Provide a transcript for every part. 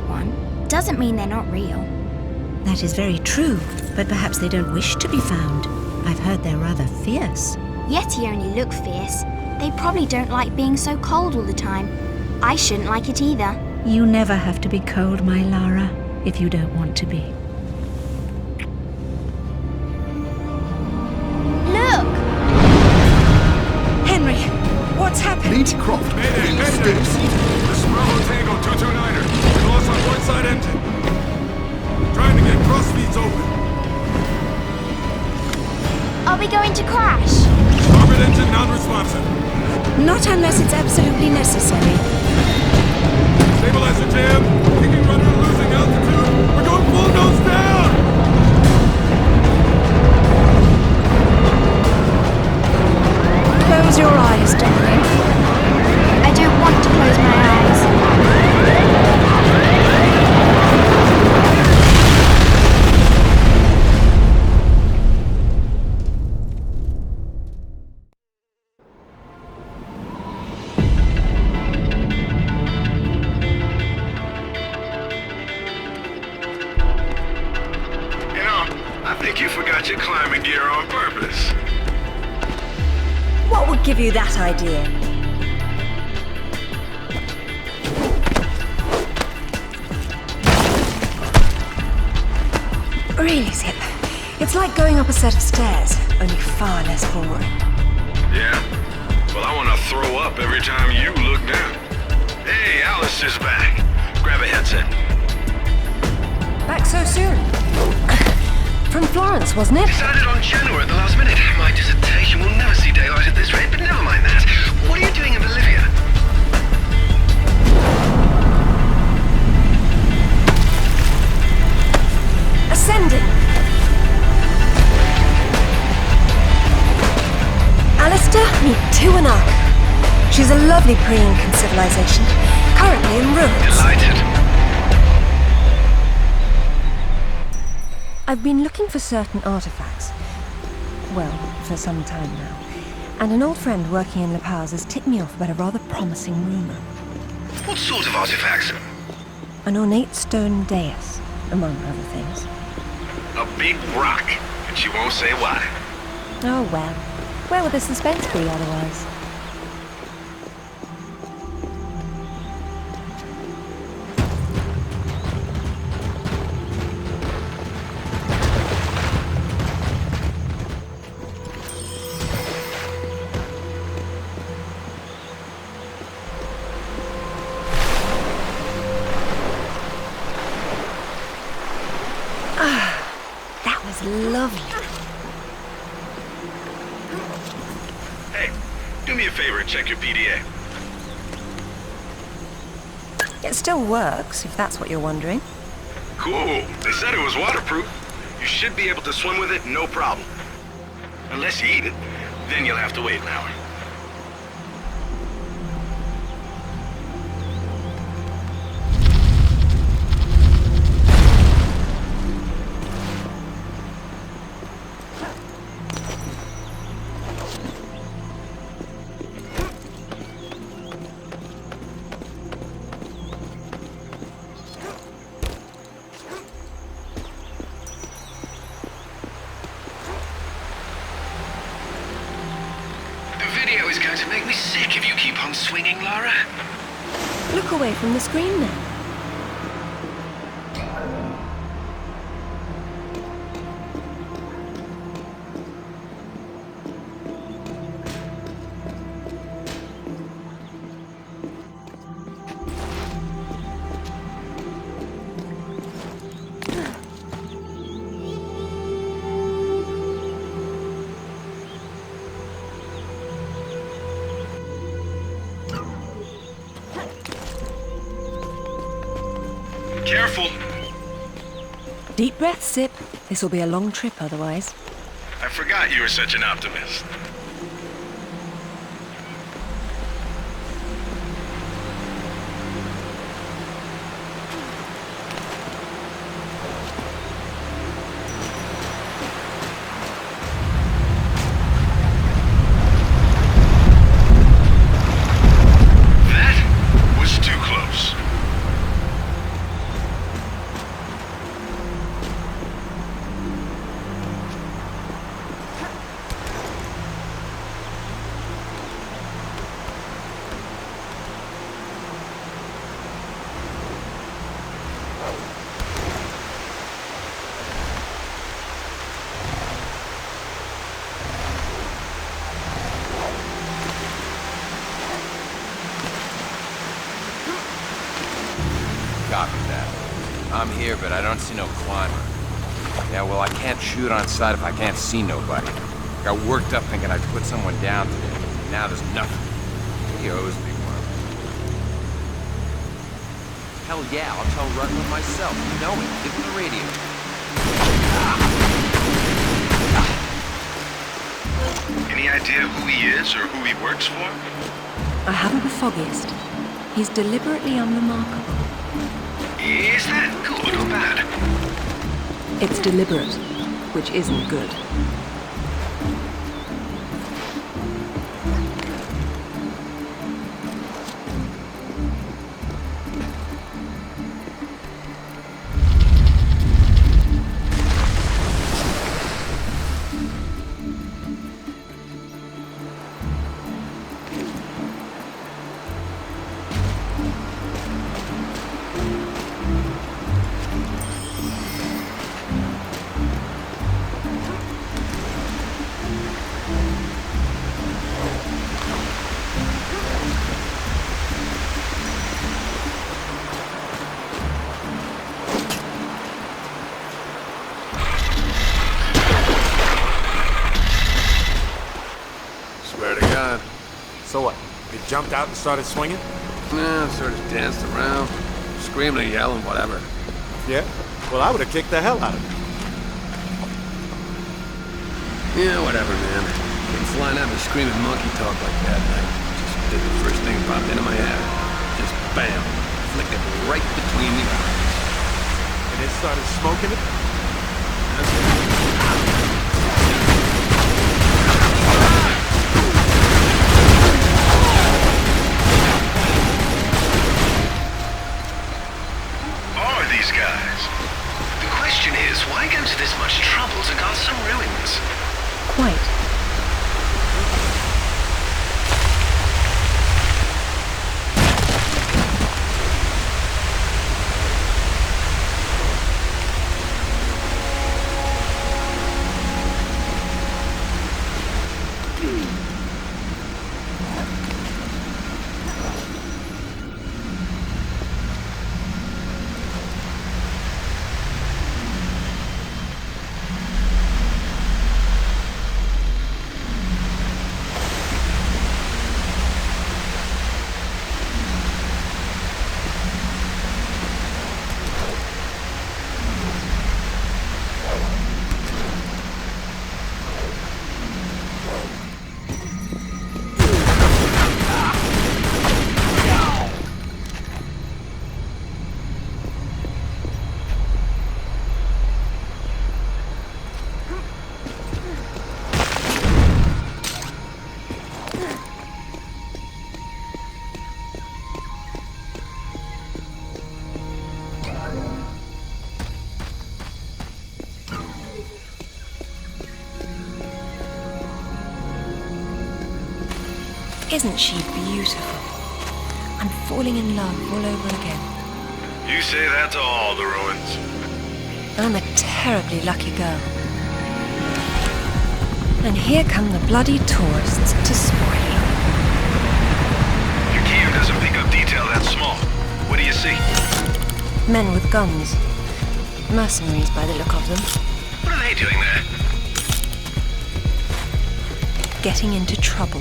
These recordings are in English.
got one doesn't mean they're not real. That is very true, but perhaps they don't wish to be found. I've heard they're rather fierce. Yeti only look fierce. They probably don't like being so cold all the time. I shouldn't like it either. You never have to be cold, my Lara, if you don't want to be. Look! Henry, what's happened? Lara Croft, Mayday, please mayday! stay seated. This is Bravo Tango 229er. We lost our port side engine. Trying to get cross feeds open. Are we going to crash? Starboard engine non-responsive. Not unless it's absolutely necessary. Stabilizer jam. Kicking rudder losing altitude. We're going full nose down! Close your eyes, darling. I don't want to close my eyes. I think you forgot your climbing gear on purpose. What would give you that idea? Really, Zip. It's like going up a set of stairs, only far less boring. Yeah? Well, I want to throw up every time you look down. Hey, Alice is back. Grab a headset. Back so soon? From Florence, wasn't it? Decided on Genoa at the last minute. My dissertation will never see daylight at this rate, but never mind that. What are you doing in Bolivia? Ascending! Alistair, meet Tuanak. She's a lovely pre-Incan civilization, currently in ruins. Delighted. I've been looking for certain artifacts. Well, for some time now. And an old friend working in La Paz has tipped me off about a rather promising rumor. What sort of artifacts? An ornate stone dais, among other things. A big rock, and she won't say why. Oh well. Where would the suspense be otherwise? That was lovely. Hey, do me a favor and check your PDA. It still works, if that's what you're wondering. Cool. They said it was waterproof. You should be able to swim with it, no problem. Unless you eat it, then you'll have to wait an hour. Video is going to make me sick if you keep on swinging, Lara. Look away from the screen then. Careful. Deep breath, Sip. This will be a long trip otherwise. I forgot you were such an optimist. That was too close. I'm here, but I don't see no climber. Yeah, well, I can't shoot on sight if I can't see nobody. Got worked up thinking I'd put someone down today. Now there's nothing. He owes me one. Hell yeah, I'll tell Rutland myself. You know it. Give him the radio. Any idea who he is or who he works for? I haven't the foggiest. He's deliberately unremarkable. Is that good or bad? It's deliberate, which isn't good. Swear to God. So what? They jumped out and started swinging? Nah, sort of danced around, screaming and yelling, whatever. Yeah? Well, I would have kicked the hell out of them. Yeah, whatever, man. Came flying out and screaming monkey talk like that, and I just did the first thing that popped into my head. Just bam, flicked it right between the eyes. And they started smoking it? Are these guys? The question is, why go to this much trouble to guard some ruins? Quite. Isn't she beautiful? I'm falling in love all over again. You say that to all the ruins. I'm a terribly lucky girl. And here come the bloody tourists to spoil it. Your cam doesn't pick up detail that small. What do you see? Men with guns. Mercenaries by the look of them. What are they doing there? Getting into trouble.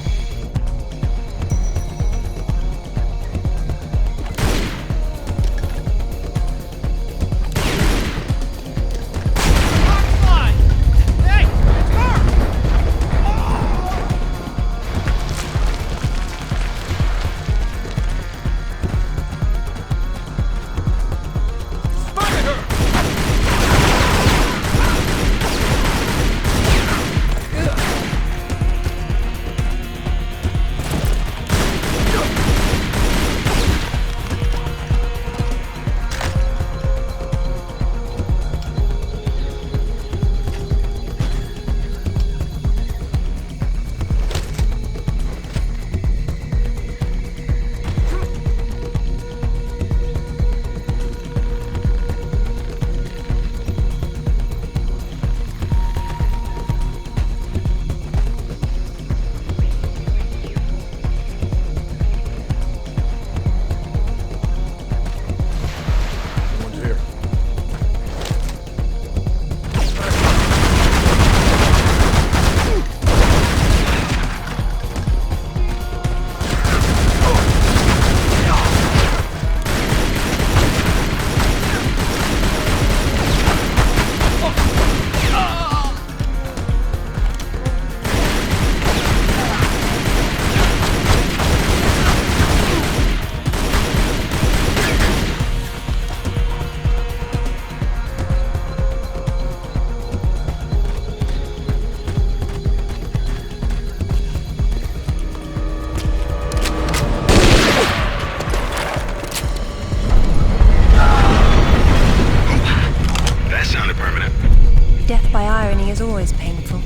always painful.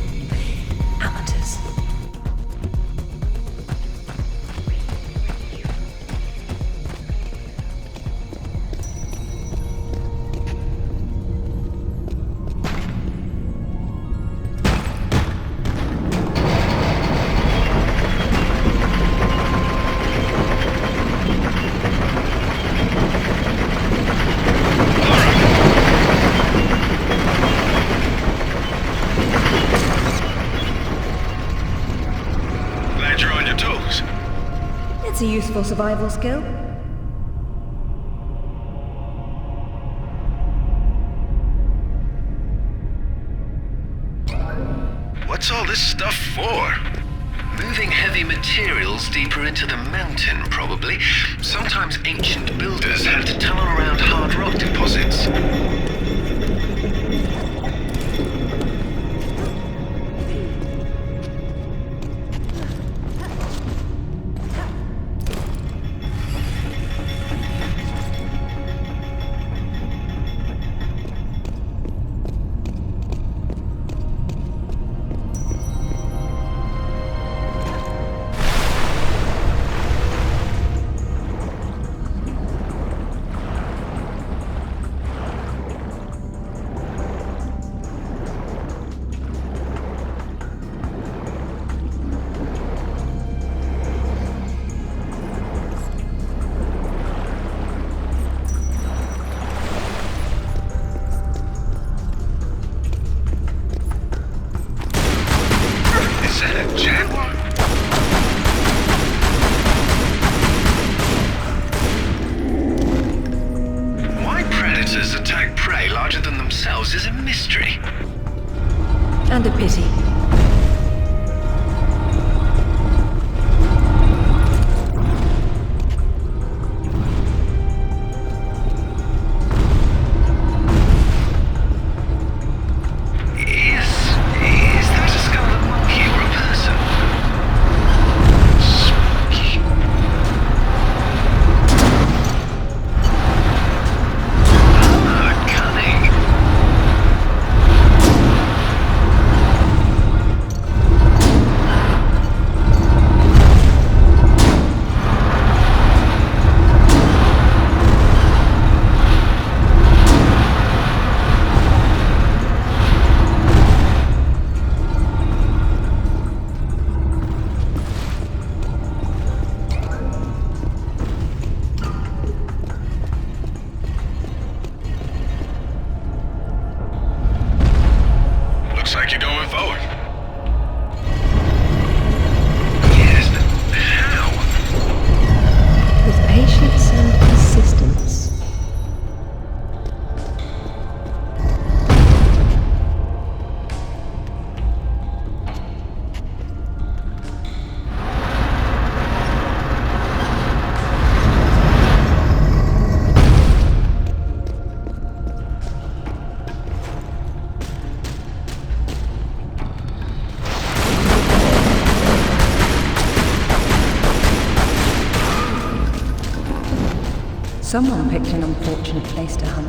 Amateurs. It's a useful survival skill. What's all this stuff for? Moving heavy materials deeper into the mountain, probably. Sometimes ancient builders had to tunnel around hard rock deposits. Is a mystery. And a pity. Is that a skull of a monkey or a person? Spooky. Ah, cunning. Looks like you're going forward. Yes, but how? With patience and persistence. Someone picked an unfortunate place to hunt.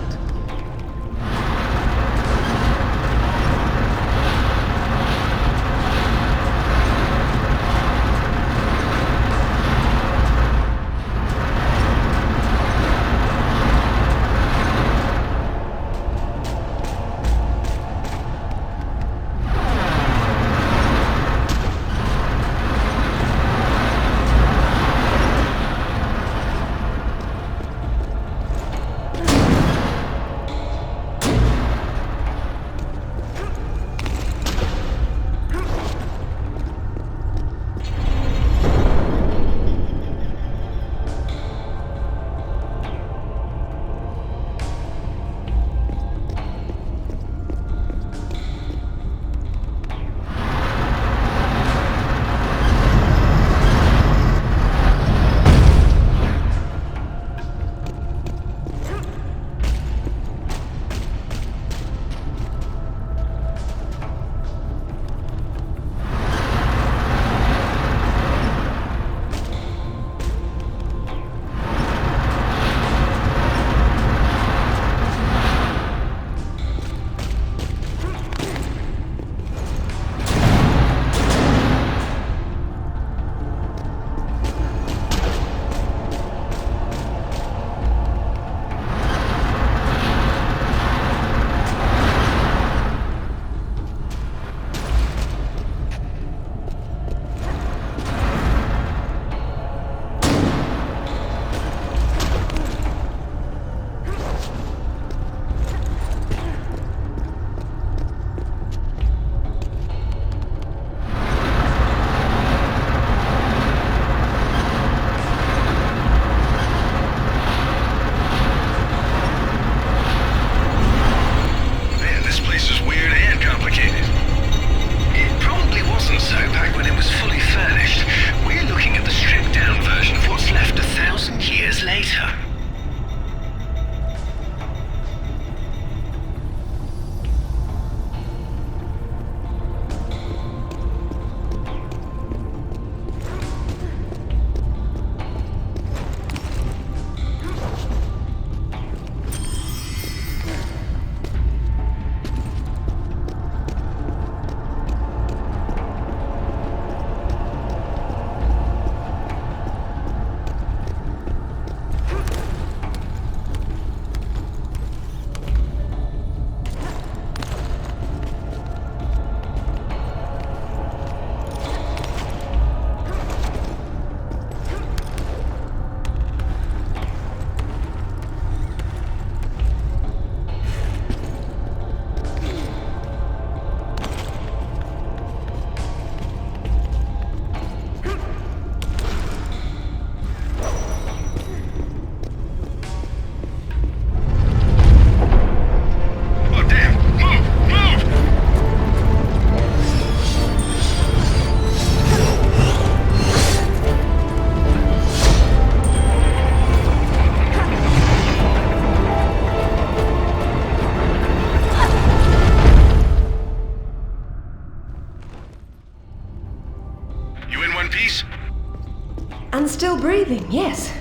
breathing, yes.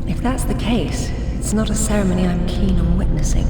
If that's the case, it's not a ceremony I'm keen on witnessing.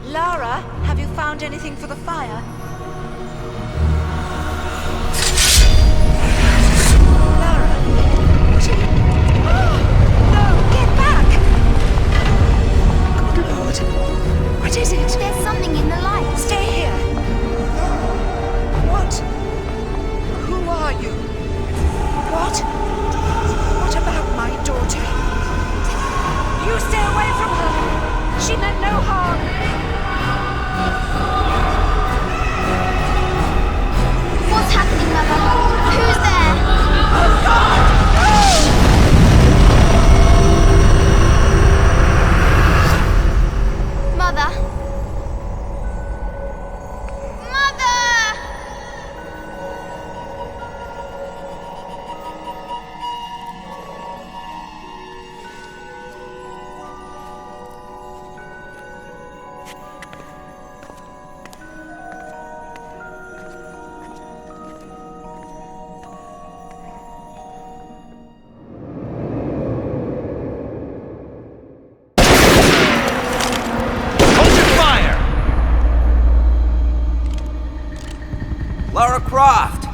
Lara, have you found anything for the fire? Lara, what are you... Oh, no, get back! Good Lord, what is it? There's something in the light. Stay here. What? Who are you? What? What about my daughter? You stay away from her! She meant no harm! What's happening, Mother? Who's there? Oh God! Mother? Mother! Lara Croft!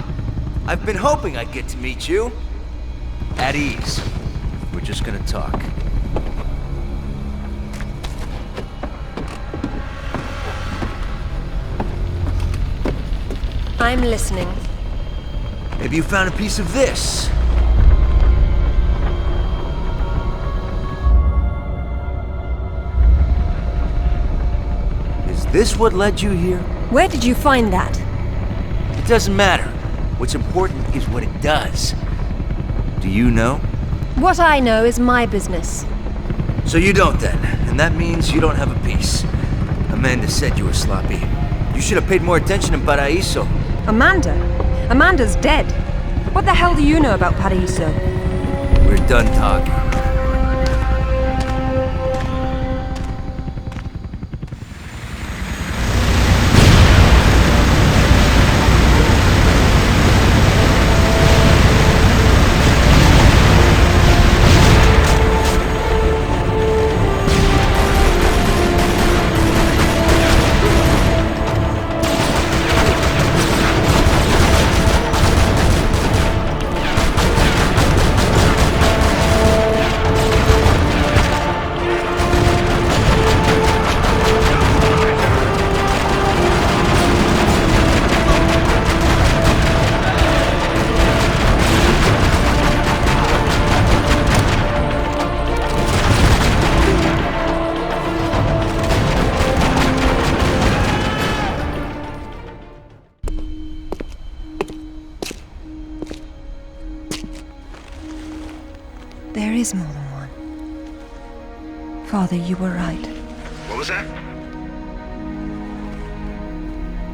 I've been hoping I'd get to meet you. At ease. We're just gonna talk. I'm listening. Maybe you found a piece of this. Is this what led you here? Where did you find that? It doesn't matter. What's important is what it does. Do you know? What I know is my business. So you don't then, and that means you don't have a piece. Amanda said you were sloppy. You should have paid more attention in Paraíso. Amanda? Amanda's dead. What the hell do you know about Paraíso? We're done talking. There is more than one. Father, you were right. What was that?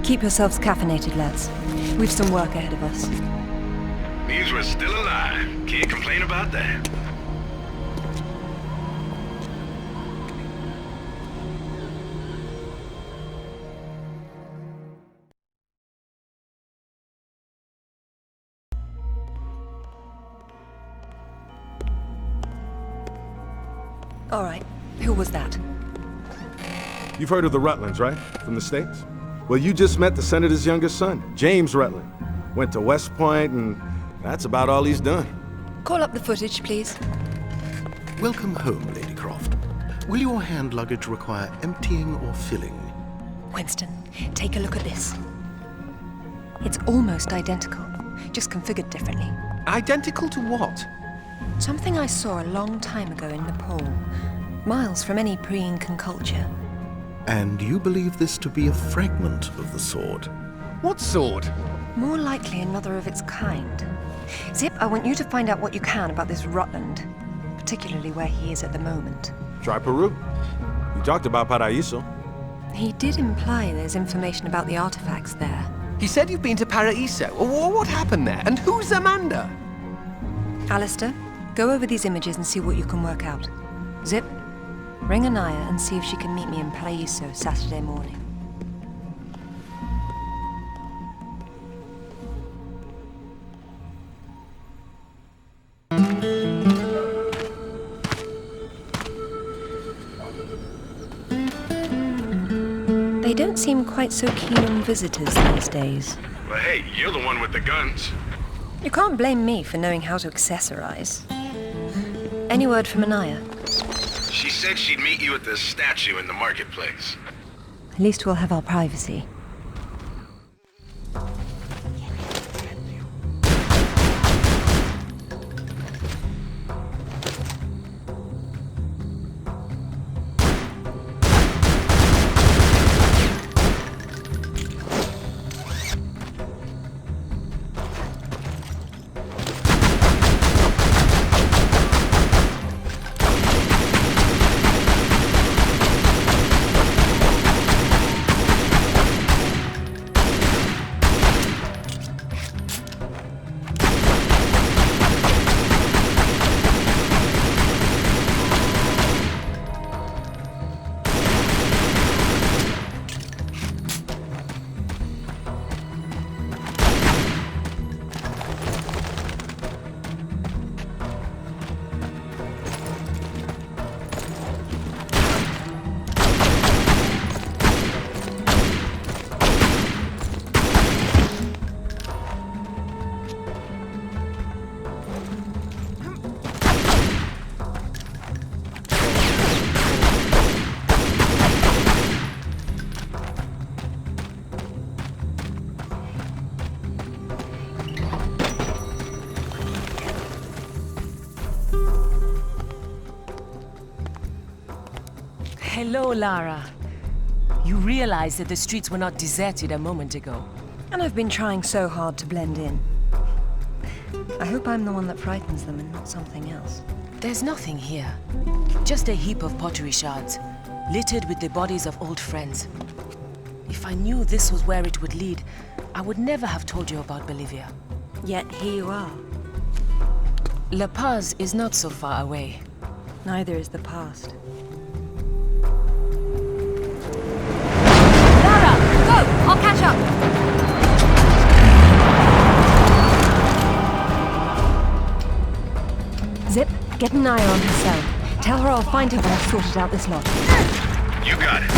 Keep yourselves caffeinated, lads. We've some work ahead of us. Means we're still alive. Can't complain about that. All right, who was that? You've heard of the Rutlands, right? From the States? Well, you just met the senator's youngest son, James Rutland. Went to West Point, and that's about all he's done. Call up the footage, please. Welcome home, Lady Croft. Will your hand luggage require emptying or filling? Winston, take a look at this. It's almost identical, just configured differently. Identical to what? Something I saw a long time ago in Nepal, miles from any pre-Incan culture. And you believe this to be a fragment of the sword? What sword? More likely another of its kind. Zip, I want you to find out what you can about this Rutland, particularly where he is at the moment. Try Peru. You talked about Paraíso. He did imply there's information about the artifacts there. He said you've been to Paraíso. What happened there? And who's Amanda? Alistair, go over these images and see what you can work out. Zip, ring Anaya and see if she can meet me in Paraíso Saturday morning. They don't seem quite so keen on visitors these days. Well, hey, you're the one with the guns. You can't blame me for knowing how to accessorize. Any word from Anaya? She said she'd meet you at the statue in the marketplace. At least we'll have our privacy. Hello, Lara. You realize that the streets were not deserted a moment ago. And I've been trying so hard to blend in. I hope I'm the one that frightens them and not something else. There's nothing here. Just a heap of pottery shards, littered with the bodies of old friends. If I knew this was where it would lead, I would never have told you about Bolivia. Yet here you are. La Paz is not so far away. Neither is the past. Lara, go! I'll catch up. Zip, get an eye on her cell. Tell her I'll find her when I've sorted out this lot. You got it.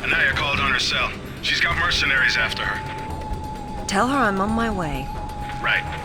Anaya called on her cell. She's got mercenaries after her. Tell her I'm on my way. Right.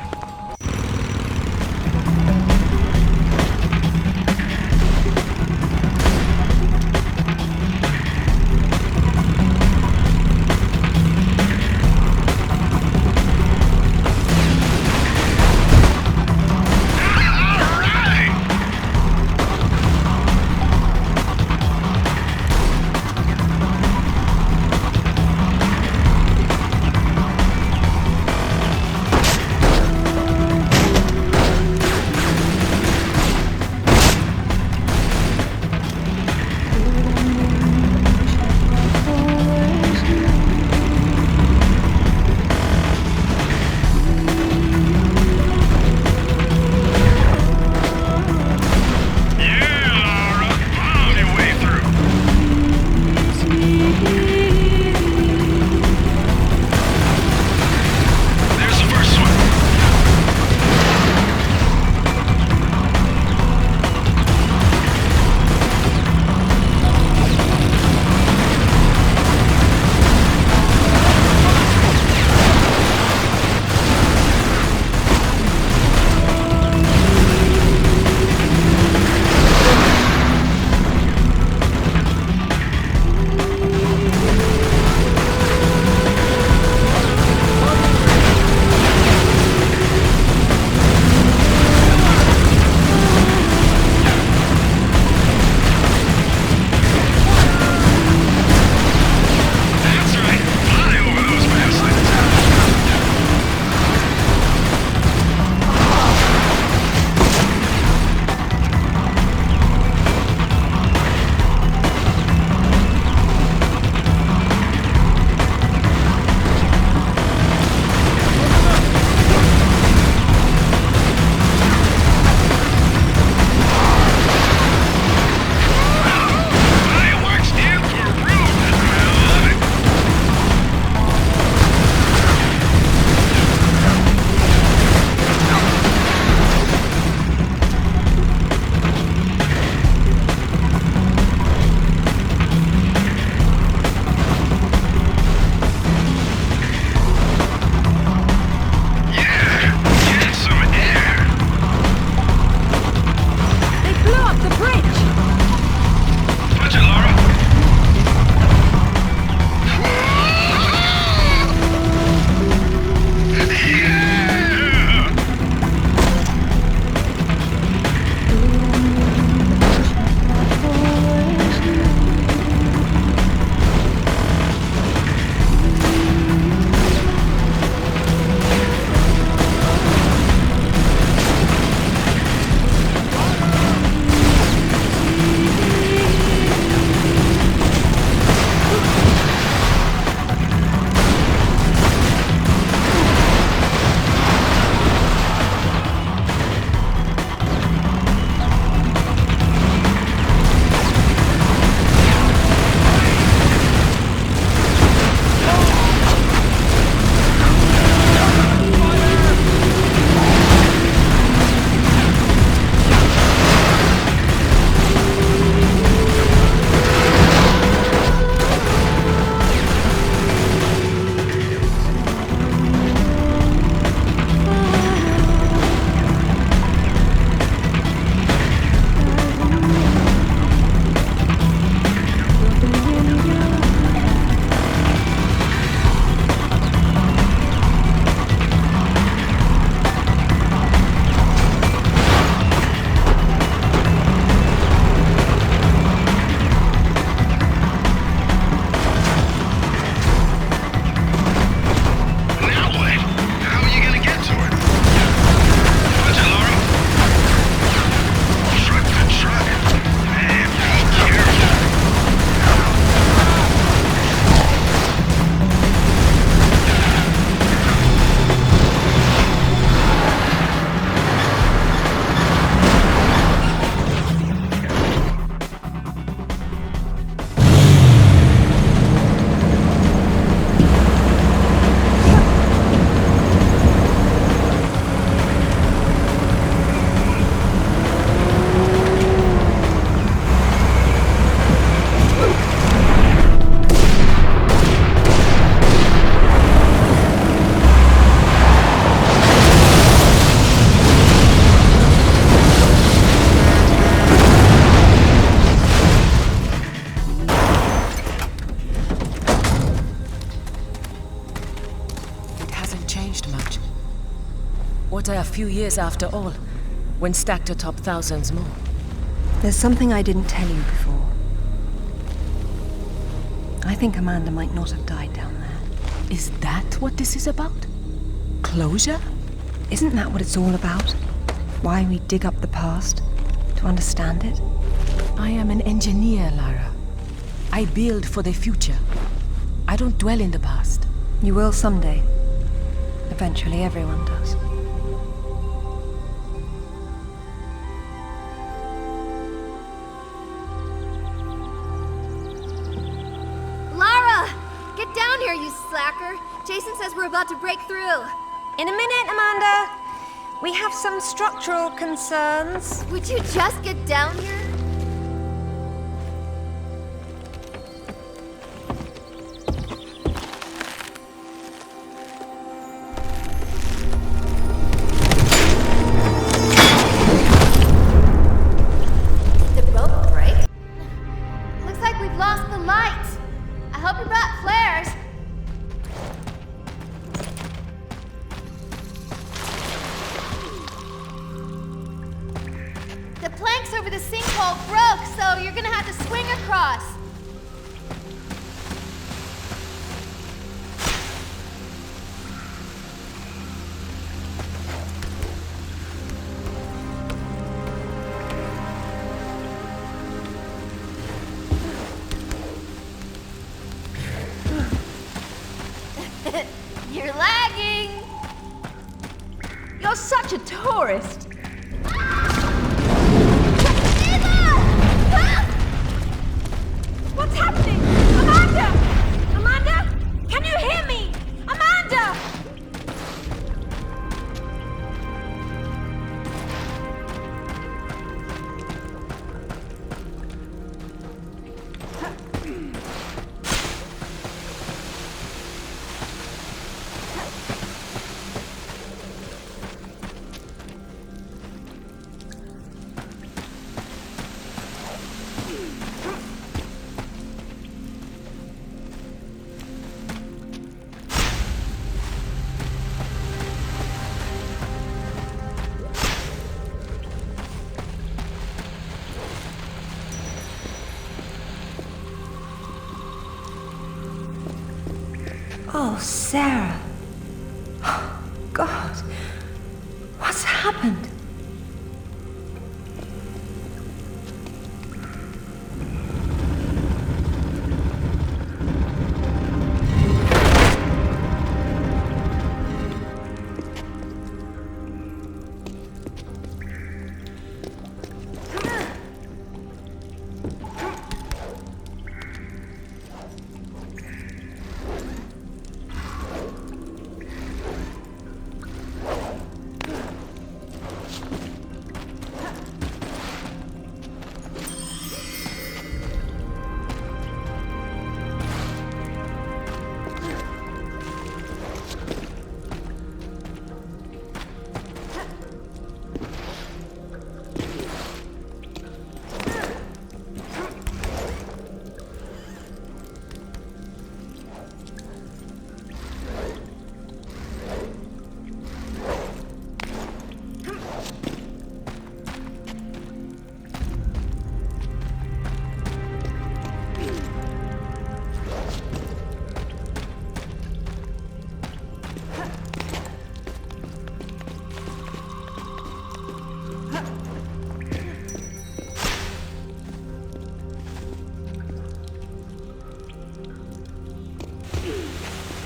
changed much. What are a few years after all, when stacked atop thousands more? There's something I didn't tell you before. I think Amanda might not have died down there. Is that what this is about? Closure? Isn't that what it's all about? Why we dig up the past? To understand it? I am an engineer, Lara. I build for the future. I don't dwell in the past. You will someday. Eventually, everyone does. Lara! Get down here, you slacker! Jason says we're about to break through. In a minute, Amanda. We have some structural concerns. Would you just get down here? Did the rope break? Looks like we've lost the light. I hope you brought flares. The planks over the sinkhole broke, so you're gonna have to swing across. You're lagging. You're such a tourist. What's happening? Amanda! Amanda? Can you hear me? Amanda! Oh, Sarah. God. What's happened?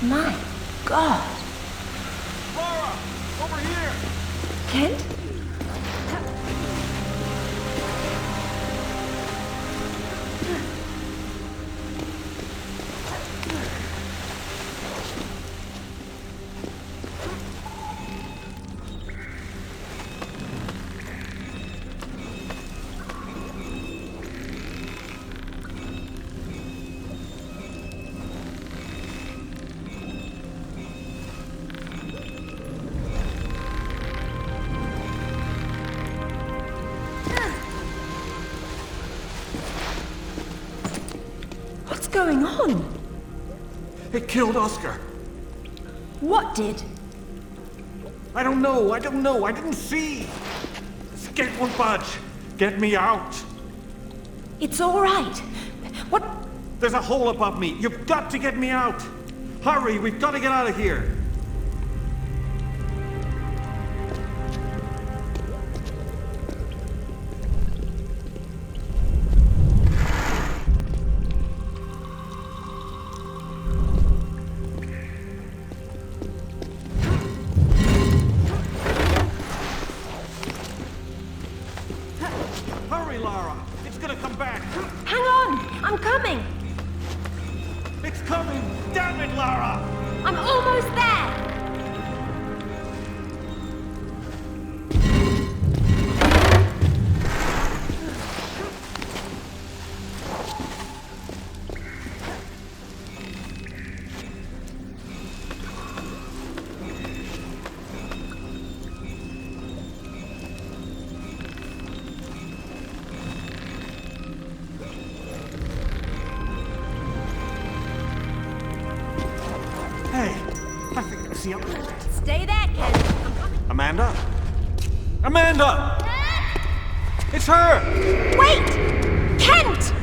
My God. Lara, over here. Kent? What's going on? It killed Oscar. What did? I don't know. I didn't see. Skate won't budge. Get me out. It's all right. What? There's a hole above me. You've got to get me out. Hurry, we've got to get out of here. Hurry, Lara. It's gonna come back. Hang on! I'm coming! It's coming. Damn it, Lara. I'm almost there! Hey, I think I see him. Stay there, Ken. Amanda? Amanda! It's her! Wait! Kent!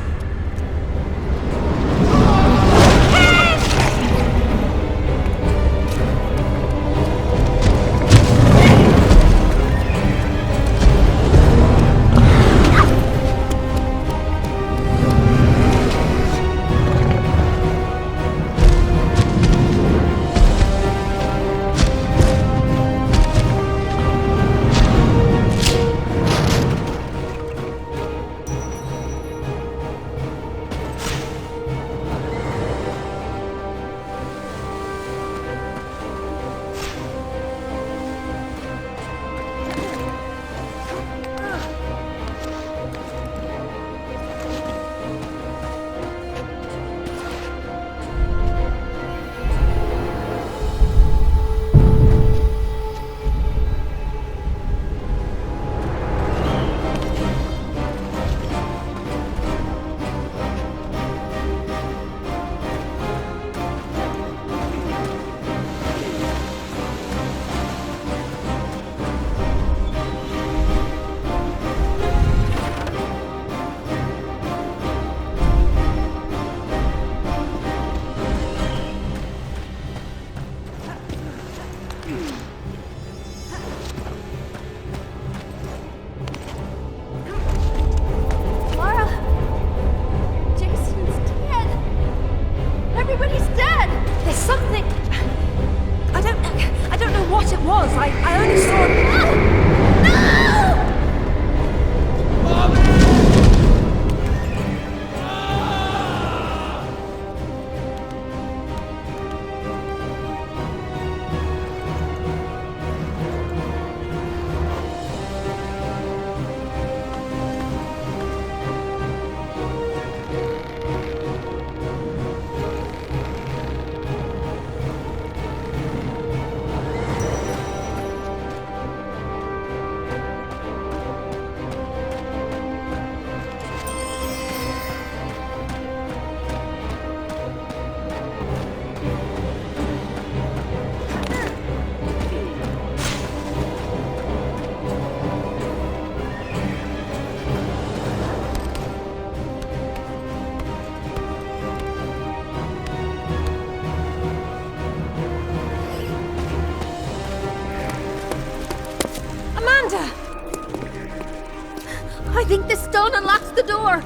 I think this stone unlocks the door.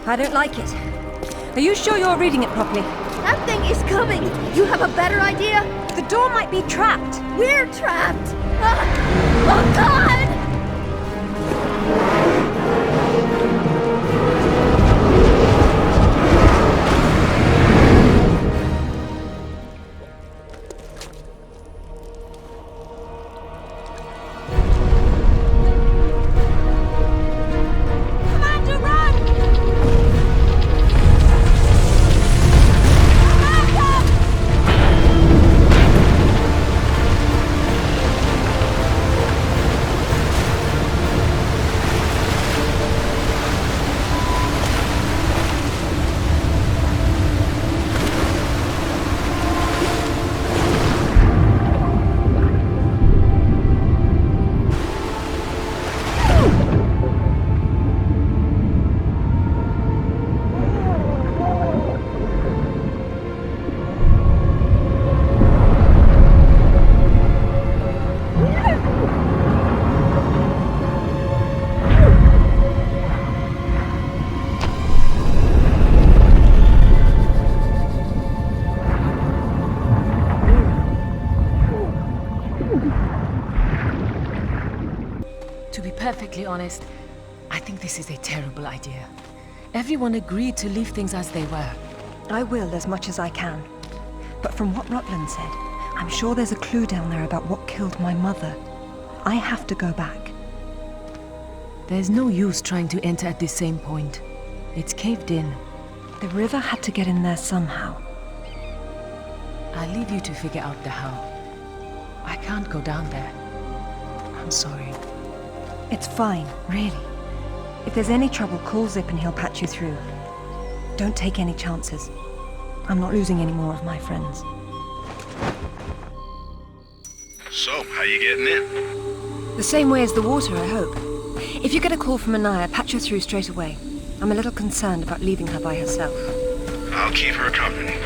I don't like it. Are you sure you're reading it properly? That thing is coming. You have a better idea? The door might be trapped. We're trapped. Oh, God! perfectly honest, I think this is a terrible idea. Everyone agreed to leave things as they were. I will as much as I can. But from what Rutland said, I'm sure there's a clue down there about what killed my mother. I have to go back. There's no use trying to enter at the same point. It's caved in. The river had to get in there somehow. I'll leave you to figure out the how. I can't go down there. I'm sorry. It's fine, really. If there's any trouble, call Zip and he'll patch you through. Don't take any chances. I'm not losing any more of my friends. So, how you getting in? The same way as the water, I hope. If you get a call from Anaya, patch her through straight away. I'm a little concerned about leaving her by herself. I'll keep her company.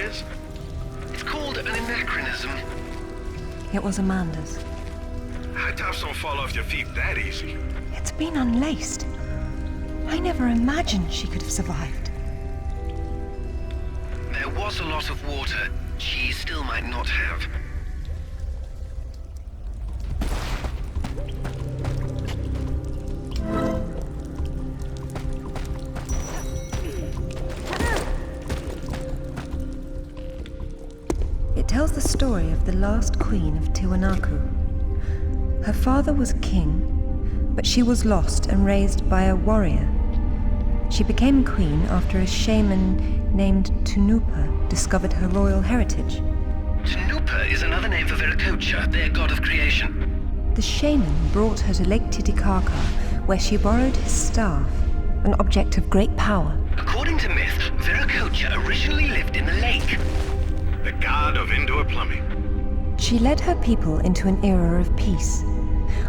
is? It's called an anachronism. It was Amanda's. High tops don't fall off your feet that easy. It's been unlaced. I never imagined she could have survived. There was a lot of water. She still might not have. It tells the story of the last queen of Tiwanaku. Her father was king, but she was lost and raised by a warrior. She became queen after a shaman named Tunupa discovered her royal heritage. Tunupa is another name for Viracocha, their god of creation. The shaman brought her to Lake Titicaca, where she borrowed his staff, an object of great power. According to myth, Viracocha originally lived in the lake. The god of indoor plumbing. She led her people into an era of peace.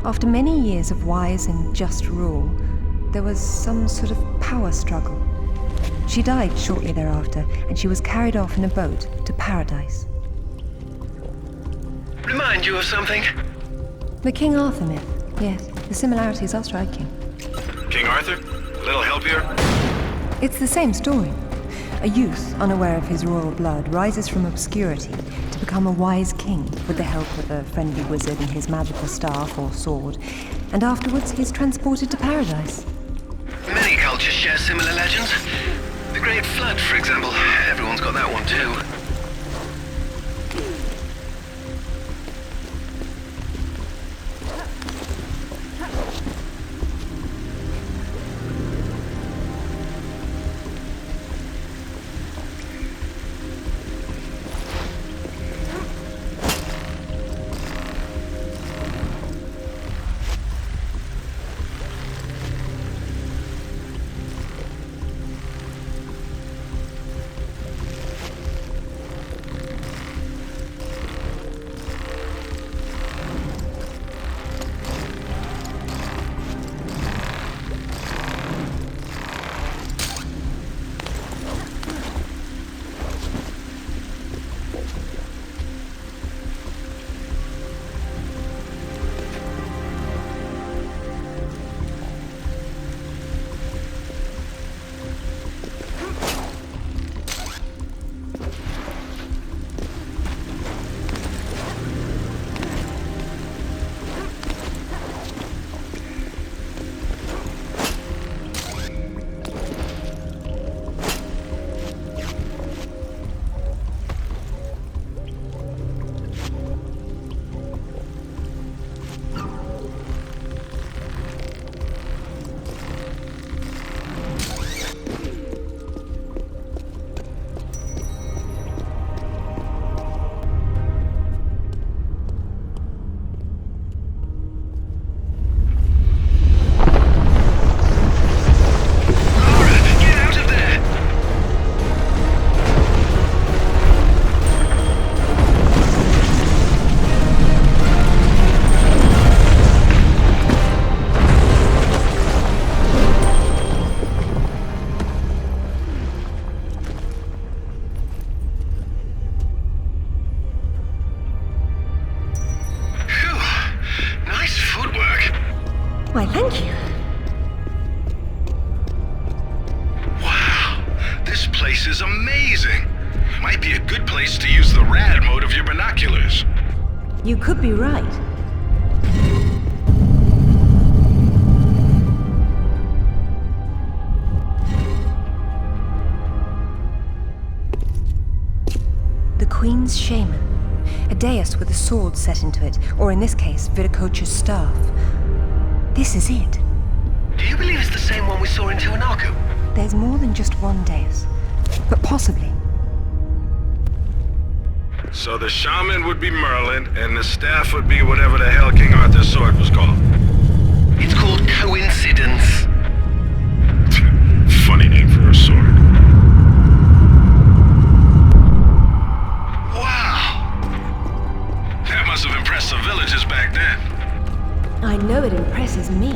After many years of wise and just rule, there was some sort of power struggle. She died shortly thereafter, and she was carried off in a boat to paradise. Remind you of something? The King Arthur myth, yes. The similarities are striking. King Arthur? A little help here? It's the same story. A youth, unaware of his royal blood, rises from obscurity to become a wise king with the help of a friendly wizard and his magical staff or sword, and afterwards he's transported to paradise. Many cultures share similar legends. The Great Flood, for example. Everyone's got that one too. Why, thank you. Wow, this place is amazing. Might be a good place to use the rad mode of your binoculars. You could be right. The Queen's Shaman. A dais with a sword set into it, or in this case, Viracocha's staff. This is it. Do you believe it's the same one we saw in Tiwanaku? There's more than just one dais, but possibly. So the shaman would be Merlin, and the staff would be whatever the hell King Arthur's sword was called. It's called coincidence. Funny name for a sword. Wow! That must have impressed some villagers back then. I know it impresses me.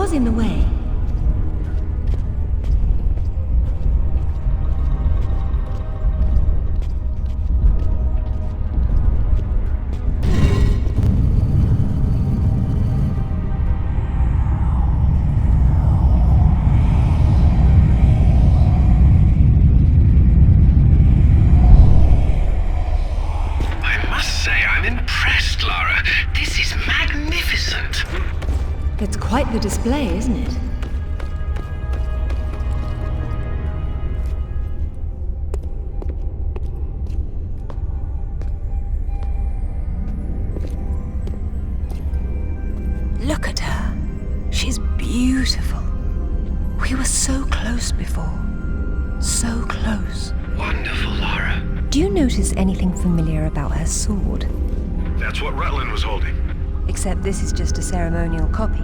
was in the way. I must say, I'm impressed, Lara. This is magnificent. It's quite the display, isn't it? Look at her. She's beautiful. We were so close before. So close. Wonderful, Lara. Do you notice anything familiar about her sword? That's what Rutland was holding. Except this is just a ceremonial copy.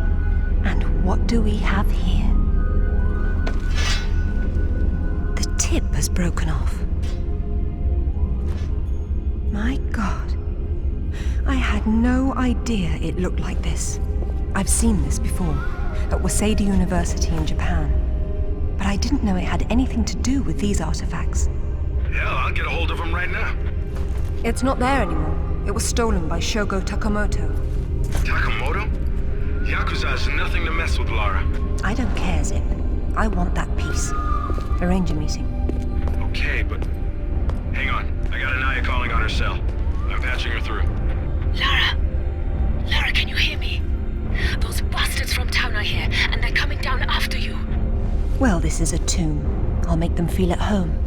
And what do we have here? The tip has broken off. My God. I had no idea it looked like this. I've seen this before, at Waseda University in Japan. But I didn't know it had anything to do with these artifacts. Hell, I'll get a hold of him right now. It's not there anymore. It was stolen by Shogo Takamoto. Takamoto? Yakuza has nothing to mess with, Lara. I don't care, Zip. I want that piece. Arrange a meeting. Okay, but... Hang on. I got Anaya calling on her cell. I'm patching her through. Lara! Lara, can you hear me? Those bastards from town are here, and they're coming down after you. Well, this is a tomb. I'll make them feel at home.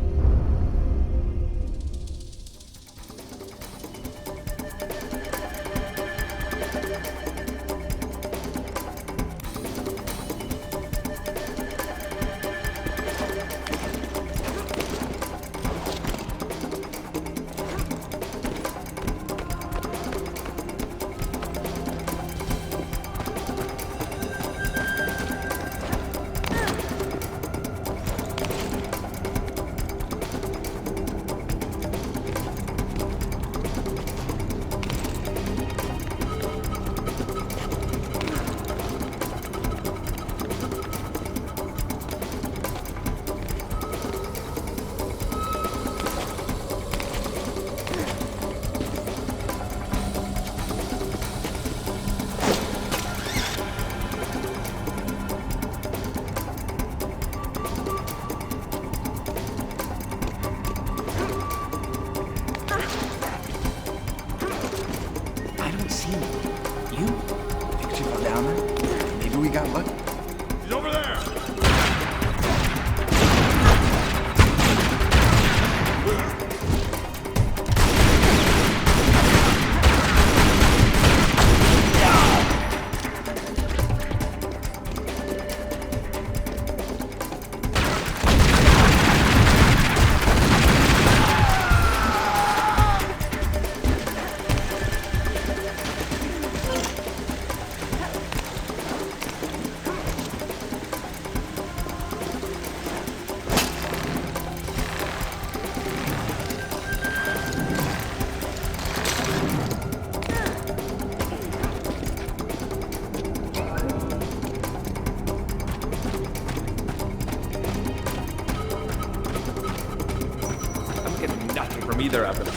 From either of them.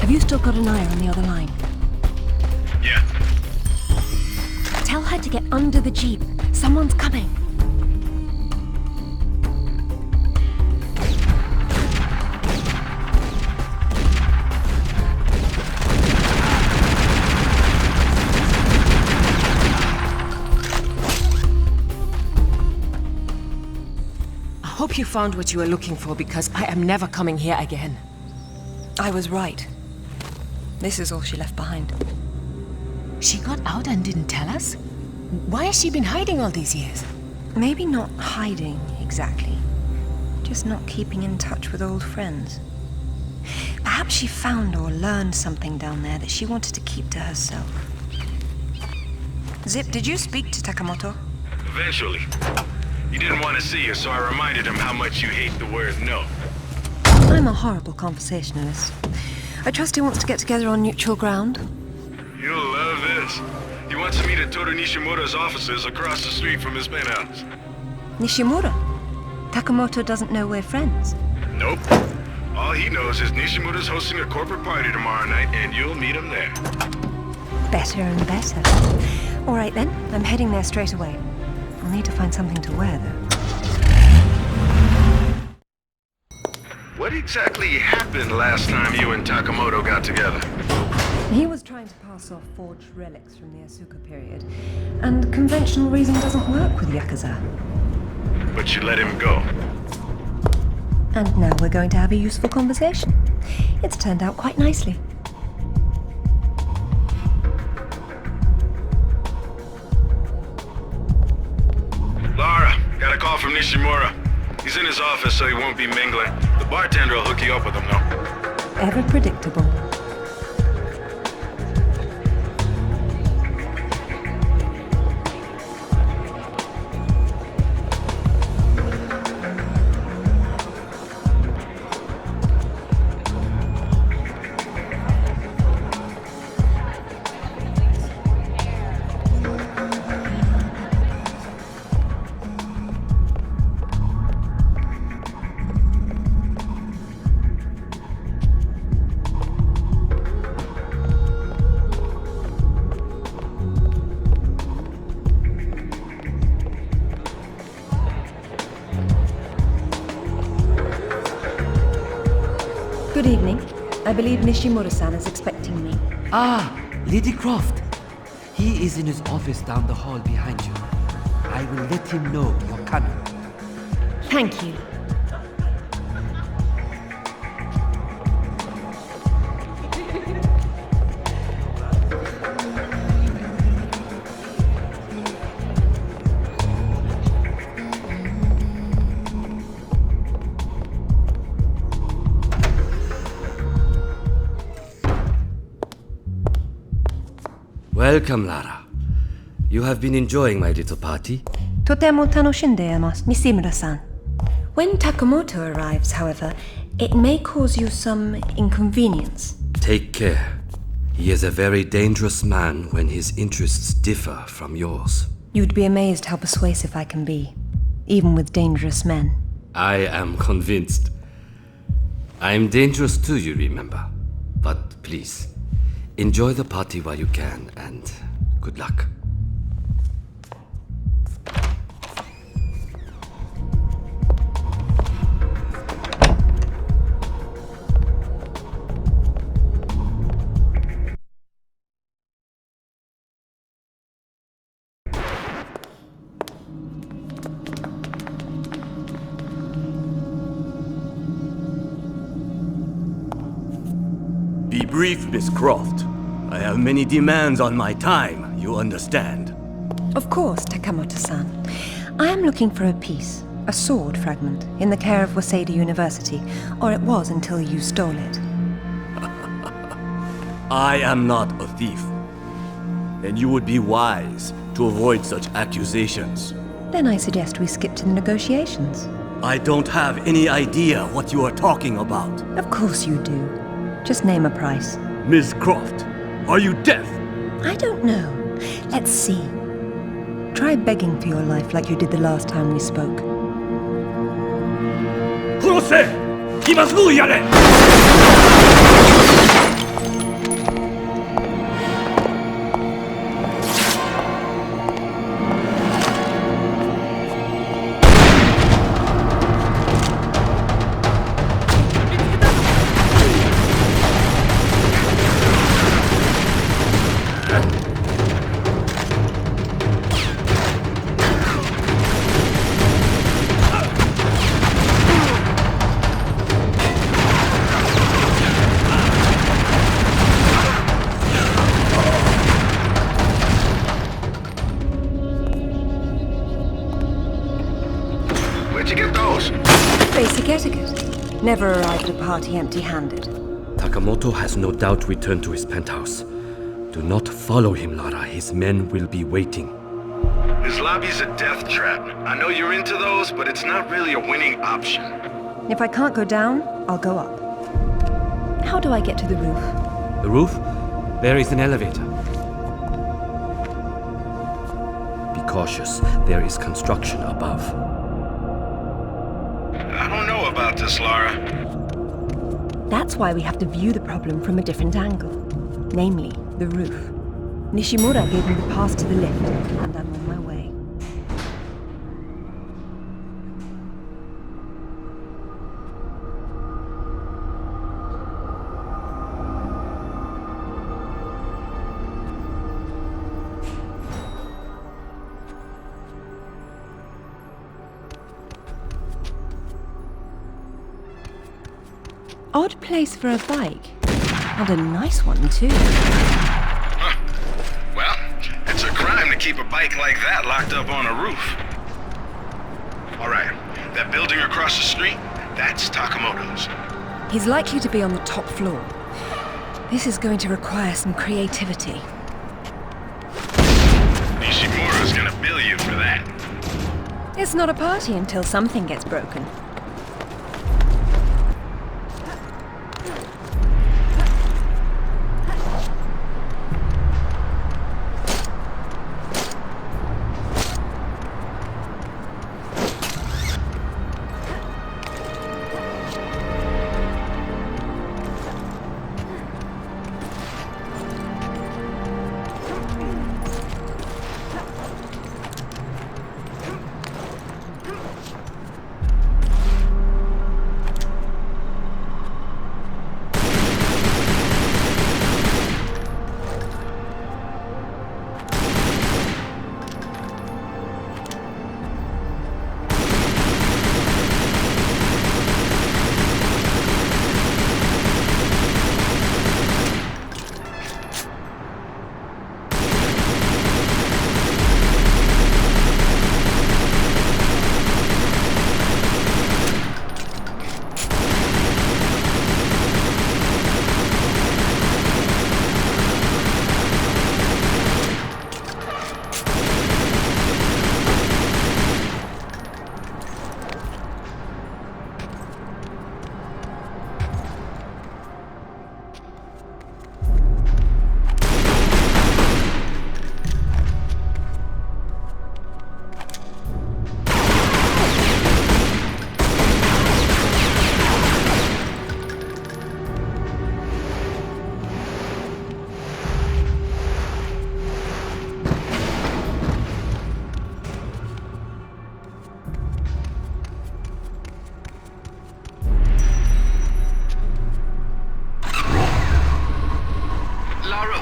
Have you still got an eye on the other line? Yeah. Tell her to get under the jeep. Someone's coming. I hope you found what you were looking for, because I am never coming here again. I was right. This is all she left behind. She got out and didn't tell us? Why has she been hiding all these years? Maybe not hiding, exactly. Just not keeping in touch with old friends. Perhaps she found or learned something down there that she wanted to keep to herself. Zip, did you speak to Takamoto? Eventually. He didn't want to see you, so I reminded him how much you hate the word no. I'm a horrible conversationalist. I trust he wants to get together on neutral ground. You'll love this. He wants to meet at Toru Nishimura's offices across the street from his penthouse. Nishimura? Takamoto doesn't know we're friends. Nope. All he knows is Nishimura's hosting a corporate party tomorrow night, and you'll meet him there. Better and better. All right then, I'm heading there straight away. I'll need to find something to wear, though. What exactly happened last time you and Takamoto got together? He was trying to pass off forged relics from the Asuka period, and conventional reason doesn't work with Yakuza. But you let him go. And now we're going to have a useful conversation. It's turned out quite nicely. Lara, got a call from Nishimura. He's in his office, so he won't be mingling. The bartender will hook you up with him, though. Ever predictable. Good evening. I believe Nishimura-san is expecting me. Ah, Lady Croft. He is in his office down the hall behind you. I will let him know you're coming. Thank you. Welcome, Lara. You have been enjoying my little party? Totemo tanoshindeimasu, Nishimura-san. When Takamoto arrives, however, it may cause you some inconvenience. Take care. He is a very dangerous man when his interests differ from yours. You'd be amazed how persuasive I can be, even with dangerous men. I am convinced. I am dangerous too, you remember. But please, enjoy the party while you can, and good luck. Be brief, Miss Croft. I have many demands on my time, you understand. Of course, Takamoto-san. I am looking for a piece, a sword fragment, in the care of Waseda University, or it was until you stole it. I am not a thief. And you would be wise to avoid such accusations. Then I suggest we skip to the negotiations. I don't have any idea what you are talking about. Of course you do. Just name a price. Miss Croft, are you deaf? I don't know. Let's see. Try begging for your life like you did the last time we spoke. Never arrived at a party empty-handed. Takamoto has no doubt returned to his penthouse. Do not follow him, Lara. His men will be waiting. His lobby's a death trap. I know you're into those, but it's not really a winning option. If I can't go down, I'll go up. How do I get to the roof? The roof? There is an elevator. Be cautious. There is construction above. I don't know about this, Lara. That's why we have to view the problem from a different angle. Namely, the roof. Nishimura gave me the pass to the lift, and I'm on my way. Odd place for a bike. And a nice one, too. Huh. Well, it's a crime to keep a bike like that locked up on a roof. All right, that building across the street, that's Takamoto's. He's likely to be on the top floor. This is going to require some creativity. Nishimura's gonna bill you for that. It's not a party until something gets broken.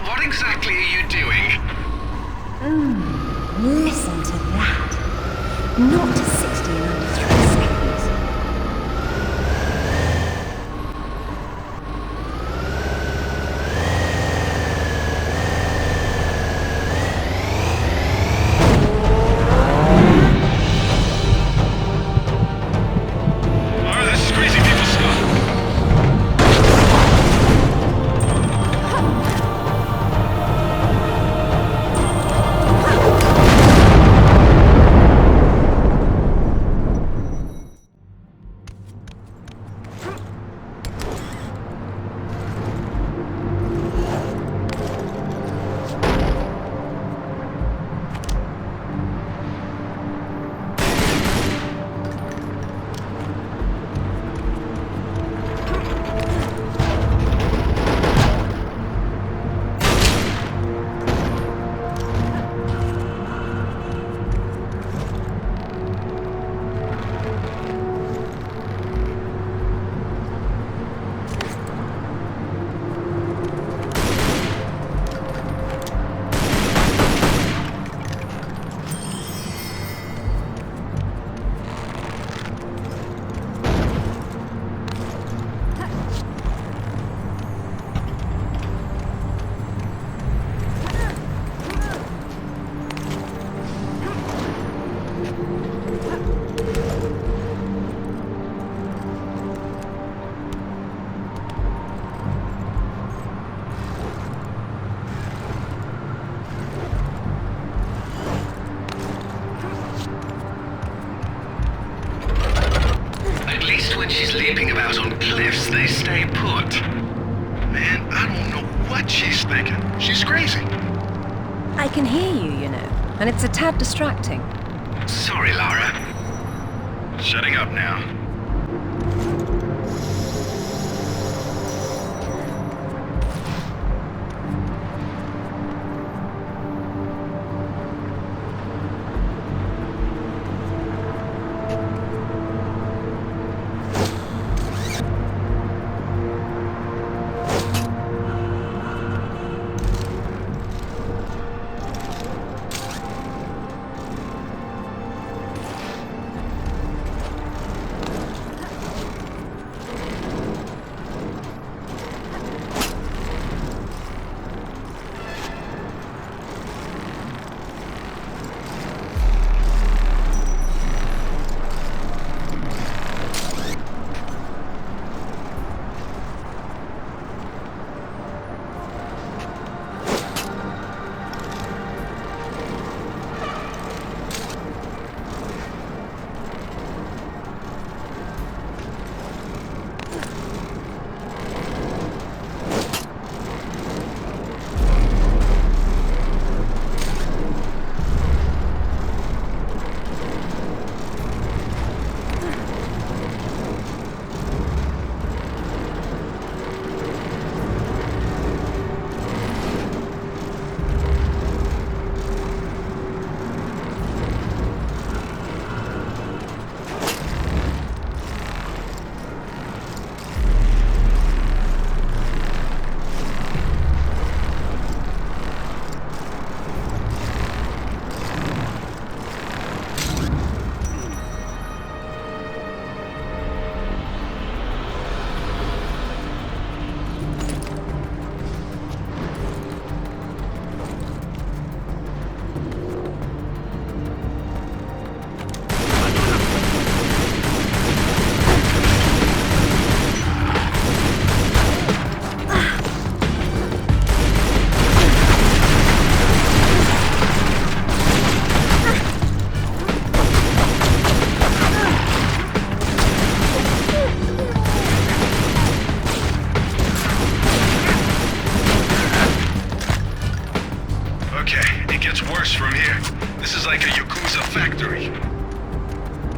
What exactly are you doing? Listen to that. Not 1693 seconds. Lara, this is crazy people stuff. what she's thinking. She's crazy. I can hear you, you know, and it's a tad distracting. Sorry, Lara. Shutting up now.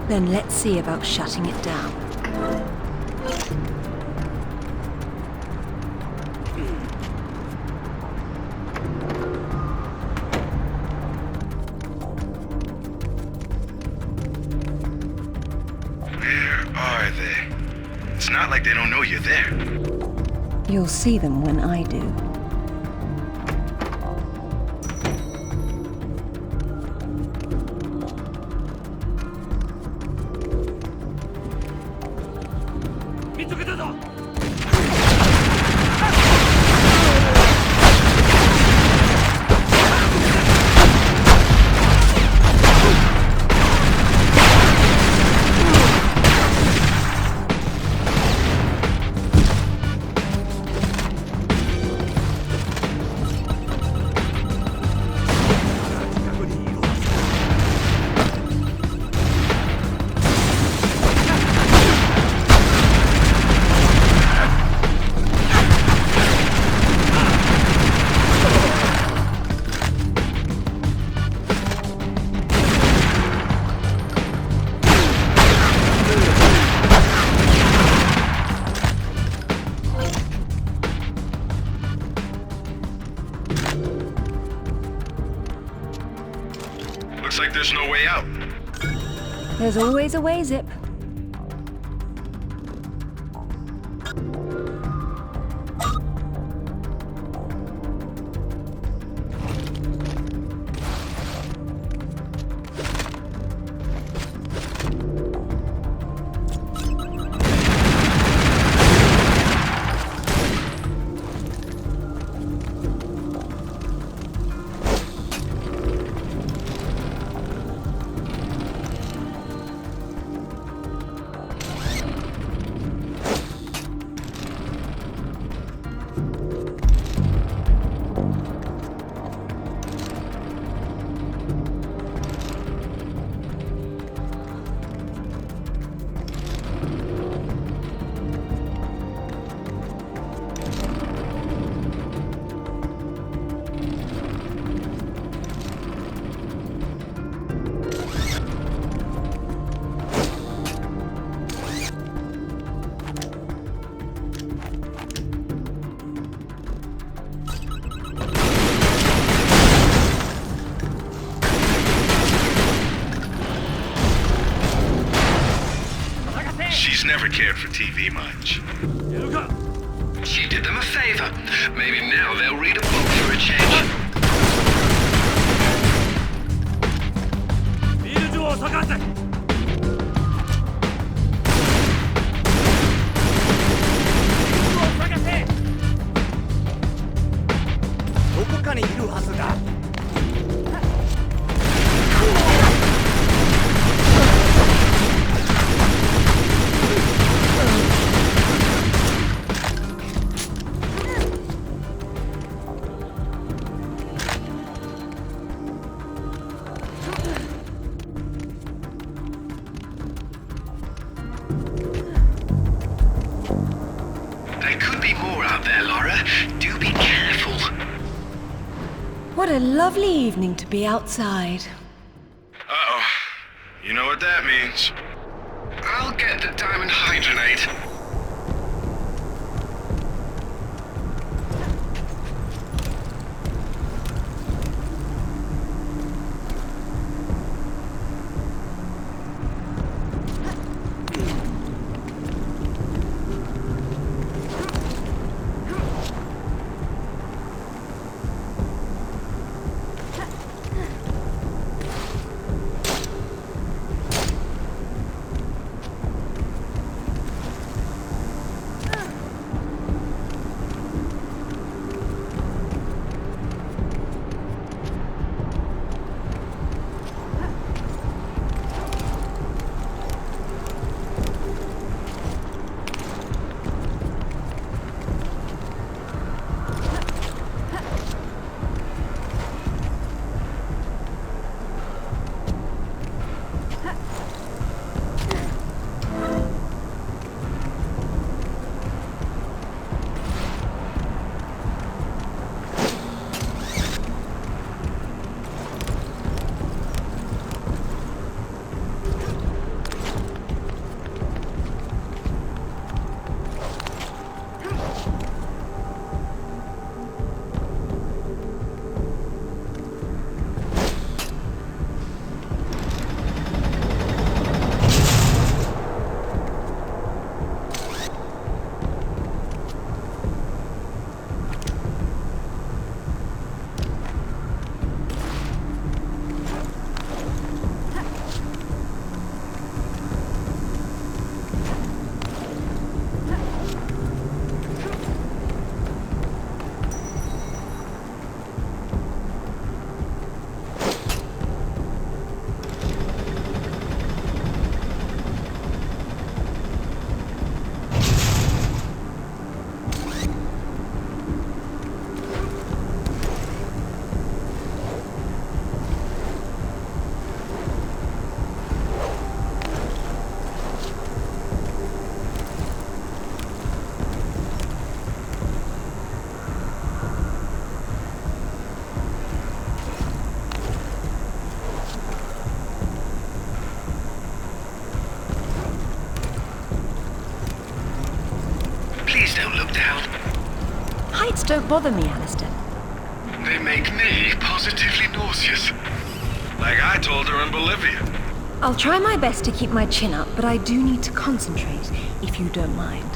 Then let's see about shutting it down. Where are they? It's not like they don't know you're there. You'll see them when I do. Looks like there's no way out. There's always a way, Zip. never cared for TV much. She did them a favor. Maybe now they'll read a book for a change. There could be more out there, Lara. Do be careful. What a lovely evening to be outside. Uh-oh. You know what that means. I'll get the diamond hydronate. Please don't look down. Heights don't bother me, Alistair. They make me positively nauseous. Like I told her in Bolivia. I'll try my best to keep my chin up, but I do need to concentrate, if you don't mind.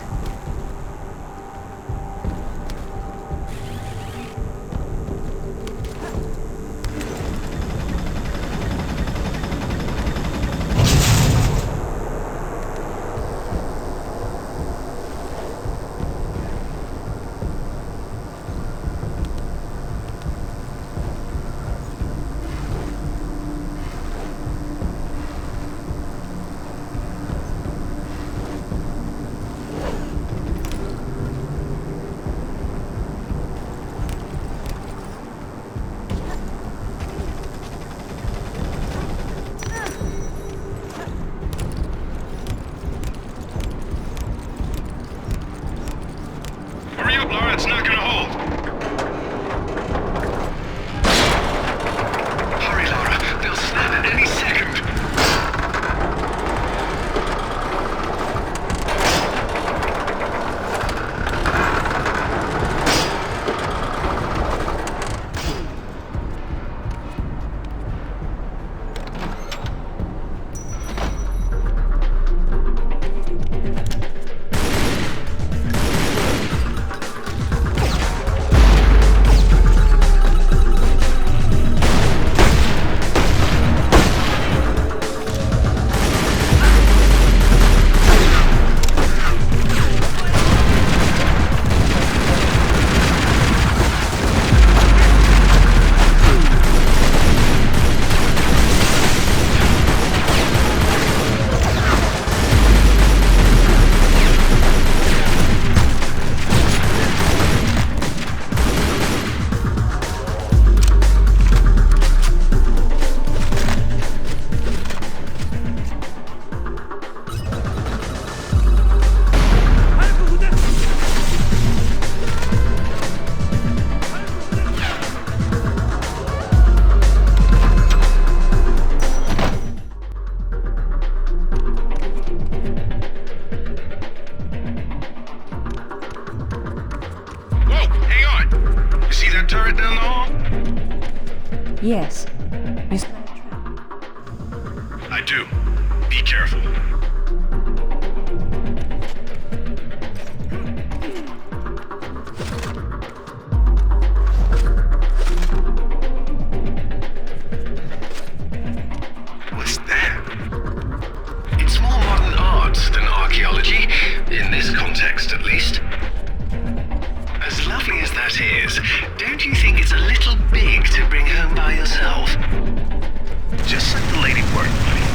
Yes. I do. Be careful. What's that? It's more modern art than archaeology, in this context at least. As lovely as that is, don't you think it's a little big to bring home by yourself? Just let the lady work, buddy.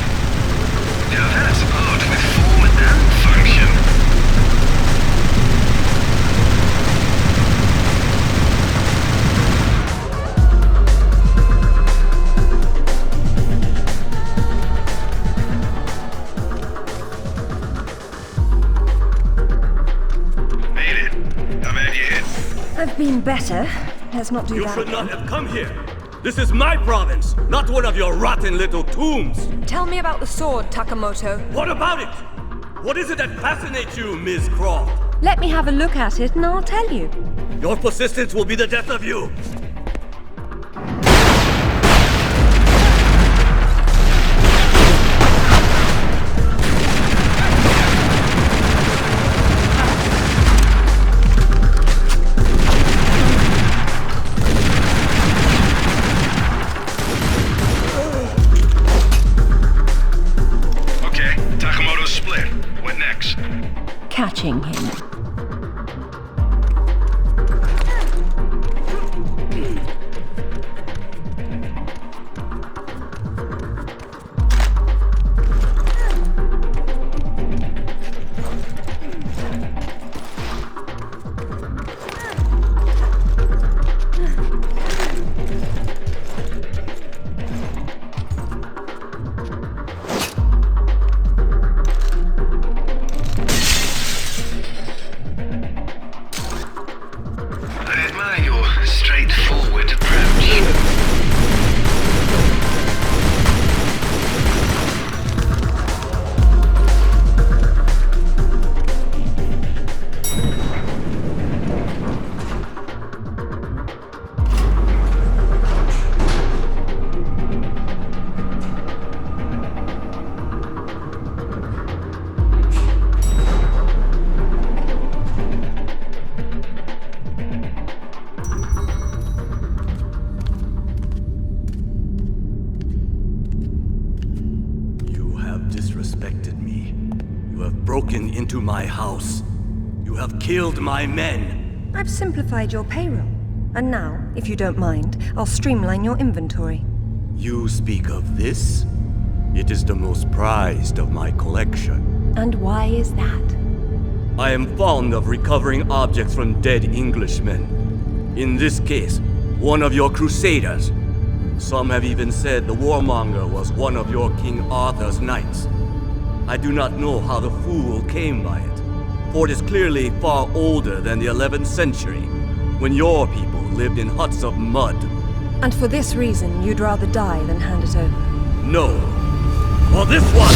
Now that's art with form and function. Made it. How bad you hit? I've been better. Let's not do You that should again. not have come here. This is my province, not one of your rotten little tombs. Tell me about the sword, Takamoto. What about it? What is it that fascinates you, Ms. Croft? Let me have a look at it and I'll tell you. Your persistence will be the death of you. Okay, Takamoto's split. What next? Catching him. I admire your straightforward approach. You have disrespected me. You have broken into my house. You have killed my men. I've simplified your payroll. And now, if you don't mind, I'll streamline your inventory. You speak of this? It is the most prized of my collection. And why is that? I am fond of recovering objects from dead Englishmen. In this case, one of your crusaders. Some have even said the warmonger was one of your King Arthur's knights. I do not know how the fool came by it, for it is clearly far older than the 11th century, when your people lived in huts of mud. And for this reason, you'd rather die than hand it over. No. For this one!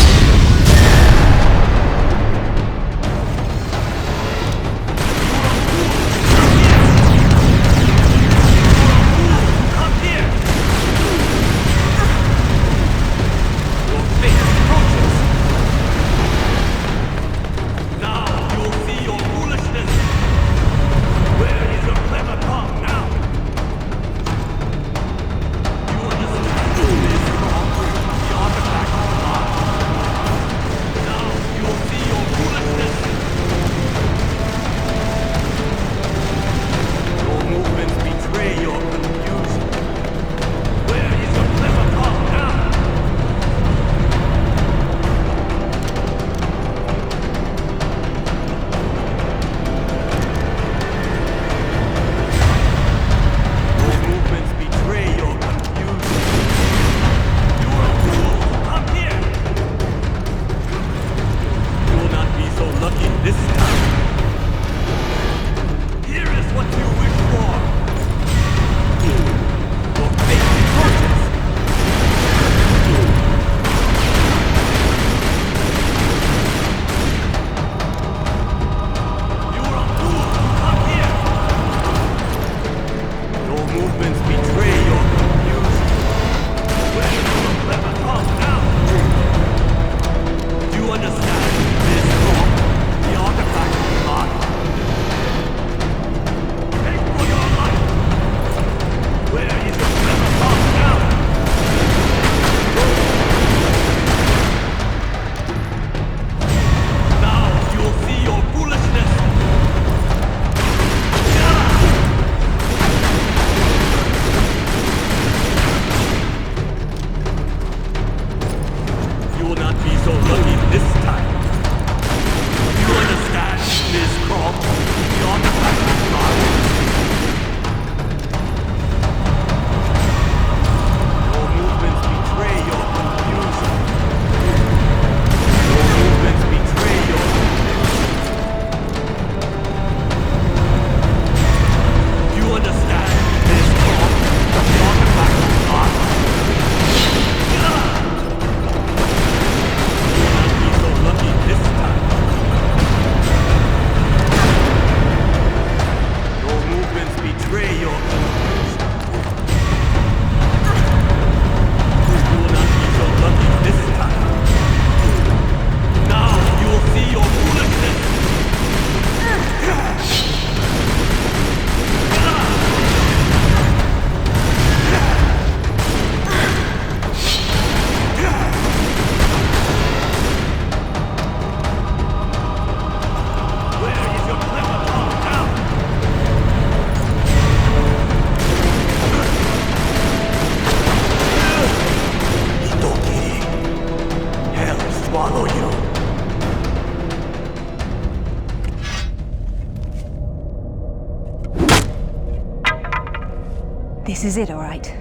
This is it, all right.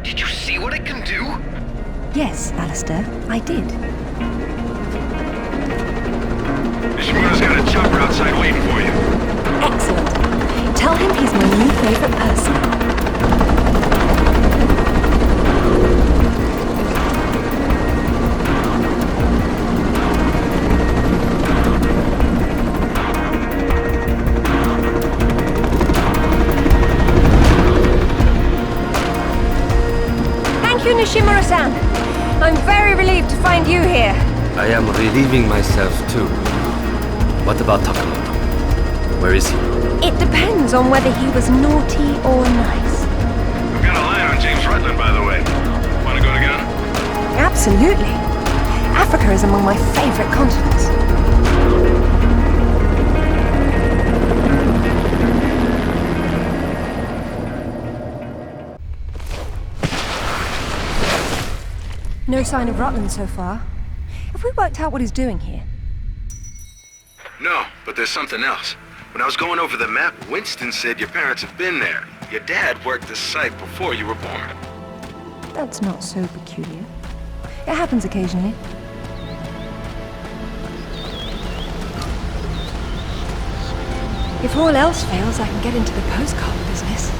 Did you see what it can do? Yes, Alistair, I did. Nishimura's got a chopper outside waiting for you. Excellent. Tell him he's my new favorite person. Nishimura-san, I'm very relieved to find you here. I am relieving myself too. What about Takamoto? Where is he? It depends on whether he was naughty or nice. I've got a line on James Rutland, by the way. Want to go together? Absolutely. Africa is among my favorite continents. No sign of Rutland so far. Have we worked out what he's doing here? No, but there's something else. When I was going over the map, Winston said your parents have been there. Your dad worked this site before you were born. That's not so peculiar. It happens occasionally. If all else fails, I can get into the postcard business.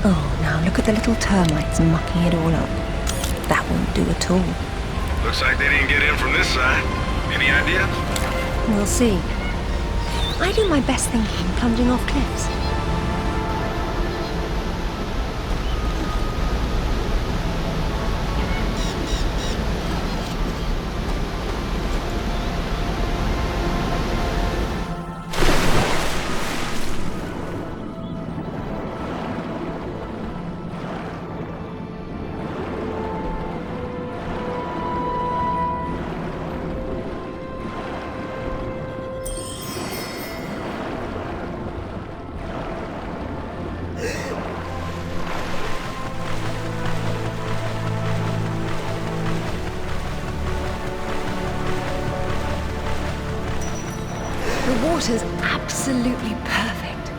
Oh, now look at the little termites mucking it all up. That won't do at all. Looks like they didn't get in from this side. Any idea? We'll see. I do my best thinking plunging off cliffs. The water's absolutely perfect.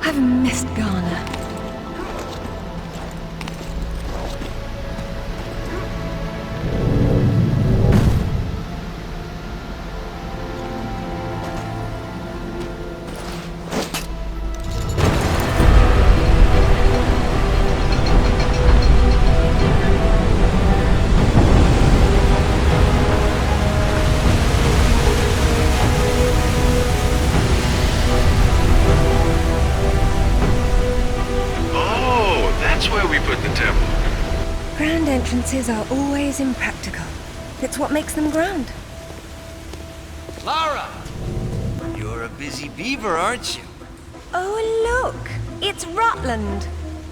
I've missed Ghana. Entrances are always impractical. It's what makes them grand. Lara! You're a busy beaver, aren't you? Oh, look! It's Rutland.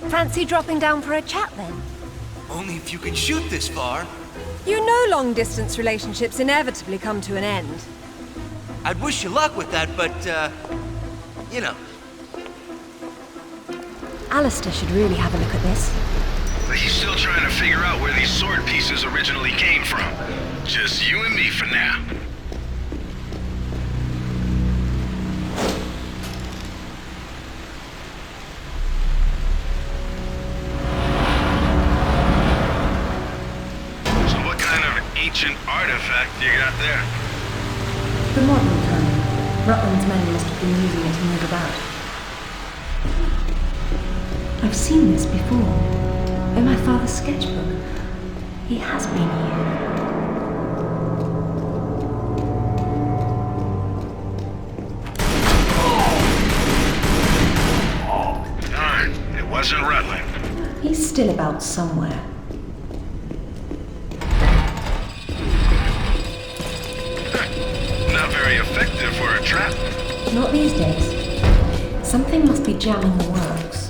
Fancy dropping down for a chat, then? Only if you can shoot this far. You know long-distance relationships inevitably come to an end. I'd wish you luck with that, but, you know. Alistair should really have a look at this. He's still trying to figure out where these sword pieces originally came from. Just you and me for now. So what kind of ancient artifact you got there? The modern kind. Rutland's men must have been using it to move about. I've seen this before. In my father's sketchbook. He has been here. Darn, it wasn't Rutland. He's still about somewhere. Not very effective for a trap. Not these days. Something must be jamming the works.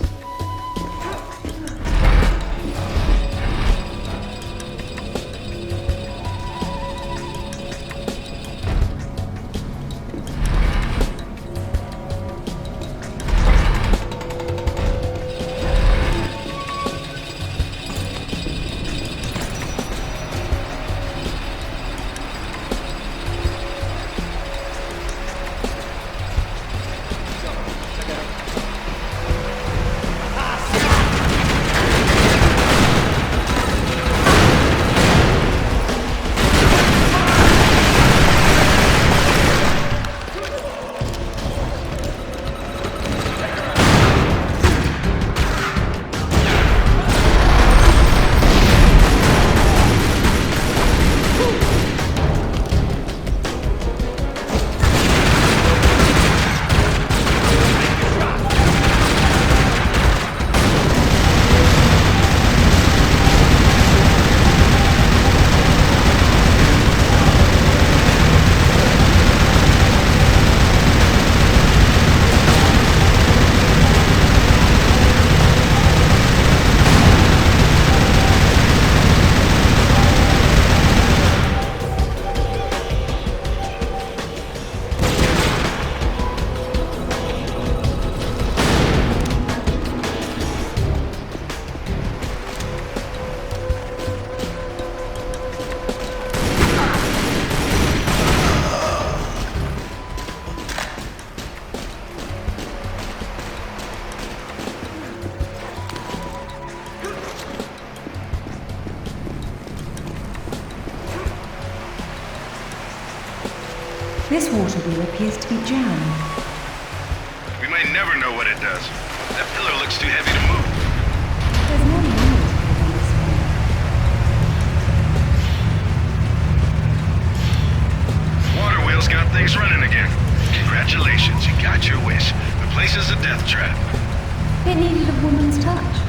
This water wheel appears to be jammed. We may never know what it does. That pillar looks too heavy to move. There's no manual on this one. Water wheel's got things running again. Congratulations, you got your wish. The place is a death trap. It needed a woman's touch.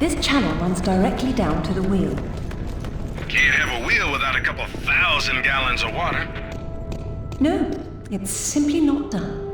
This channel runs directly down to the wheel. Can't have a wheel without a couple 1,000 gallons of water. No, it's simply not done.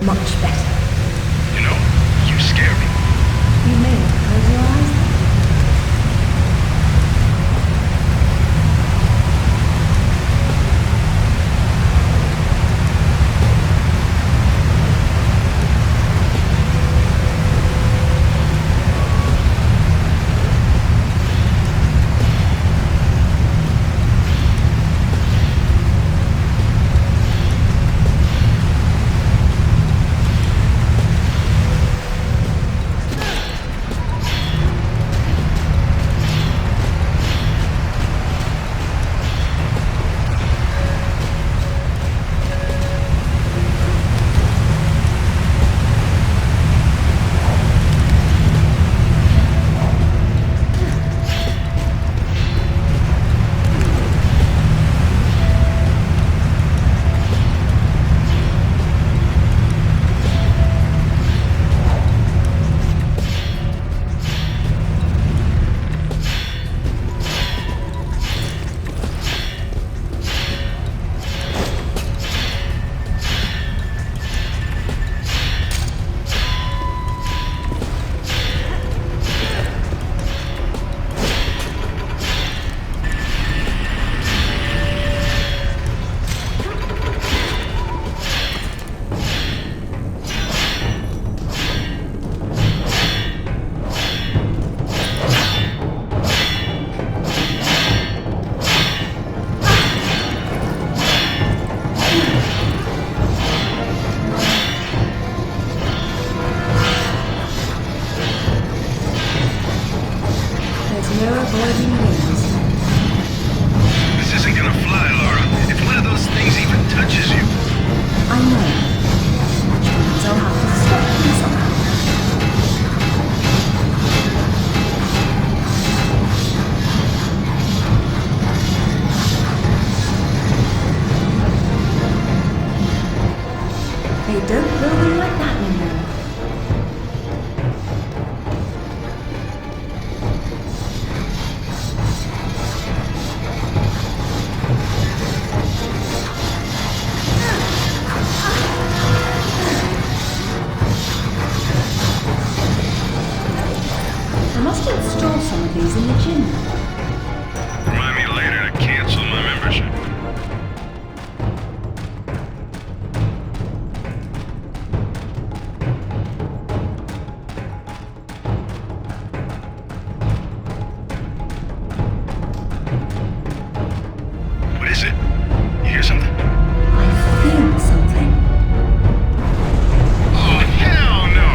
much better. You know, you scare me. You may have closed your eyes then. This isn't gonna fly, Lara. If one of those things even touches you. I know. Which means I'll have to stop them somehow. They don't build them like that anymore. I must install some of these in the gym. Remind me later to cancel my membership. What is it? You hear something? I feel something. Oh, hell no!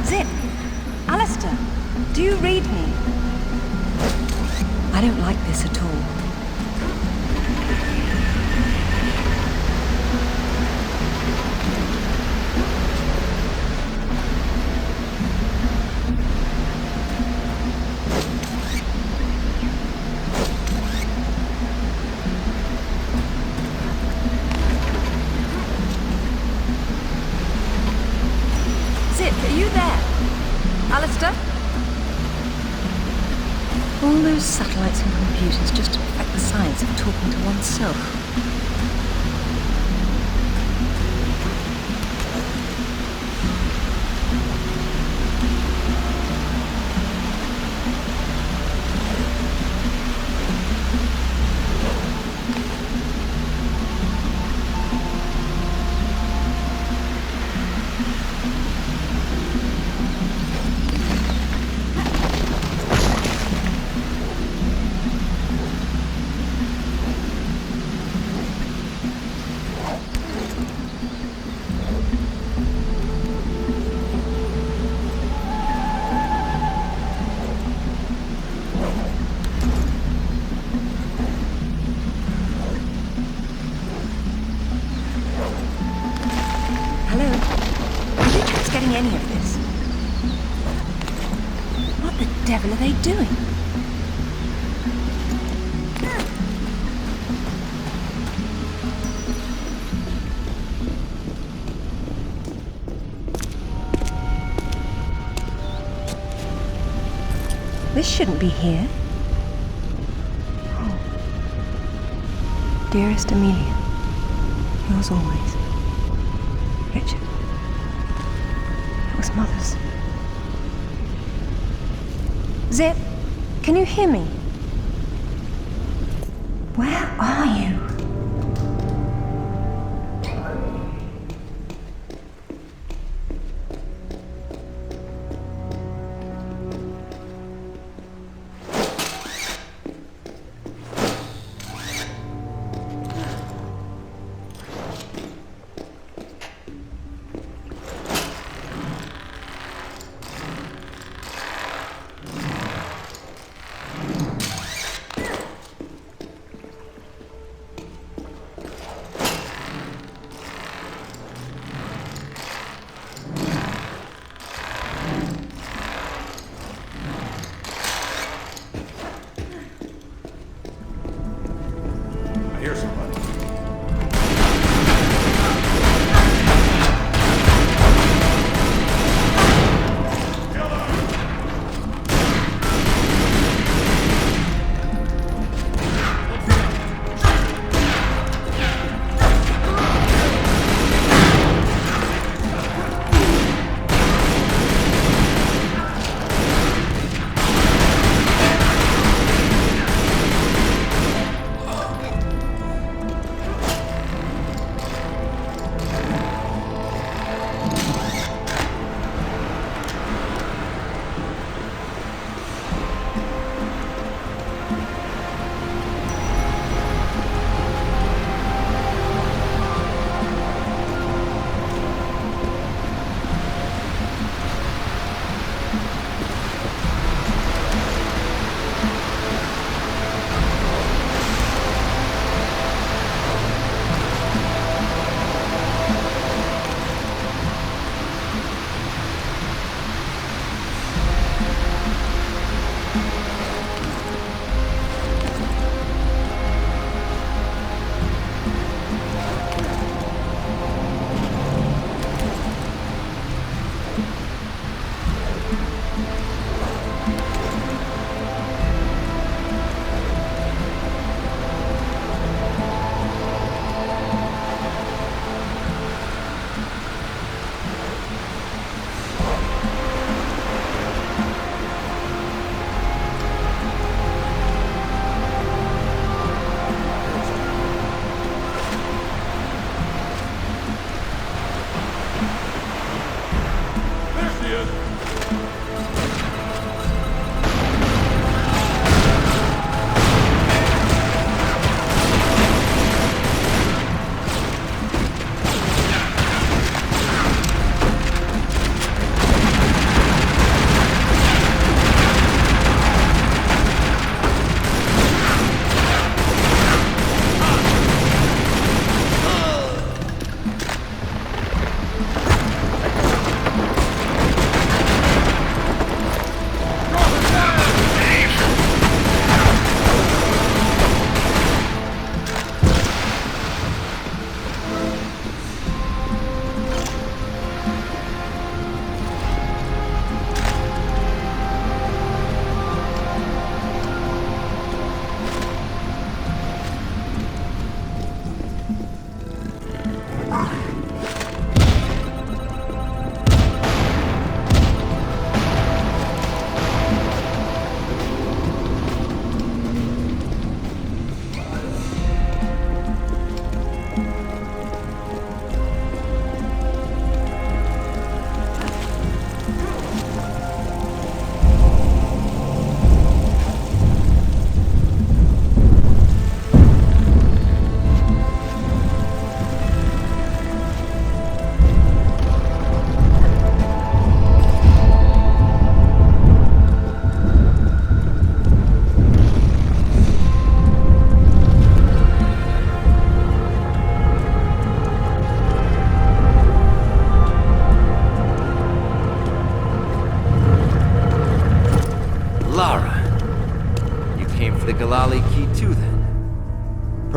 Zip! Alistair! Do you read me? I don't like this at all. Zip, are you there? Alistair? All those satellites and computers just affect the science of talking to oneself. any of this. What the devil are they doing? This shouldn't be here. Oh. Dearest Amelia, yours always, Richard. It was Mother's. Zip, can you hear me? Where are you?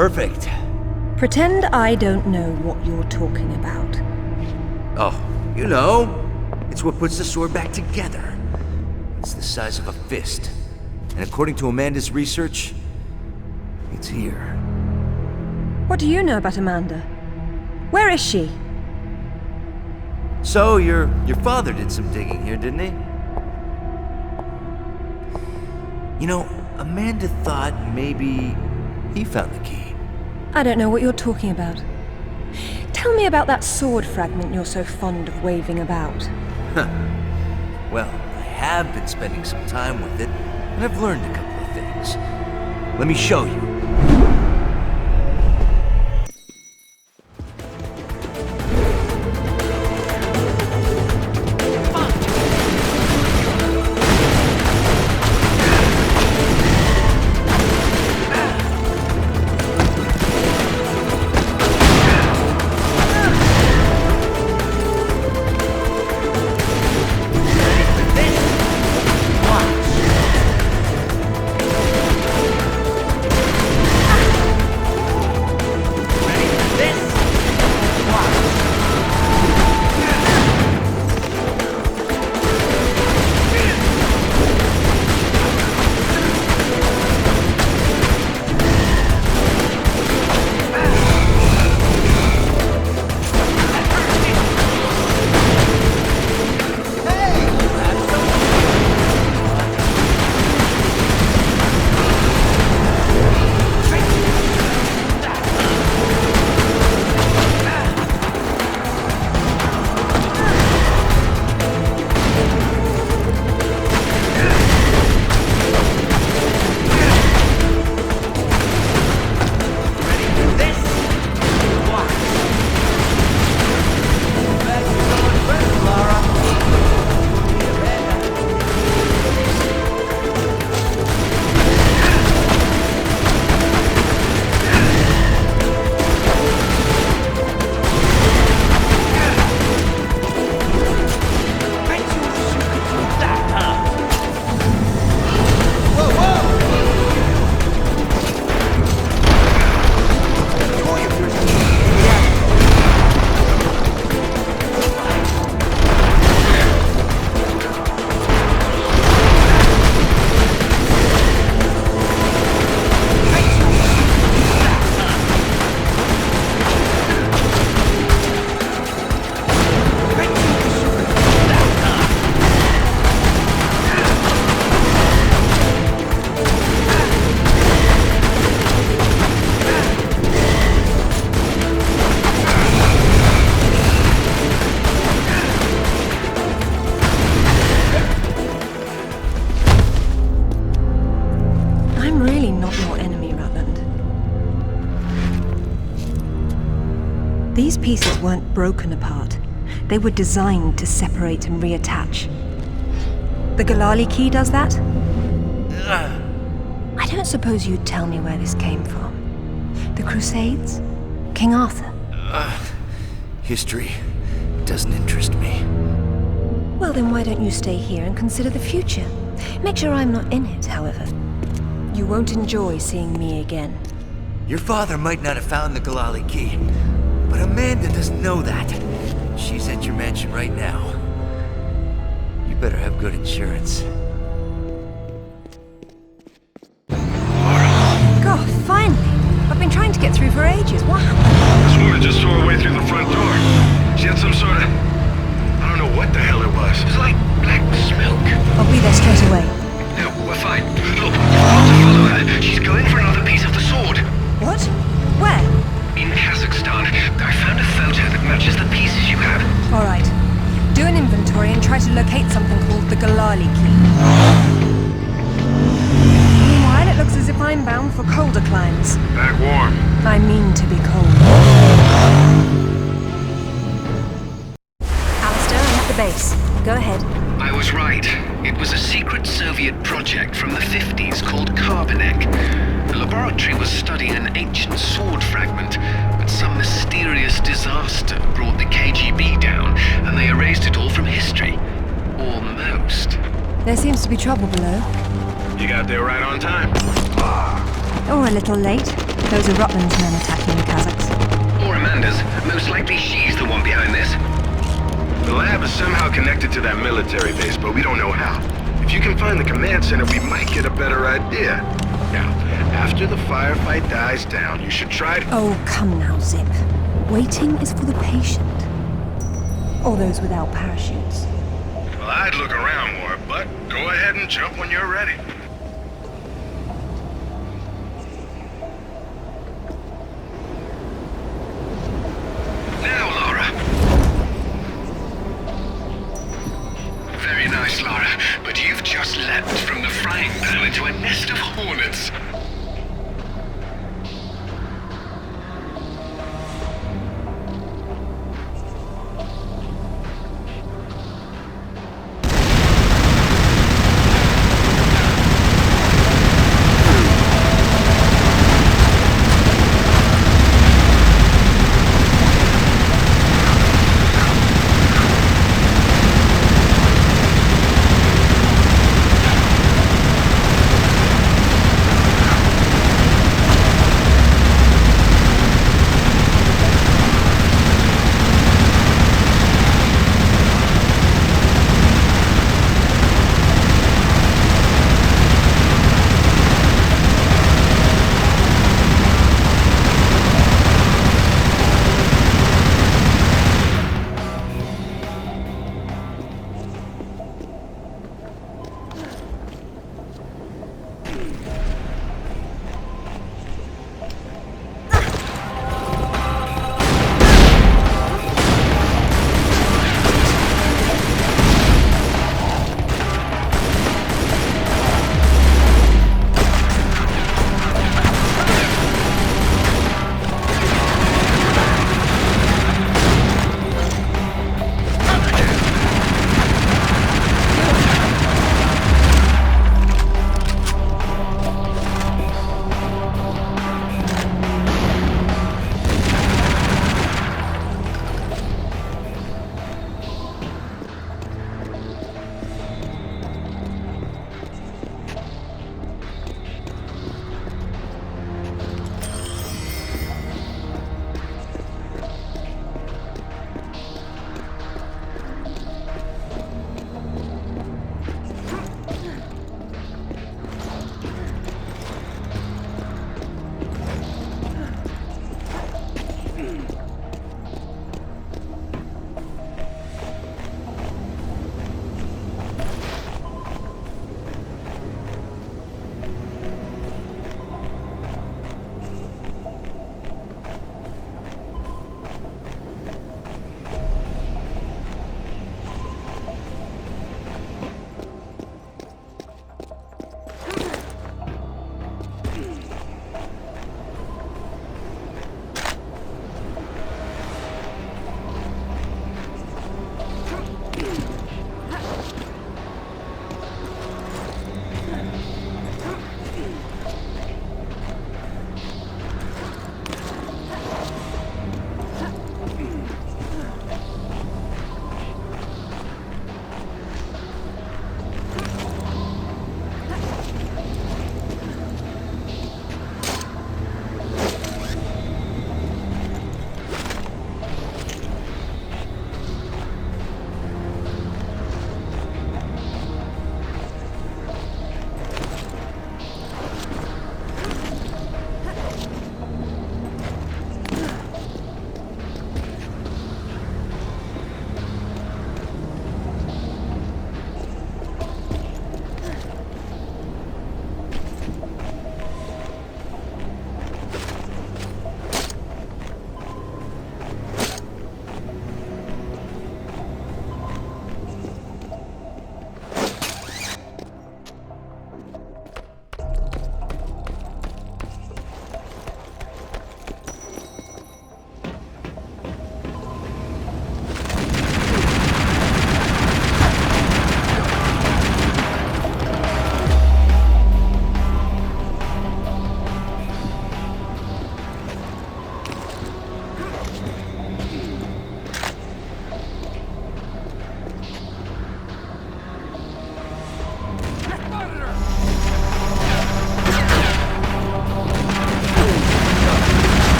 Perfect. Pretend I don't know what you're talking about. Oh, you know. It's what puts the sword back together. It's the size of a fist. And according to Amanda's research, it's here. What do you know about Amanda? Where is she? So, your father did some digging here, didn't he? You know, Amanda thought maybe he found the key. I don't know what you're talking about. Tell me about that sword fragment you're so fond of waving about. Huh. Well, I have been spending some time with it, and I've learned a couple of things. Let me show you. These pieces weren't broken apart. They were designed to separate and reattach. The Galali key does that? I don't suppose you'd tell me where this came from. The Crusades? King Arthur? History doesn't interest me. Well, then why don't you stay here and consider the future? Make sure I'm not in it, however. You won't enjoy seeing me again. Your father might not have found the Galali key, but Amanda doesn't know that. She's at your mansion right now. You better have good insurance. God, finally! I've been trying to get through for ages. What happened? This woman just tore her way through the front door. She had some sort of... I don't know what the hell it was. It was like black smoke. I'll be there straight away. No, we're fine. Look, you've got to follow her. She's going for another piece of the sword. What? Where? In Kazakhstan. I found a photo that matches the pieces you have. All right. Do an inventory and try to locate something called the Galali key. Meanwhile, it looks as if I'm bound for colder climes. Back warm. I mean to be cold. Alistair, I'm at the base. Go ahead. I was right. It was a secret Soviet project from the 50s called Carbonek. The laboratory was studying an ancient sword fragment, but some mysterious disaster brought the KGB down, and they erased it all from history. Almost. There seems to be trouble below. You got there right on time. Or a little late. Those are Rutland's men attacking the Kazakhs. Or Amanda's. Most likely she's the one behind this. The lab is somehow connected to that military base, but we don't know how. If you can find the command center, we might get a better idea. Now, after the firefight dies down, you should try to... Oh, come now, Zip. Waiting is for the patient. Or those without parachutes. Well, I'd look around more, but go ahead and jump when you're ready. Now, Lara. Very nice, Lara, but you've just leapt from the frying pan into a nest of hornets.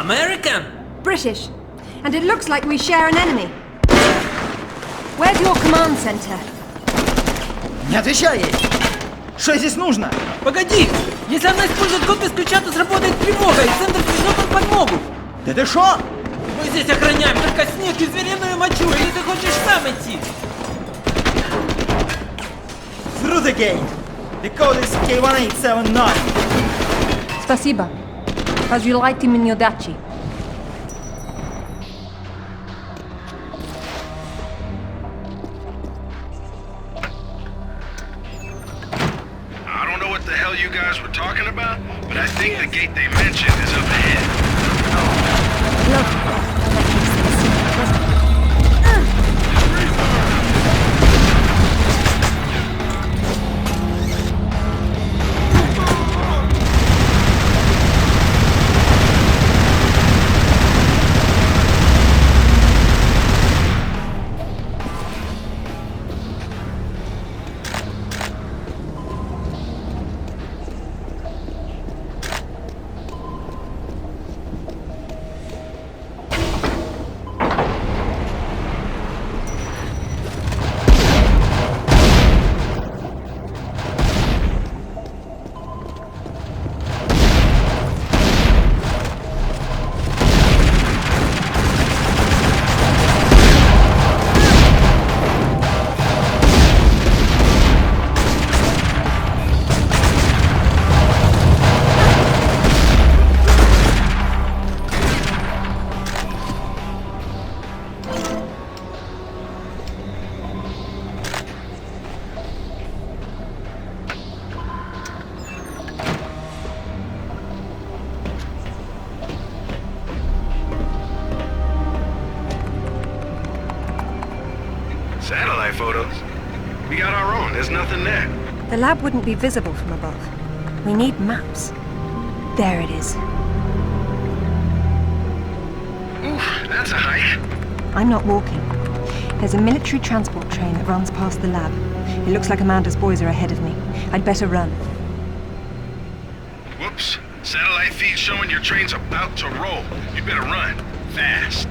American? British. And it looks like we share an enemy. Where's your command center? Не отвечай ей! Что здесь нужно? Погоди! Если она использует код без ключа, то сработает тревога, и центр пришлет нам подмогу! Да ты шо? Мы здесь охраняем только снег и звериную мочу, или ты хочешь сам идти? Through the gate! The code is K1879! Спасибо. Разжилайте мне дачи. I don't know what the hell you guys were talking about, but I think the gate they mentioned is up ahead. Satellite photos? We got our own, there's nothing there. The lab wouldn't be visible from above. We need maps. There it is. Oof, that's a hike. I'm not walking. There's a military transport train that runs past the lab. It looks like Amanda's boys are ahead of me. I'd better run. Whoops. Satellite feed showing your train's about to roll. You better run. Fast.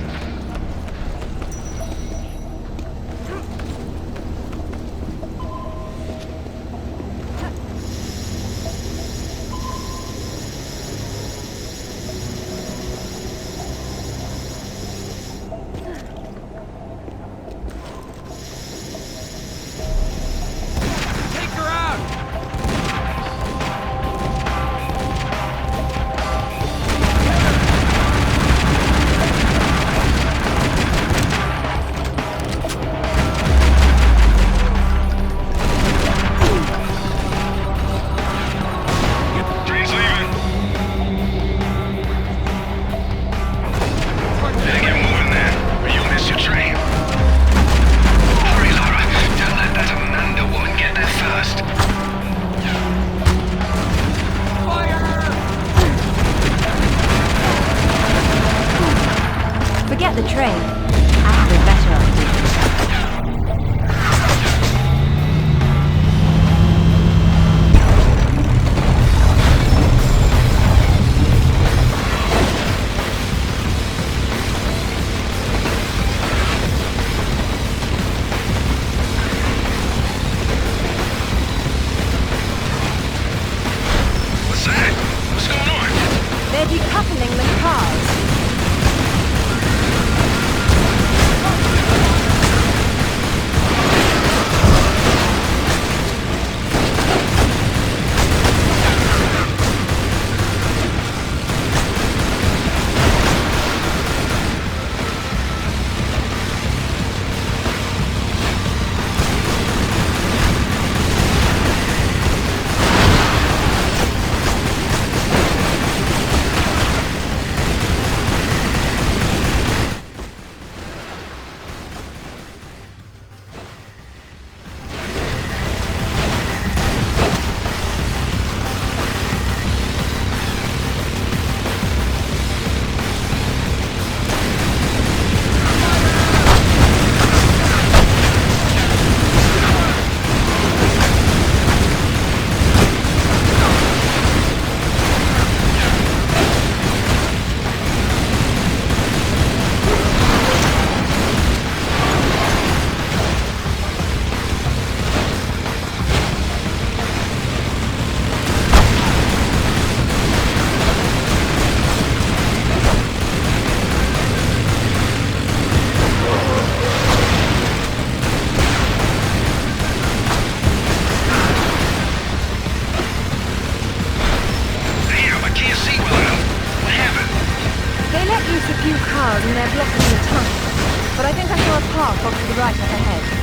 craft off to the right up ahead.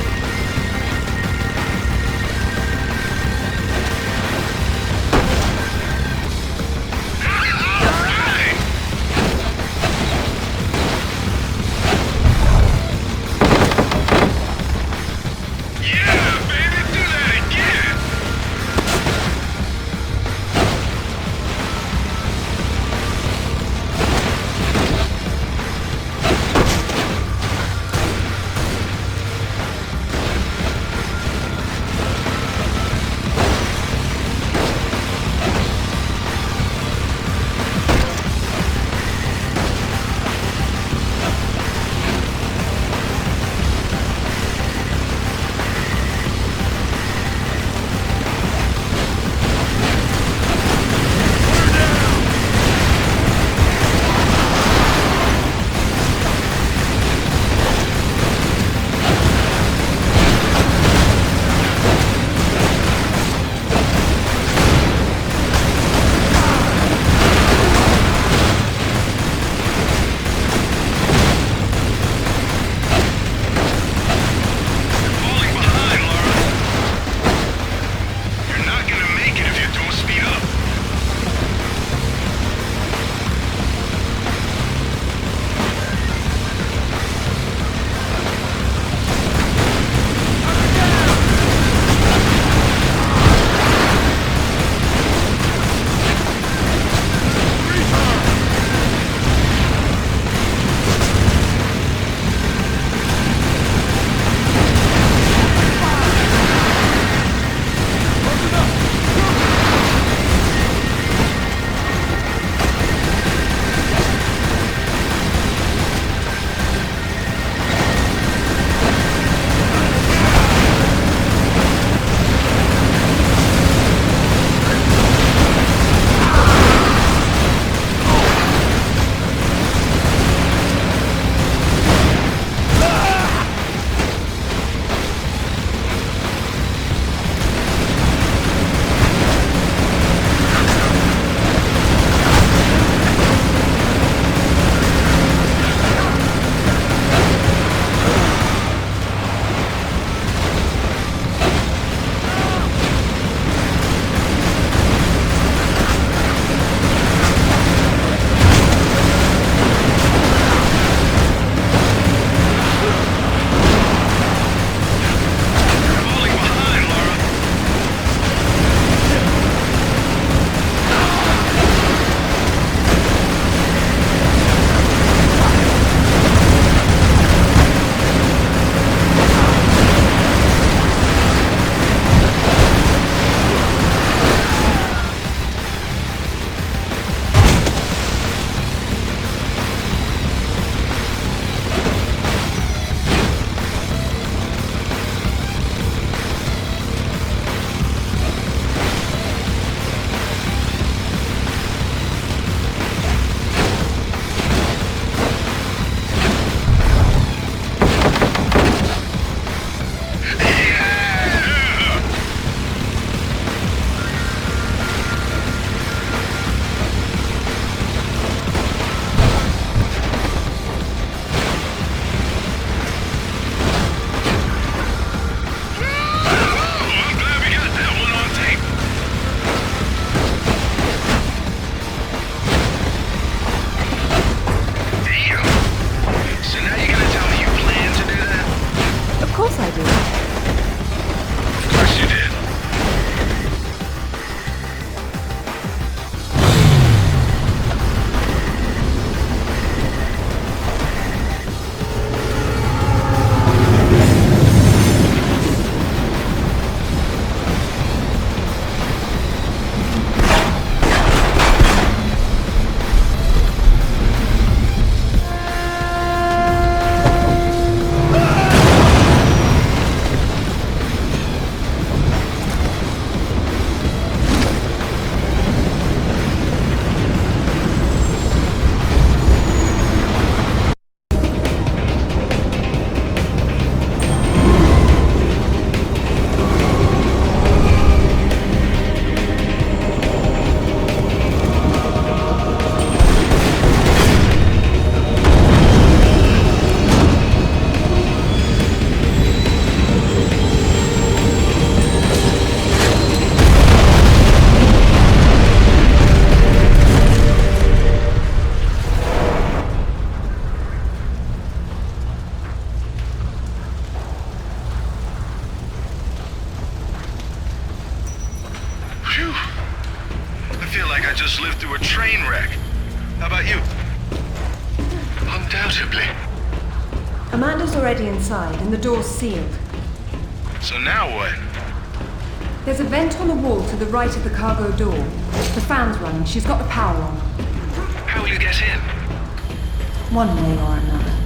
like I just lived through a train wreck. How about you? Undoubtedly. Amanda's already inside, and the door's sealed. So now what? There's a vent on the wall to the right of the cargo door. The fan's running. She's got the power on. How will you get in? One way or another.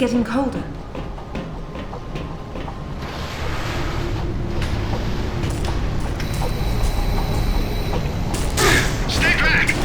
getting colder. Stay back!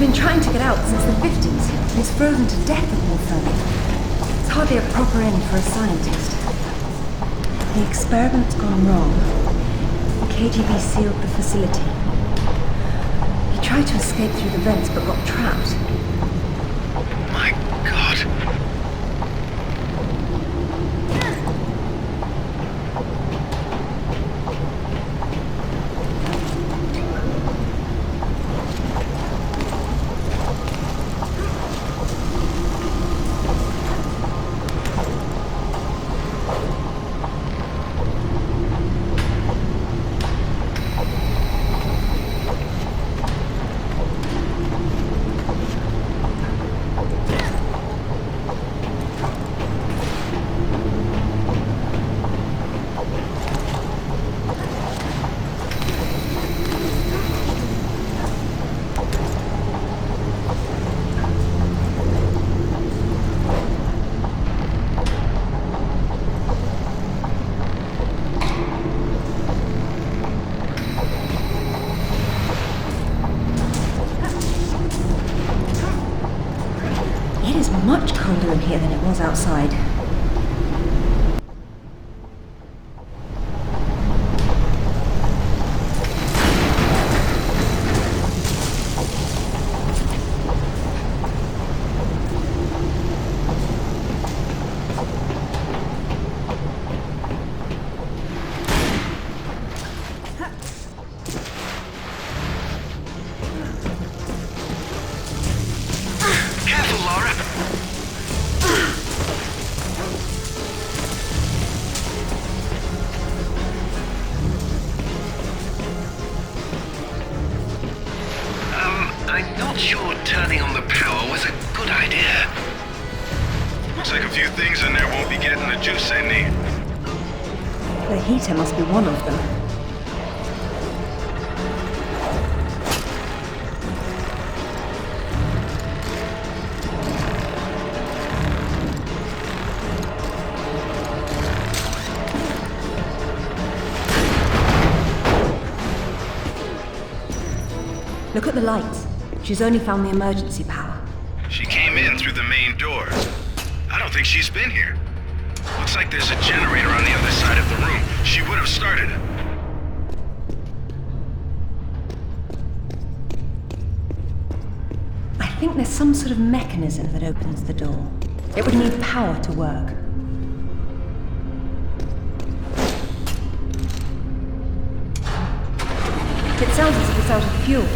been trying to get out since the 50s, and is frozen to death of hypothermia. It's hardly a proper end for a scientist. The experiment's gone wrong. The KGB sealed the facility. He tried to escape through the vents, but got trapped. My God. Much colder in here than it was outside. Careful, Lara. I'm not sure turning on the power was a good idea. Looks like a few things in there won't be getting the juice they need. The heater must be one of them. Look at the lights. She's only found the emergency power. She came in through the main door. I don't think she's been here. Looks like there's a generator on the other side of the room. She would have started it. I think there's some sort of mechanism that opens the door. It would need power to work. It sounds as if it's out of fuel.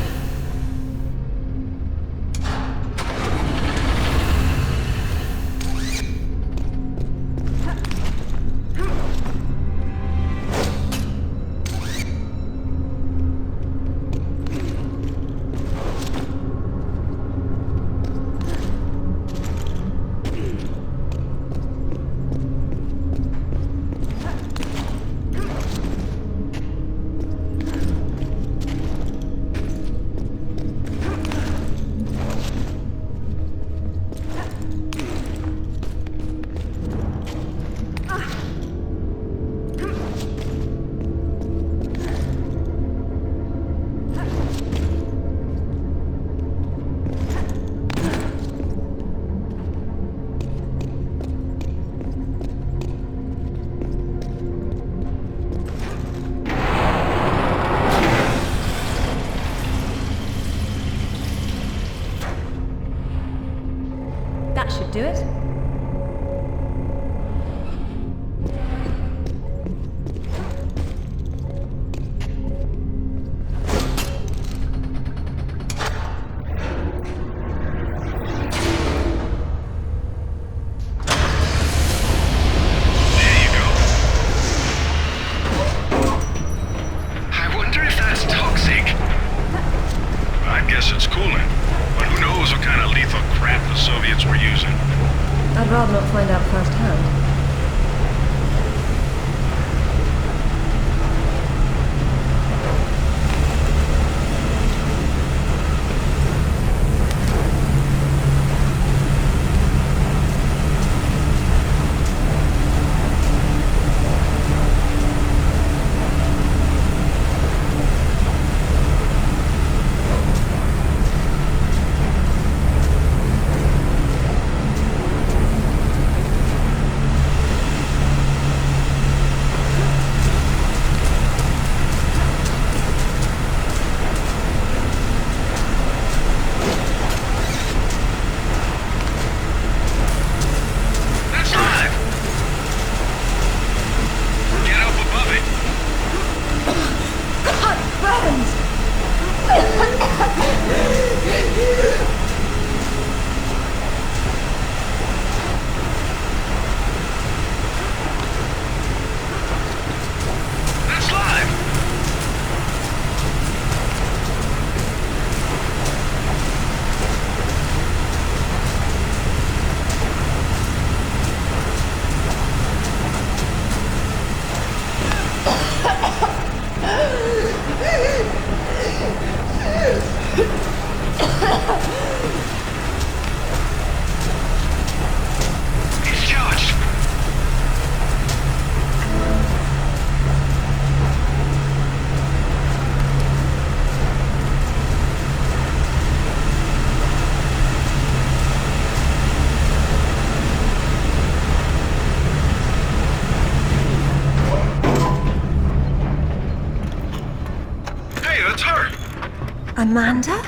Amanda?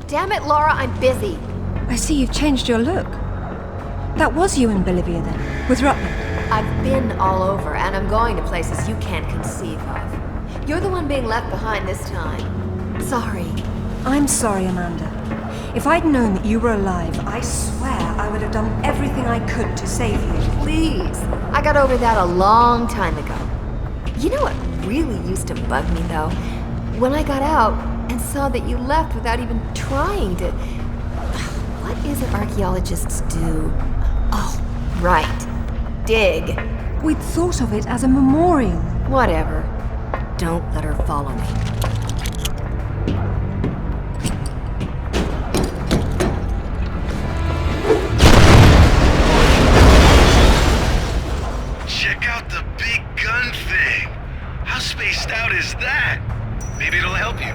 Damn it, Laura, I'm busy. I see you've changed your look. That was you in Bolivia then, with Rutland. I've been all over, and I'm going to places you can't conceive of. You're the one being left behind this time. Sorry. I'm sorry, Amanda. If I'd known that you were alive, I swear I would have done everything I could to save you. Please. I got over that a long time ago. You know what really used to bug me, though? When I got out and saw that you left without even trying to... What is it archaeologists do? Oh, right. Dig. We'd thought of it as a memorial. Whatever. Don't let her follow me. Check out the big gun thing. How spaced out is that? Maybe it'll help you.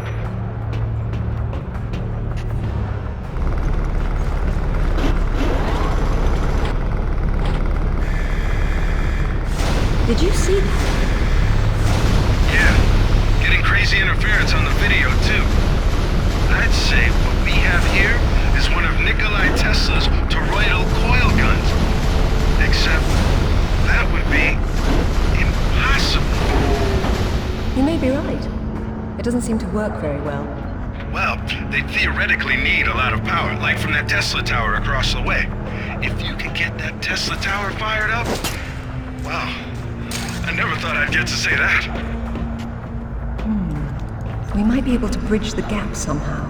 Did you see that? Yeah, getting crazy interference on the video too. I'd say what we have here is one of Nikolai Tesla's toroidal coil guns. Except that would be impossible. You may be right. It doesn't seem to work very well. Well, they theoretically need a lot of power, like from that Tesla tower across the way. If you could get that Tesla tower fired up, wow. I never thought I'd get to say that. We might be able to bridge the gap somehow.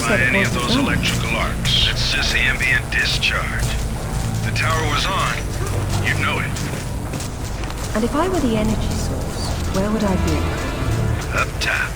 By any of those electrical arcs. It's just ambient discharge. The tower was on, you'd know it. And if I were the energy source, where would I be? Up top.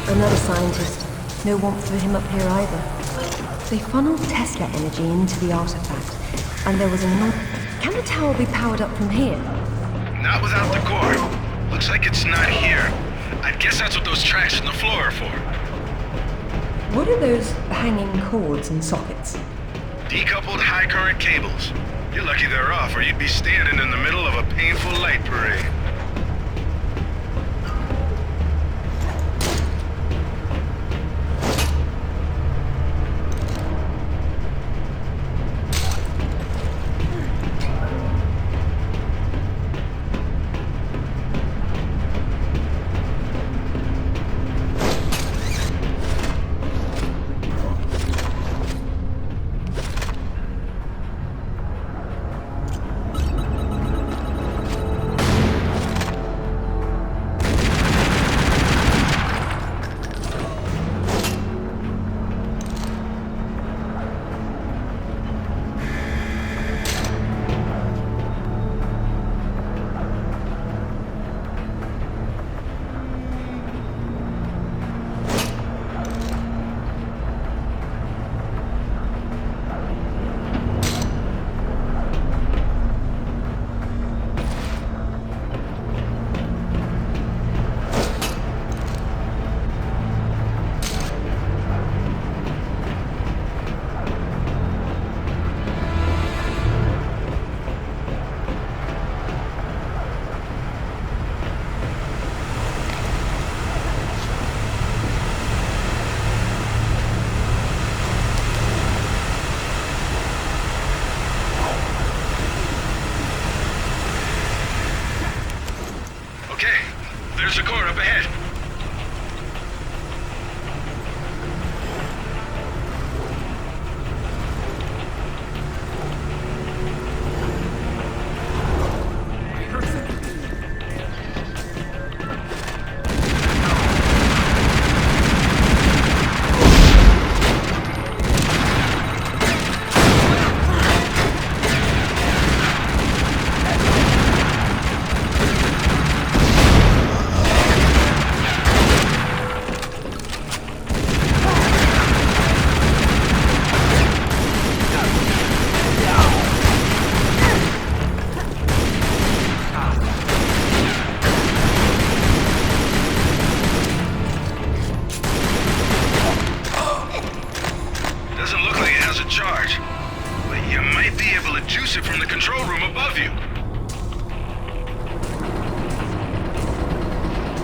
Another scientist. No warmth for him up here either. They funneled Tesla energy into the artifact, and there was a Can the tower be powered up from here? Not without the core. Looks like it's not here. I guess that's what those tracks in the floor are for. What are those hanging cords and sockets? Decoupled high current cables. You're lucky they're off, or you'd be standing in the middle of a painful light parade. There's a core up ahead.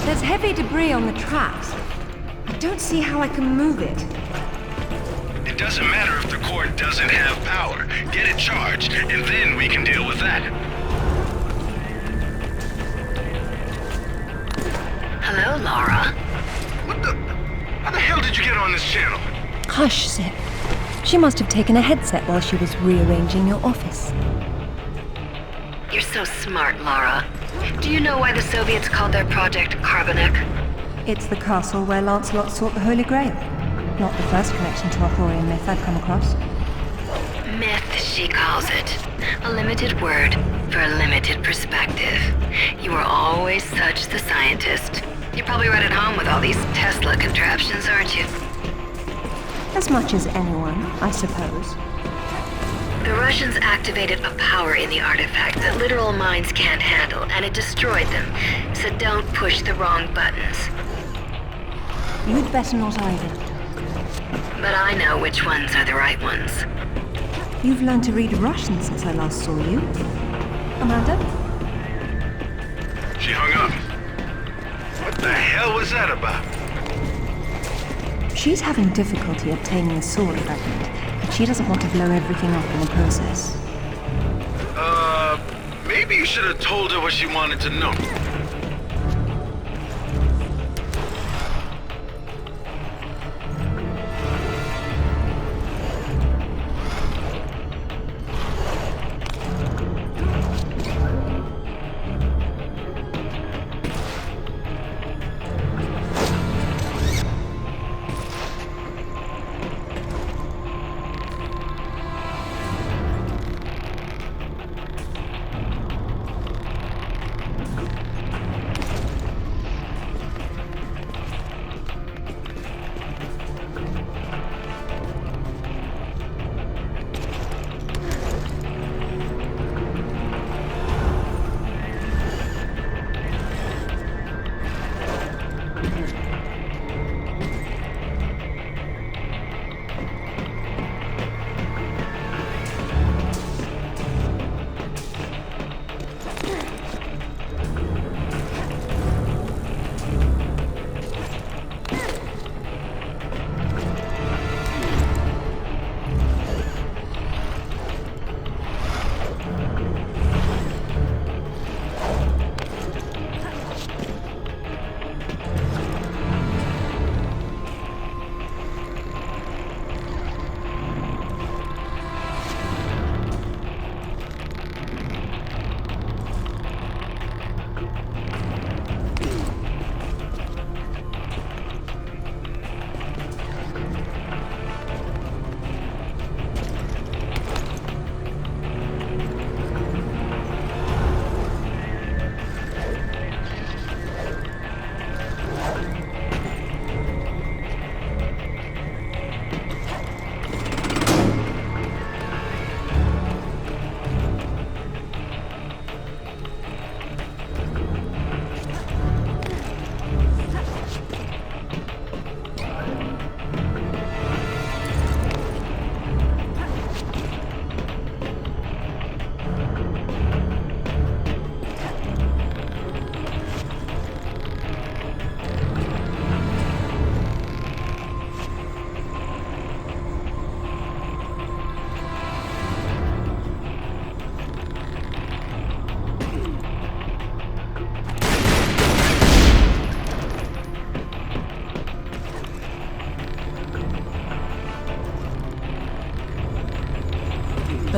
There's heavy debris on the tracks. I don't see how I can move it. It doesn't matter if the core doesn't have power. Get it charged, and then we can deal with that. Hello, Lara. What the... How the hell did you get on this channel? Hush, Zip. She must have taken a headset while she was rearranging your office. You're so smart, Lara. Do you know why the Soviets called their project Carbonek? It's the castle where Lancelot sought the Holy Grail. Not the first connection to a Horian myth I've come across. Myth, she calls it. A limited word for a limited perspective. You are always such the scientist. You're probably right at home with all these Tesla contraptions, aren't you? As much as anyone, I suppose. The Russians activated a power in the artifact that literal minds can't handle, and it destroyed them. So don't push the wrong buttons. You'd better not either. But I know which ones are the right ones. You've learned to read Russian since I last saw you. Amanda? She hung up. What the hell was that about? She's having difficulty obtaining a sword fragment, but she doesn't want to blow everything up in the process. Maybe you should have told her what she wanted to know.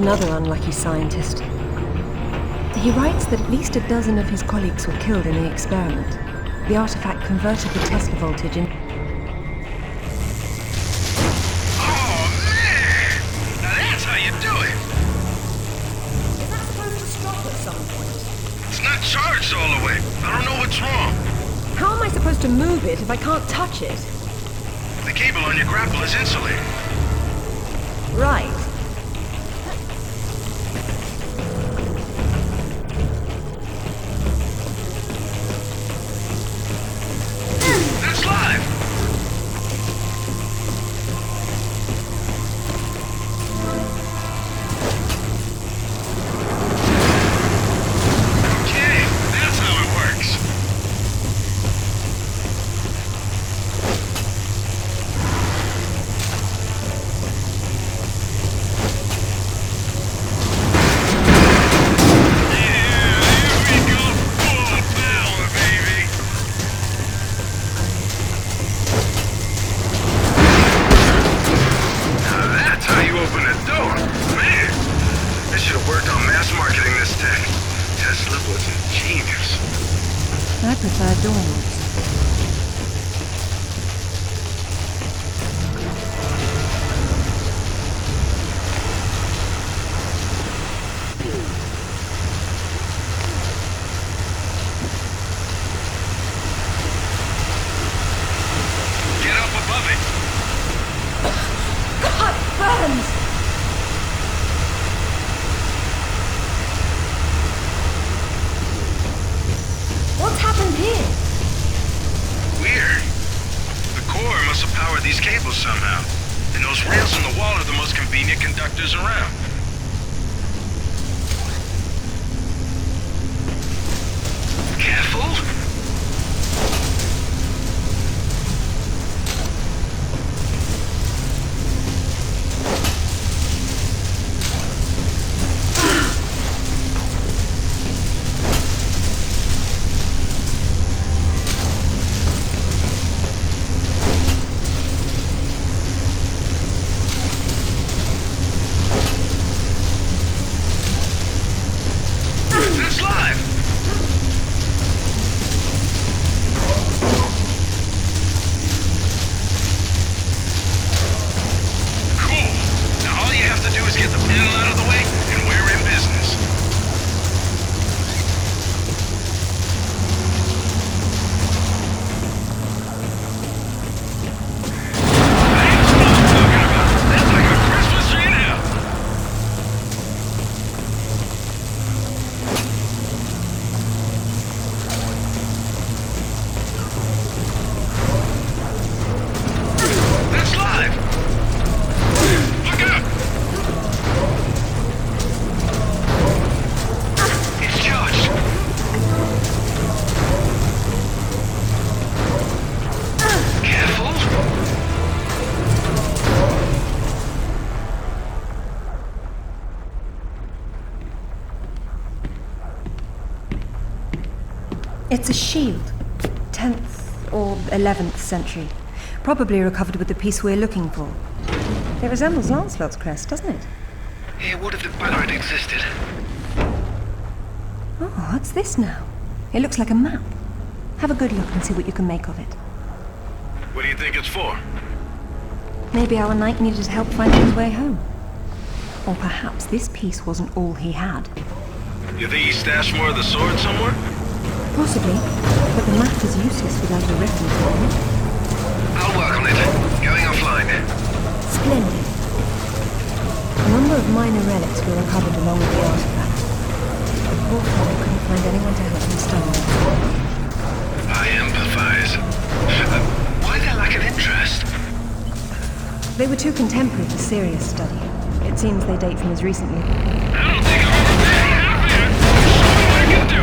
Another unlucky scientist. He writes that at least a dozen of his colleagues were killed in the experiment. The artifact converted the Tesla voltage in... Oh, man! Now that's how you do it! Is that supposed to stop at some point? It's not charged all the way. I don't know what's wrong. How am I supposed to move it if I can't touch it? The cable on your grapple is insulated. Right. That's live! Okay, that's how it works. I prefer doors. Get up above it. God, burns! What's happened here? Weird. The core must have powered these cables somehow. And those rails in the wall are the most convenient conductors around. Careful. That's live! Cool. Now all you have to do is get the panel out of the way, and we're in business. That's what I'm talking about. That's like a Christmas tree now. That's live! Look out! It's charged! Careful! It's a shield. 10th or 11th century. Probably recovered with the piece we're looking for. It resembles Lancelot's crest, doesn't it? Hey, what if the banner had existed? Oh, what's this now? It looks like a map. Have a good look and see what you can make of it. What do you think it's for? Maybe our knight needed help finding his way home. Or perhaps this piece wasn't all he had. You think he stashed more of the sword somewhere? Possibly, but the map is useless without a reference point. I'll work on it. Going offline. Splendid. A number of minor relics were recovered along with the artifact. The poor fellow couldn't find anyone to help him stumble. I empathize. Why their lack of interest? They were too contemporary for serious study. It seems they date from as recently. I don't think I've ever been happier. Show me what I can do.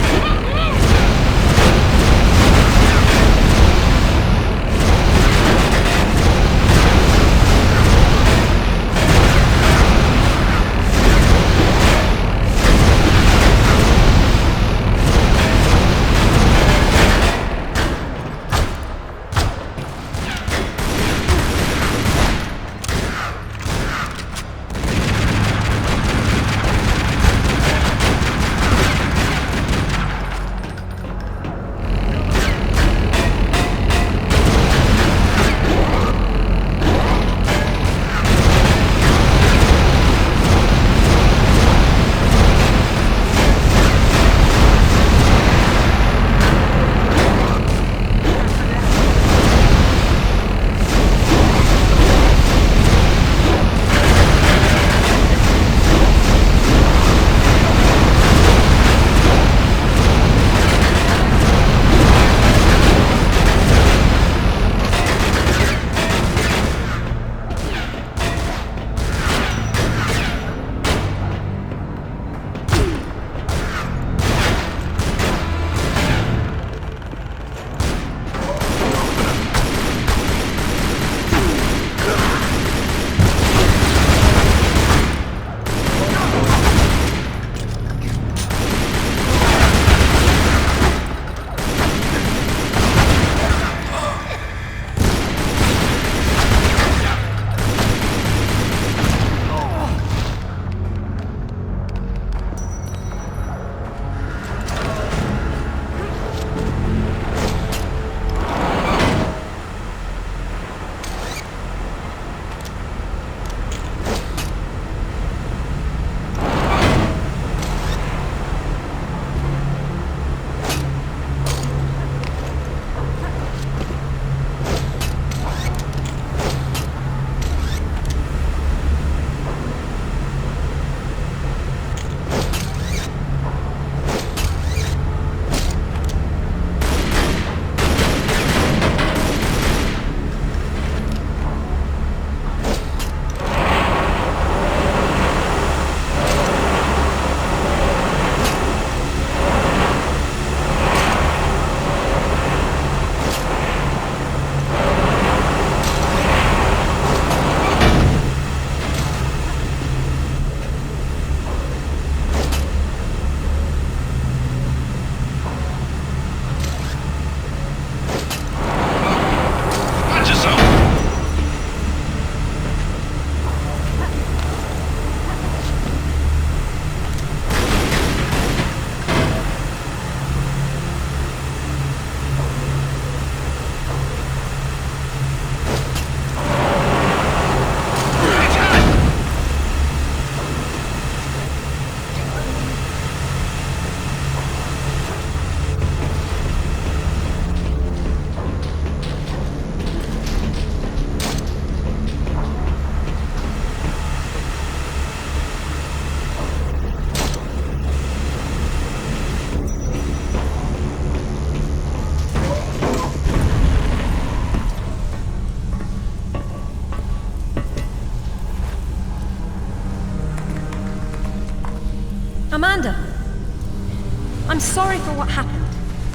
sorry for what happened,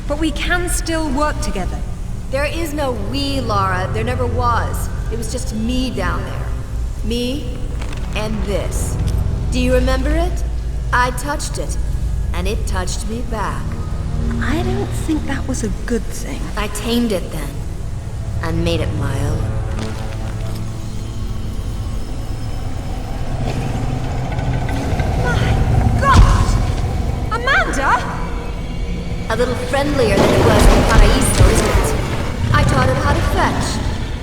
but we can still work together. There is no we, Lara. There never was. It was just me down there. Me and this. Do you remember it? I touched it, and it touched me back. I don't think that was a good thing. I tamed it then, and made it my own. A little friendlier than it was in Paraíso, isn't it? I taught it how to fetch.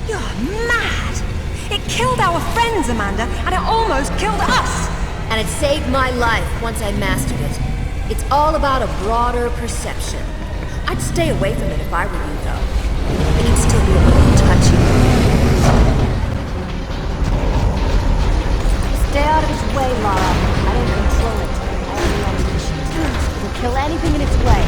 You're mad! It killed our friends, Amanda, and it almost killed us! And it saved my life once I mastered it. It's all about a broader perception. I'd stay away from it if I were you, though. It can still be a little touchy. Stay out of its way, Lara. I don't control it. I only unleash it. It'll kill anything in its way.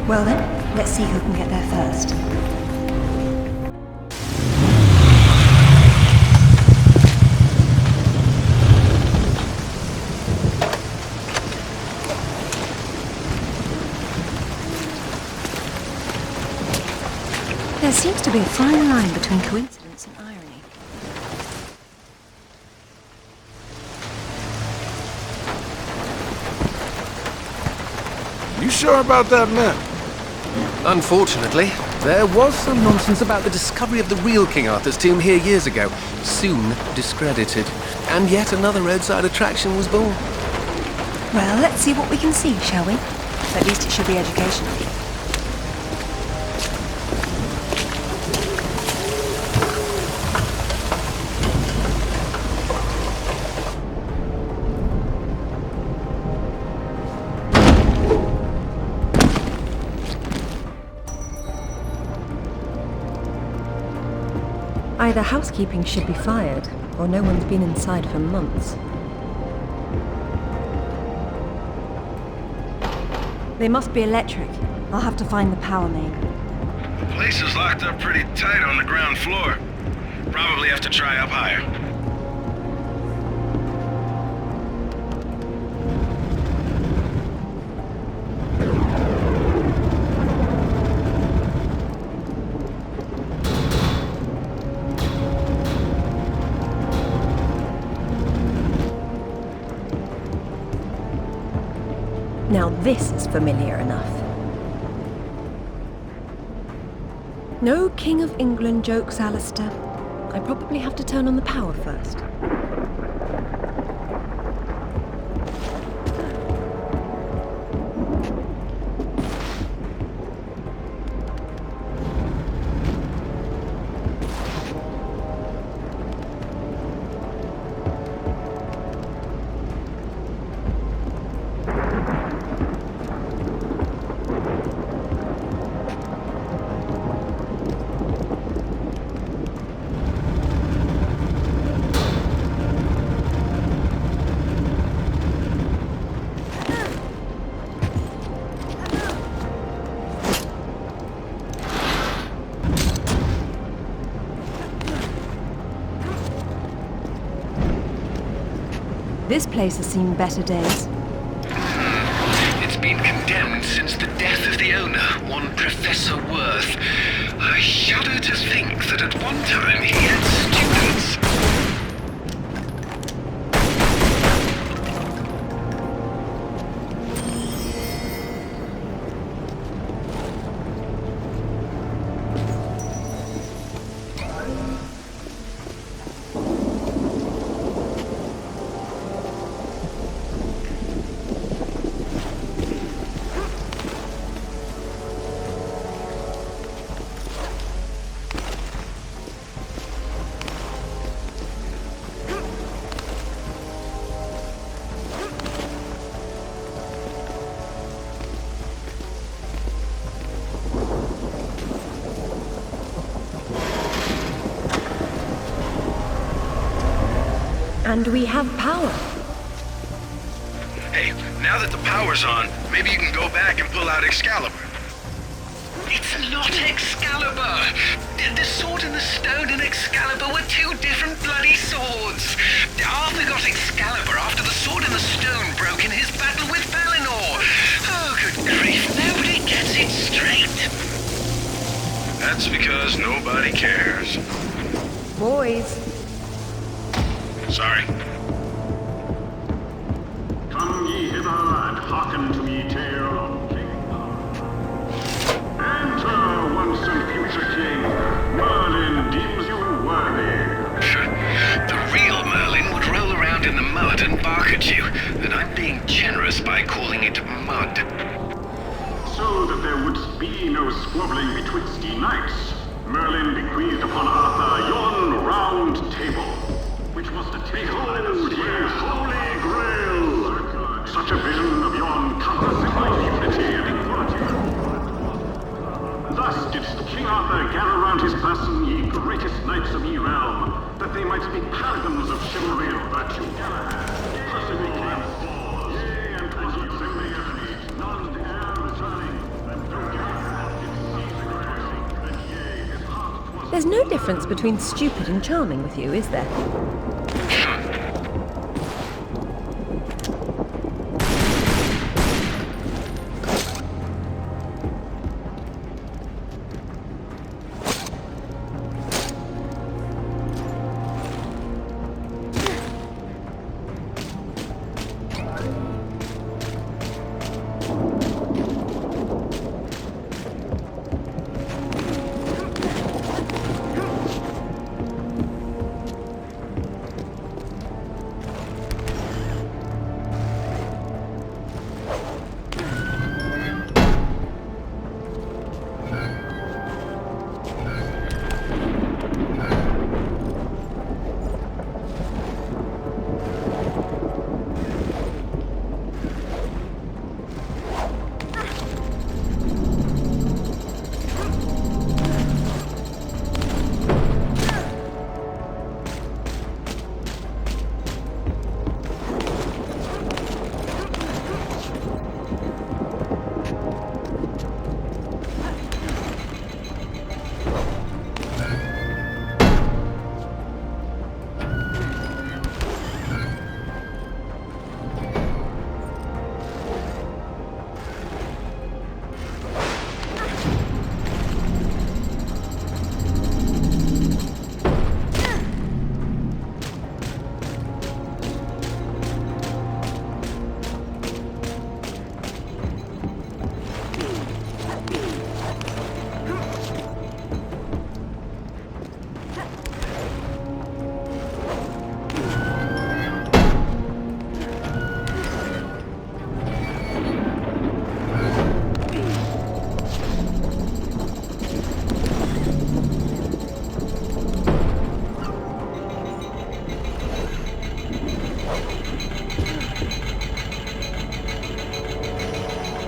Well then, let's see who can get there first. There seems to be a fine line between coincidence and irony. You sure about that map? Unfortunately, there was some nonsense about the discovery of the real King Arthur's tomb here years ago, soon discredited. And yet another roadside attraction was born. Well, let's see what we can see, shall we? At least it should be educational. Either housekeeping should be fired, or no one's been inside for months. They must be electric. I'll have to find the power main. The place is locked up pretty tight on the ground floor. Probably have to try up higher. Now this is familiar enough. No King of England jokes, Alistair. I probably have to turn on the power first. This place has seen better days. It's been condemned since the death of the owner, one Professor Worth. I shudder to think that at one time he had students. And we have power. Hey, now that the power's on, maybe you can go back and pull out Excalibur. It's not Excalibur! The sword and the stone and Excalibur were two different bloody swords! Arthur got Excalibur after the sword and the stone broke in his battle with Valinor! Oh, good grief, nobody gets it straight! That's because nobody cares. Boys. Sorry. Come ye hither and hearken to me tale of King Enter, once and future king. Merlin deems you worthy. The real Merlin would roll around in the mud and bark at you, and I'm being generous by calling it mud. So that there would be no squabbling betwixt ye knights, Merlin bequeathed upon Arthur yon round table, which was to take hold ye holy grail. Such a vision of yon compassing unity and equality. Thus didst King Arthur gather round his person ye greatest knights of ye realm, that they might be paragons of chivalry and virtue. Persevere, yea, and was ye simply a fleet, none e'er returning, and though There's no difference between stupid and charming with you, is there?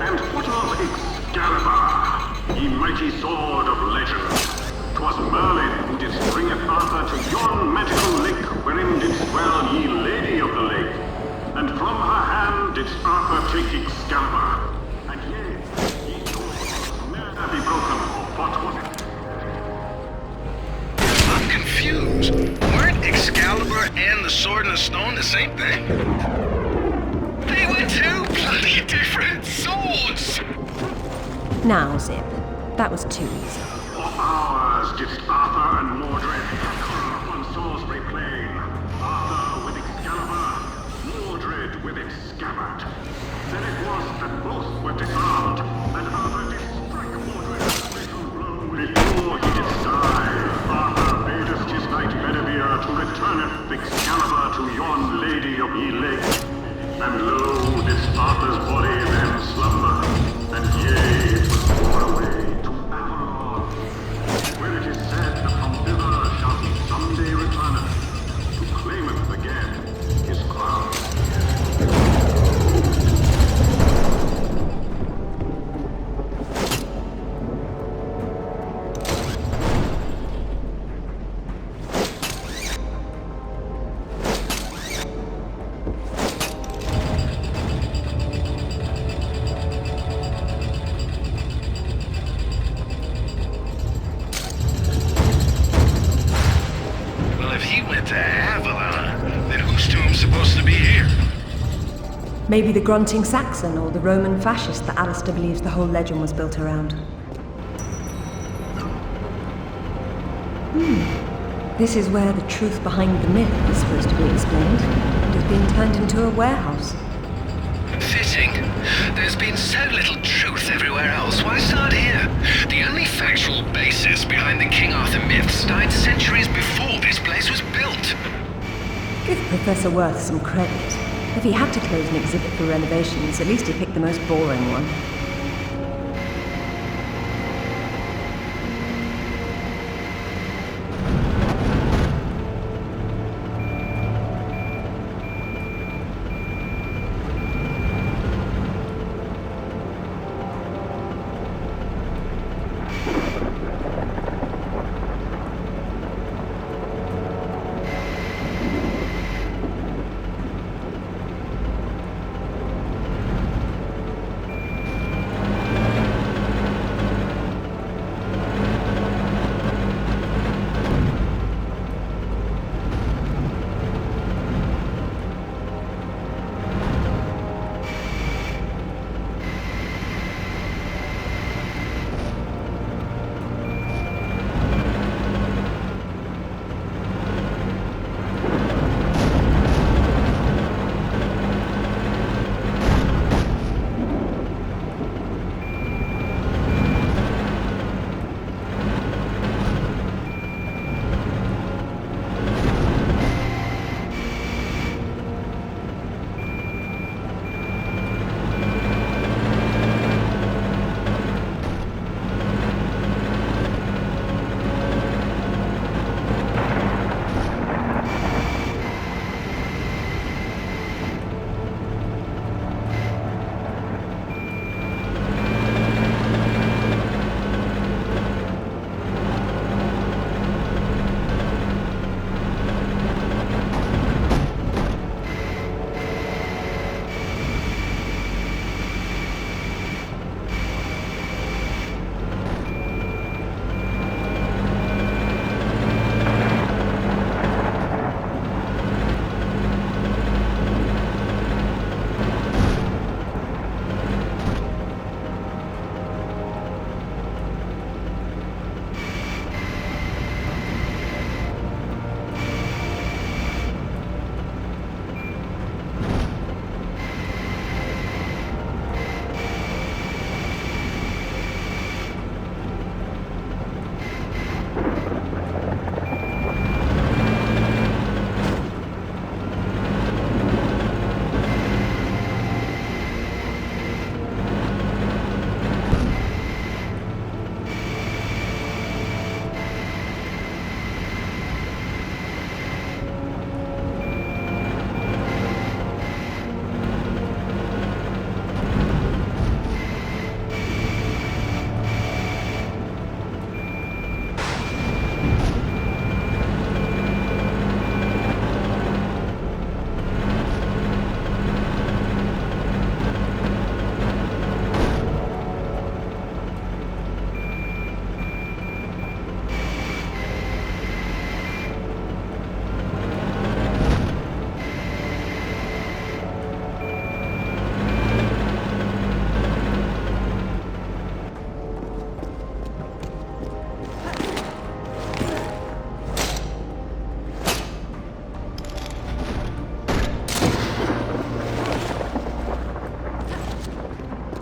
And what of Excalibur, ye mighty sword of legend? 'Twas Merlin who did bringeth Arthur to yon magical lake, wherein did dwell ye lady of the lake. And from her hand did Arthur take Excalibur. And yea, ye swords ne'er be broken, or what was it? I'm confused. Weren't Excalibur and the Sword and the Stone the same thing? They were two bloody different swords! Now, Zip, that was too easy. For hours didst Arthur and Mordred hacker on Salisbury Plain. Arthur with Excalibur, Mordred with its scabbard. Then it was that both were disarmed, and Arthur did strike Mordred a fatal blow. Before he did die, Arthur badest his knight Bedivere to returneth Excalibur to yon lady of ye lake. And lo, didst Arthur's body then slumber, and yea, it was borne away to Avalon, where it is said that from thither shall he someday returneth, to claimeth again his crown. Maybe the grunting Saxon or the Roman fascist that Alistair believes the whole legend was built around. This is where the truth behind the myth is supposed to be explained, and is being turned into a warehouse. Fitting. There's been so little truth everywhere else. Why start here? The only factual basis behind the King Arthur myths died centuries before this place was built. Give Professor Worth some credit. If he had to close an exhibit for renovations, at least he picked the most boring one.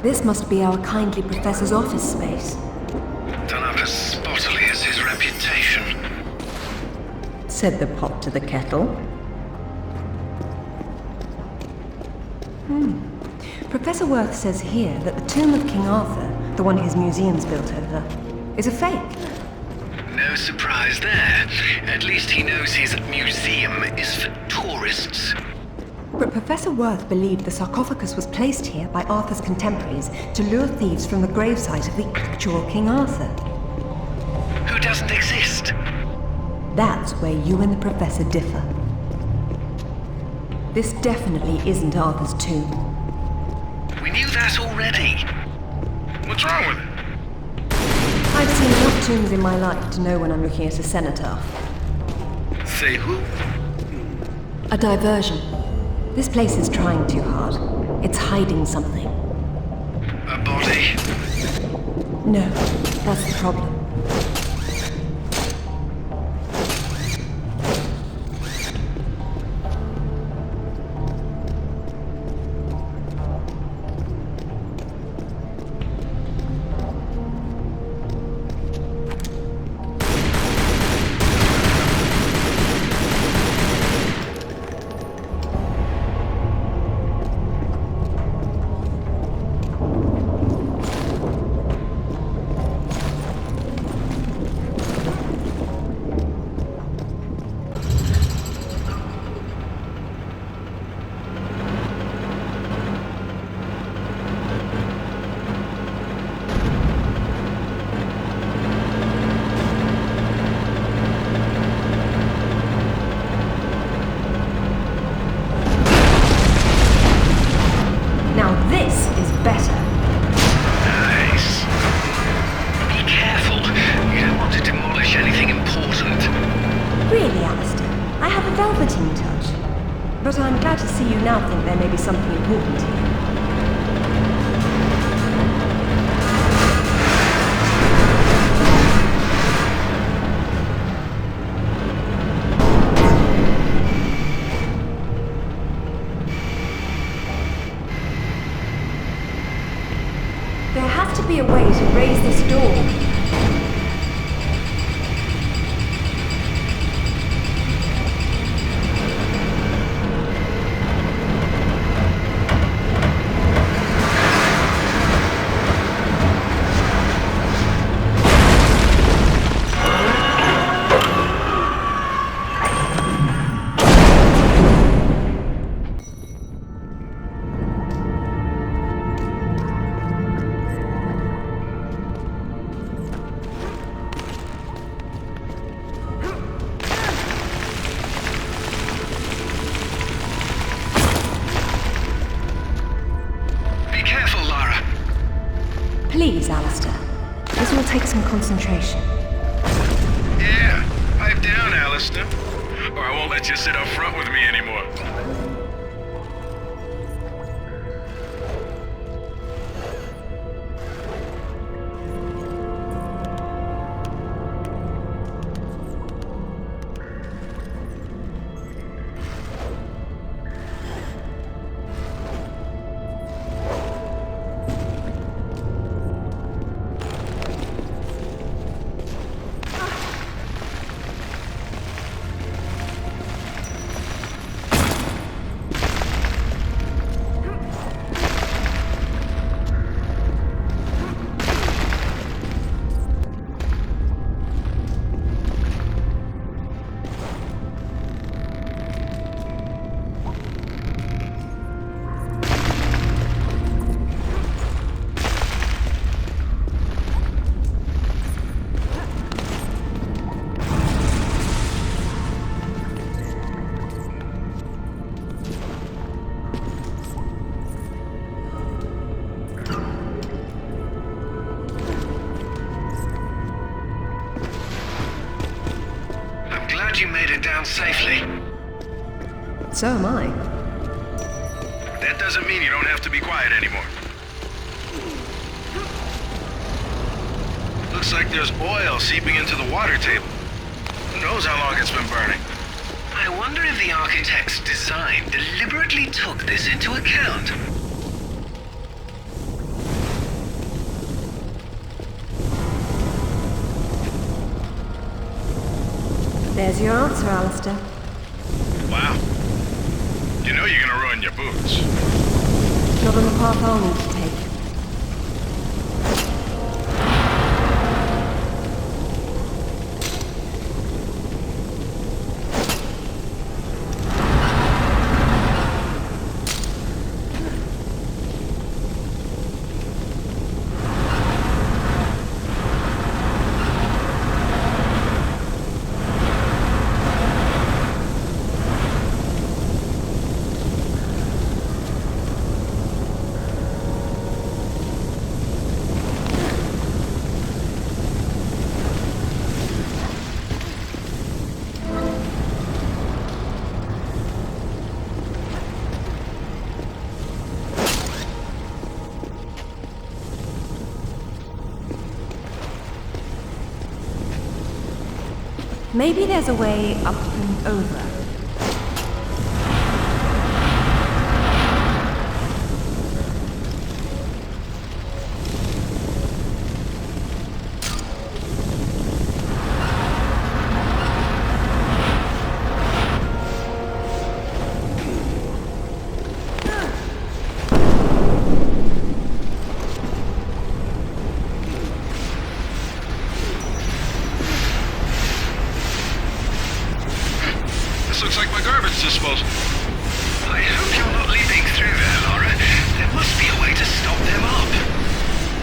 This must be our kindly professor's office space. Done up as spottily as his reputation. Said the pot to the kettle. Professor Worth says here that the tomb of King Arthur, the one his museum's built over, is a fake. No surprise there. At least he knows his museum is for tourists. But Professor Worth believed the sarcophagus was placed here by Arthur's contemporaries to lure thieves from the gravesite of the actual King Arthur. Who doesn't exist? That's where you and the Professor differ. This definitely isn't Arthur's tomb. We knew that already. What's wrong with it? I've seen enough tombs in my life to know when I'm looking at a cenotaph. Say who? A diversion. This place is trying too hard. It's hiding something. A body? No, that's the problem. But I'm glad to see you now think there may be something important here. There has to be a way to raise this door. Please, Alistair. This will take some concentration. Yeah, pipe down, Alistair. Or I won't let you sit up front with me anymore. You made it down safely. So am I. That doesn't mean you don't have to be quiet anymore. Looks like there's oil seeping into the water table. Who knows how long it's been burning? I wonder if the architect's design deliberately took this into account. your answer, Alistair. Wow. You know you're gonna ruin your boots. Not on the path I'll need to take. Maybe there's a way up and over. Looks like my garbage disposal. I hope you're not leaping through there, Lara. There must be a way to stop them up.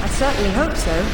I certainly hope so.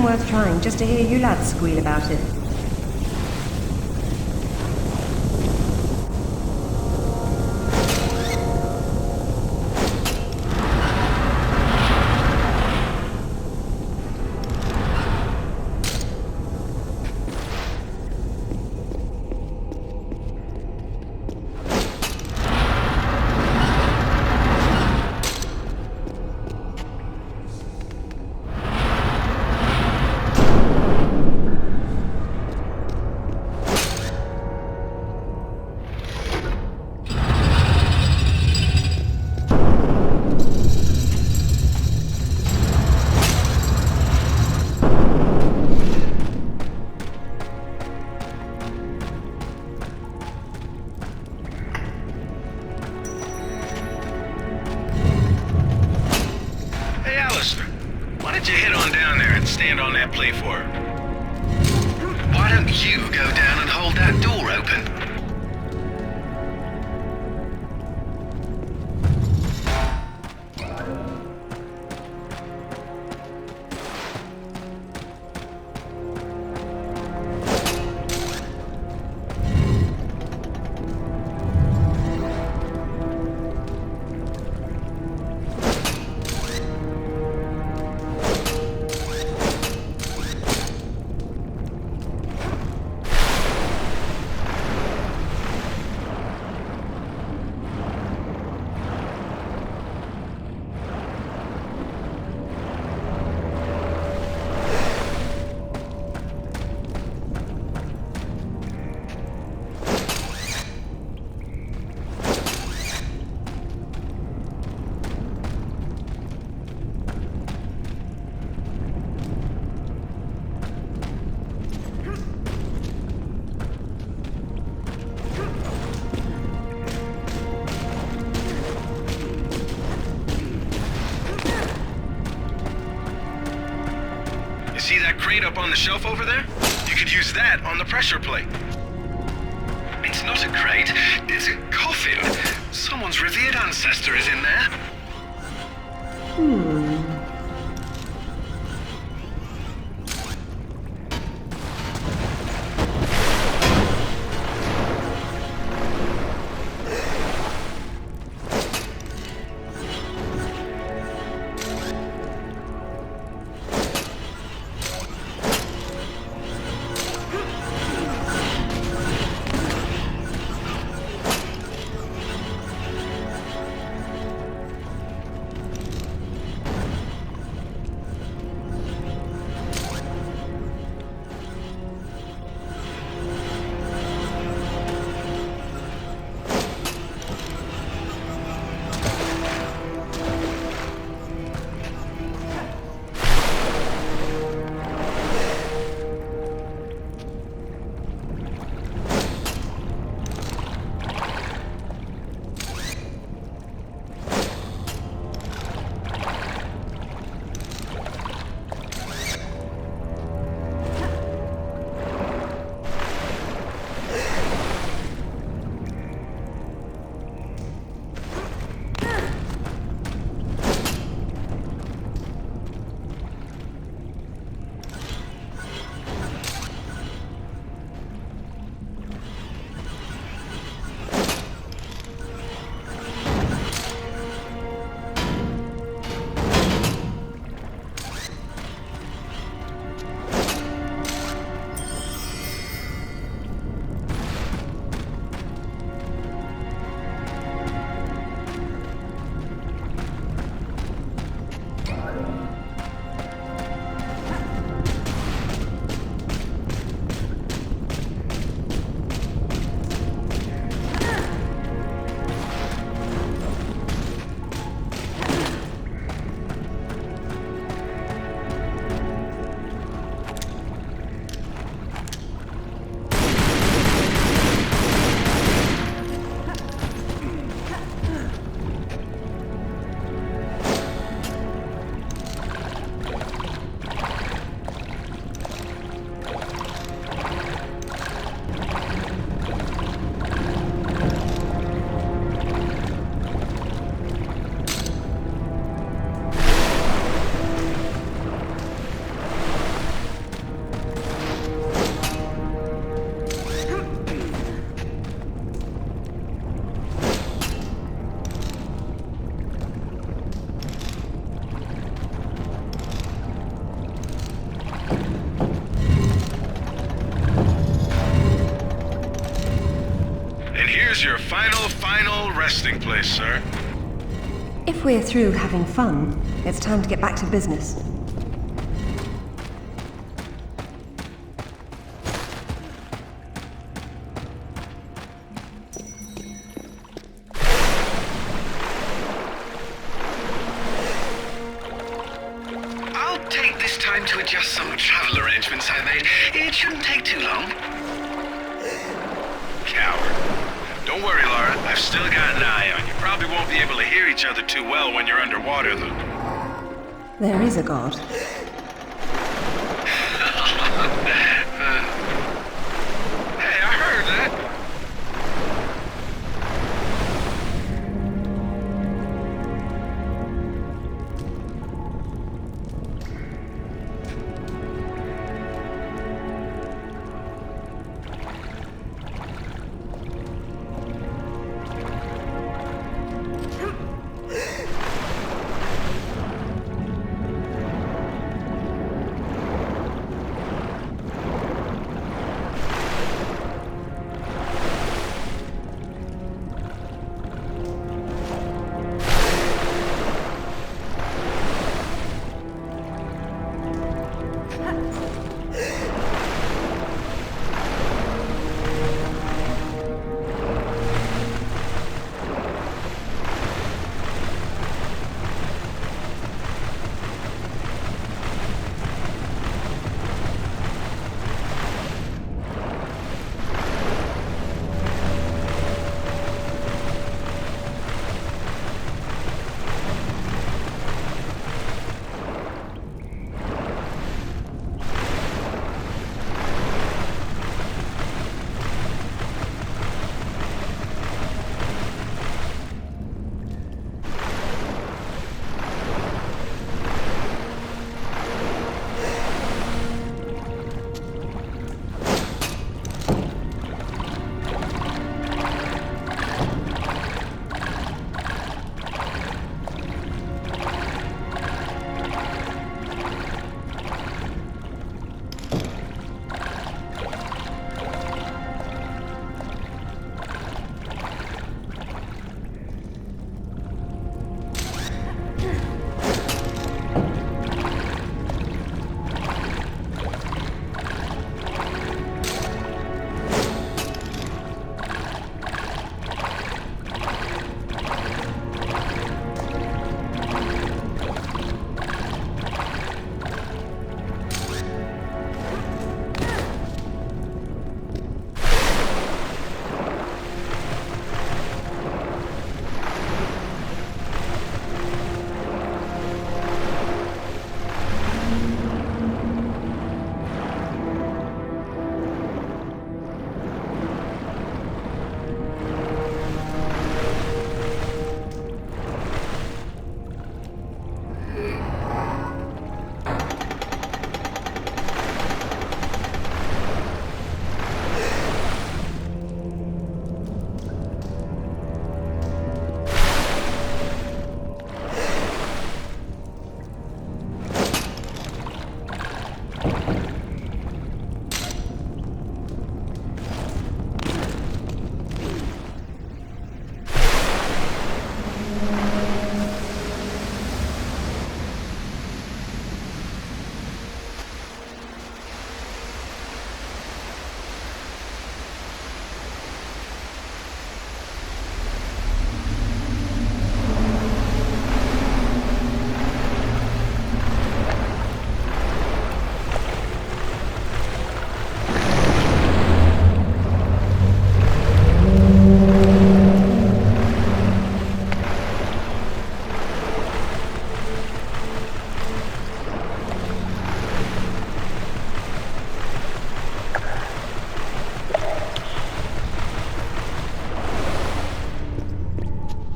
Worth trying just to hear you lads squeal about it. Buster. Why don't you head on down there and stand on that plate for her? Why don't you go down and hold that door open? See that crate up on the shelf over there? You could use that on the pressure plate. It's not a crate, it's a coffin. Someone's revered ancestor is in there. Your final resting place, sir. If we're through having fun, it's time to get back to business. I'll take this time to adjust some travel arrangements I made. It shouldn't take too long. Coward. Don't worry, Lara. I've still got an eye on you. Probably won't be able to hear each other too well when you're underwater, though. There is a god.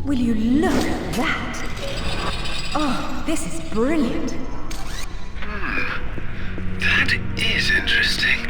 Will you look at that? Oh, this is brilliant. That is interesting.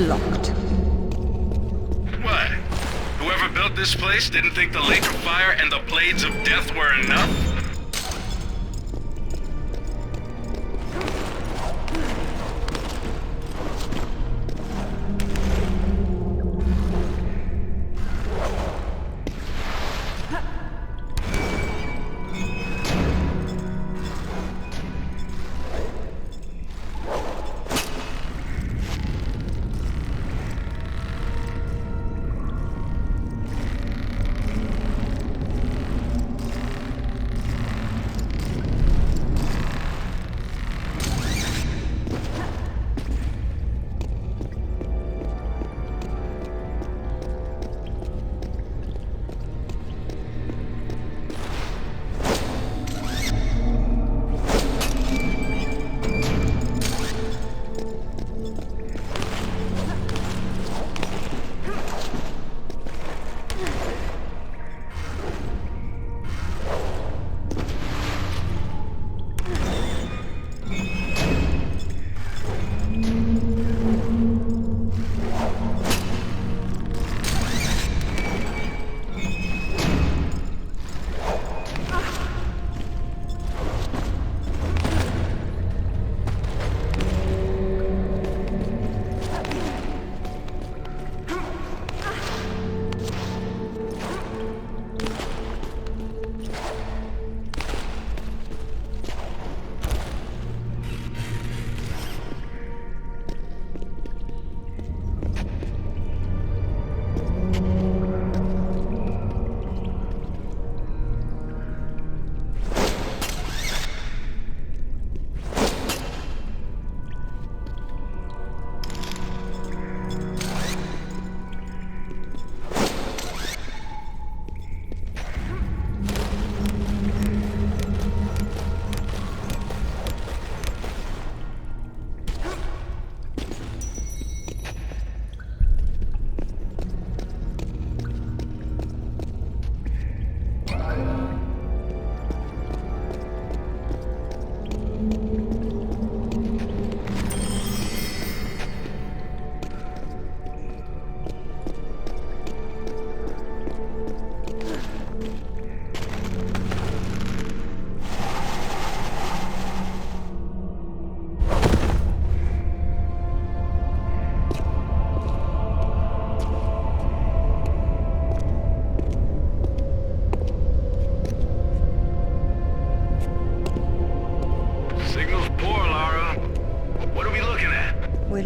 locked. What? Whoever built this place didn't think the Lake of Fire and the Blades of Death were enough?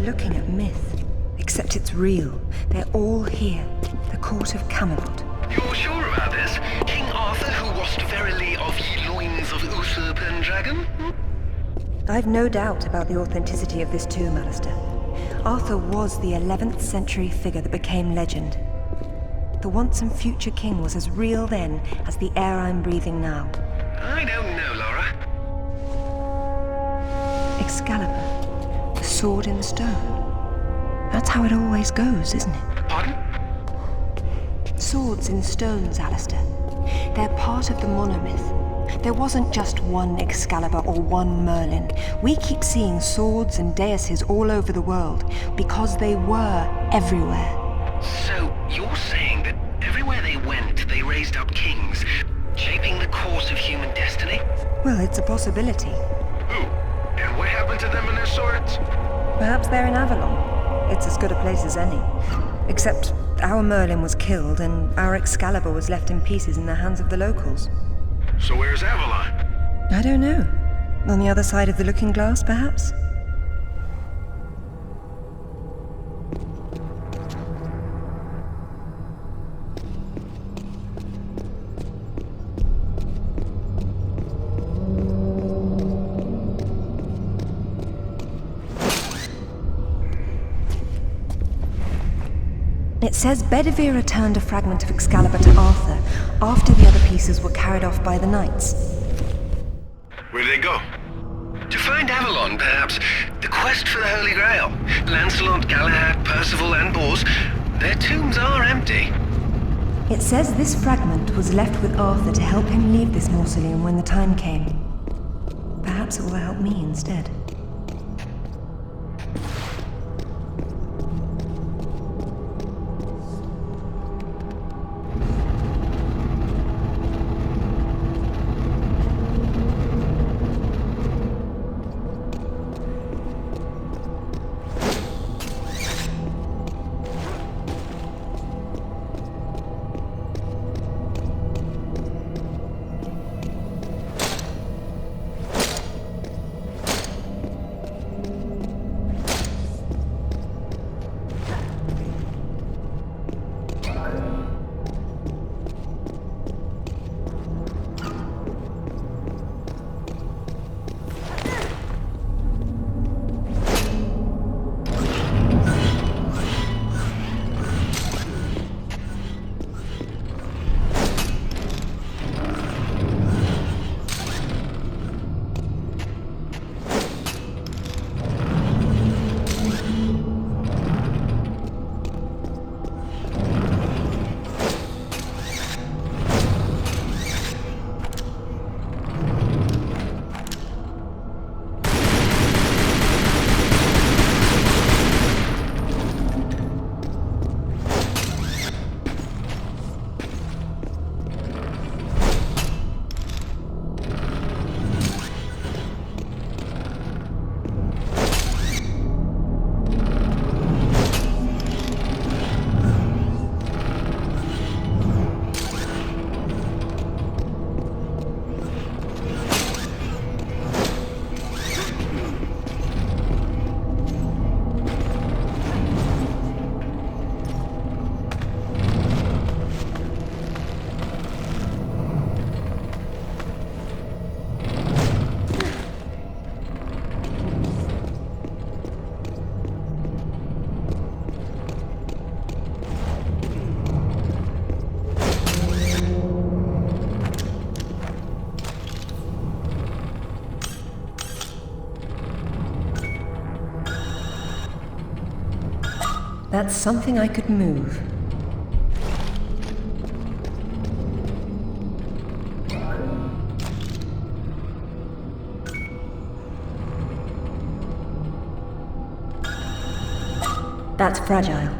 Looking at myth, except it's real. They're all here. The court of Camelot. You're sure about this? King Arthur, who washed verily of ye loins of Uther Pendragon? I've no doubt about the authenticity of this tomb, Alistair. Arthur was the 11th century figure that became legend. The once and future king was as real then as the air I'm breathing now. I don't know, Lara. Excalibur. Sword in stone. That's how it always goes, isn't it? Pardon? Swords in stones, Alistair. They're part of the monomyth. There wasn't just one Excalibur or one Merlin. We keep seeing swords and daises all over the world because they were everywhere. So you're saying that everywhere they went, they raised up kings, shaping the course of human destiny? Well, it's a possibility. Who? And what happened to them and their swords? Perhaps they're in Avalon. It's as good a place as any. Except our Merlin was killed and our Excalibur was left in pieces in the hands of the locals. So where's Avalon? I don't know. On the other side of the looking glass, perhaps? It says Bedivere returned a fragment of Excalibur to Arthur after the other pieces were carried off by the knights. Where'd they go? To find Avalon, perhaps. The quest for the Holy Grail. Lancelot, Galahad, Percival, and Bors. Their tombs are empty. It says this fragment was left with Arthur to help him leave this mausoleum when the time came. Perhaps it will help me instead. That's something I could move. That's fragile.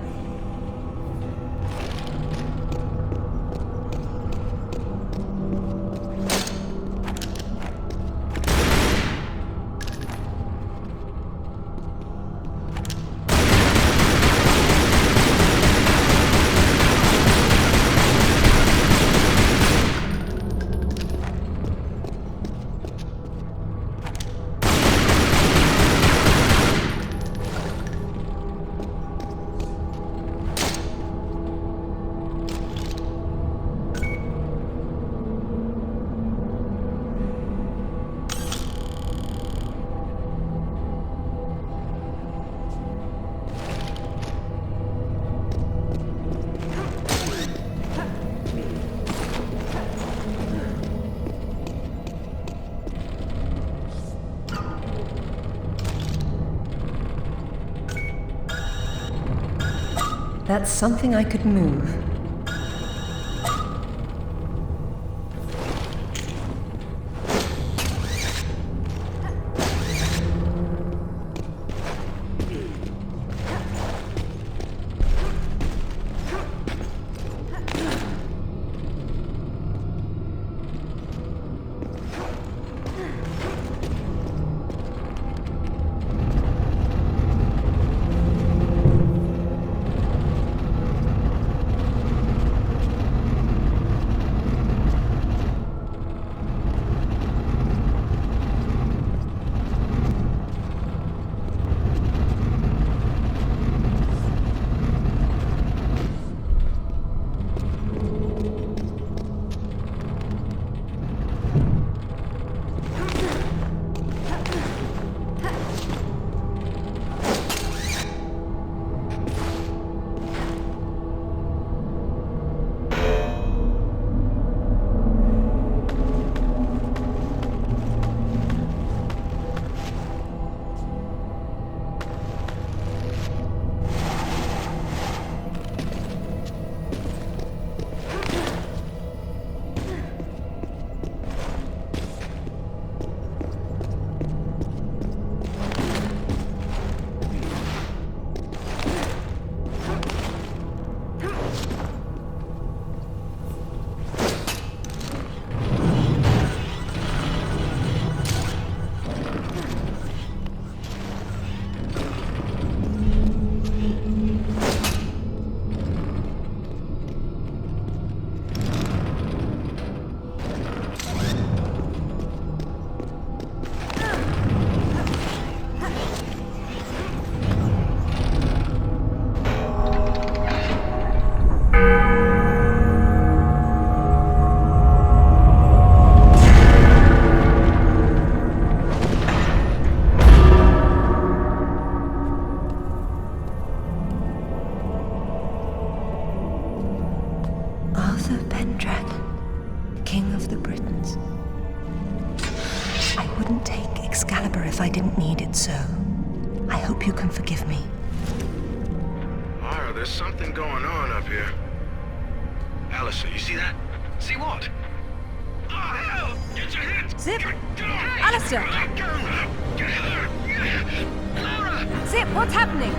That's something I could move. If I didn't need it so. I hope you can forgive me. Lara, there's something going on up here. Alistair, you see that? See what? Oh, hell! Get your hands! Zip! Get off! Alistair! Let go! Get her! Lara! Zip, what's happening?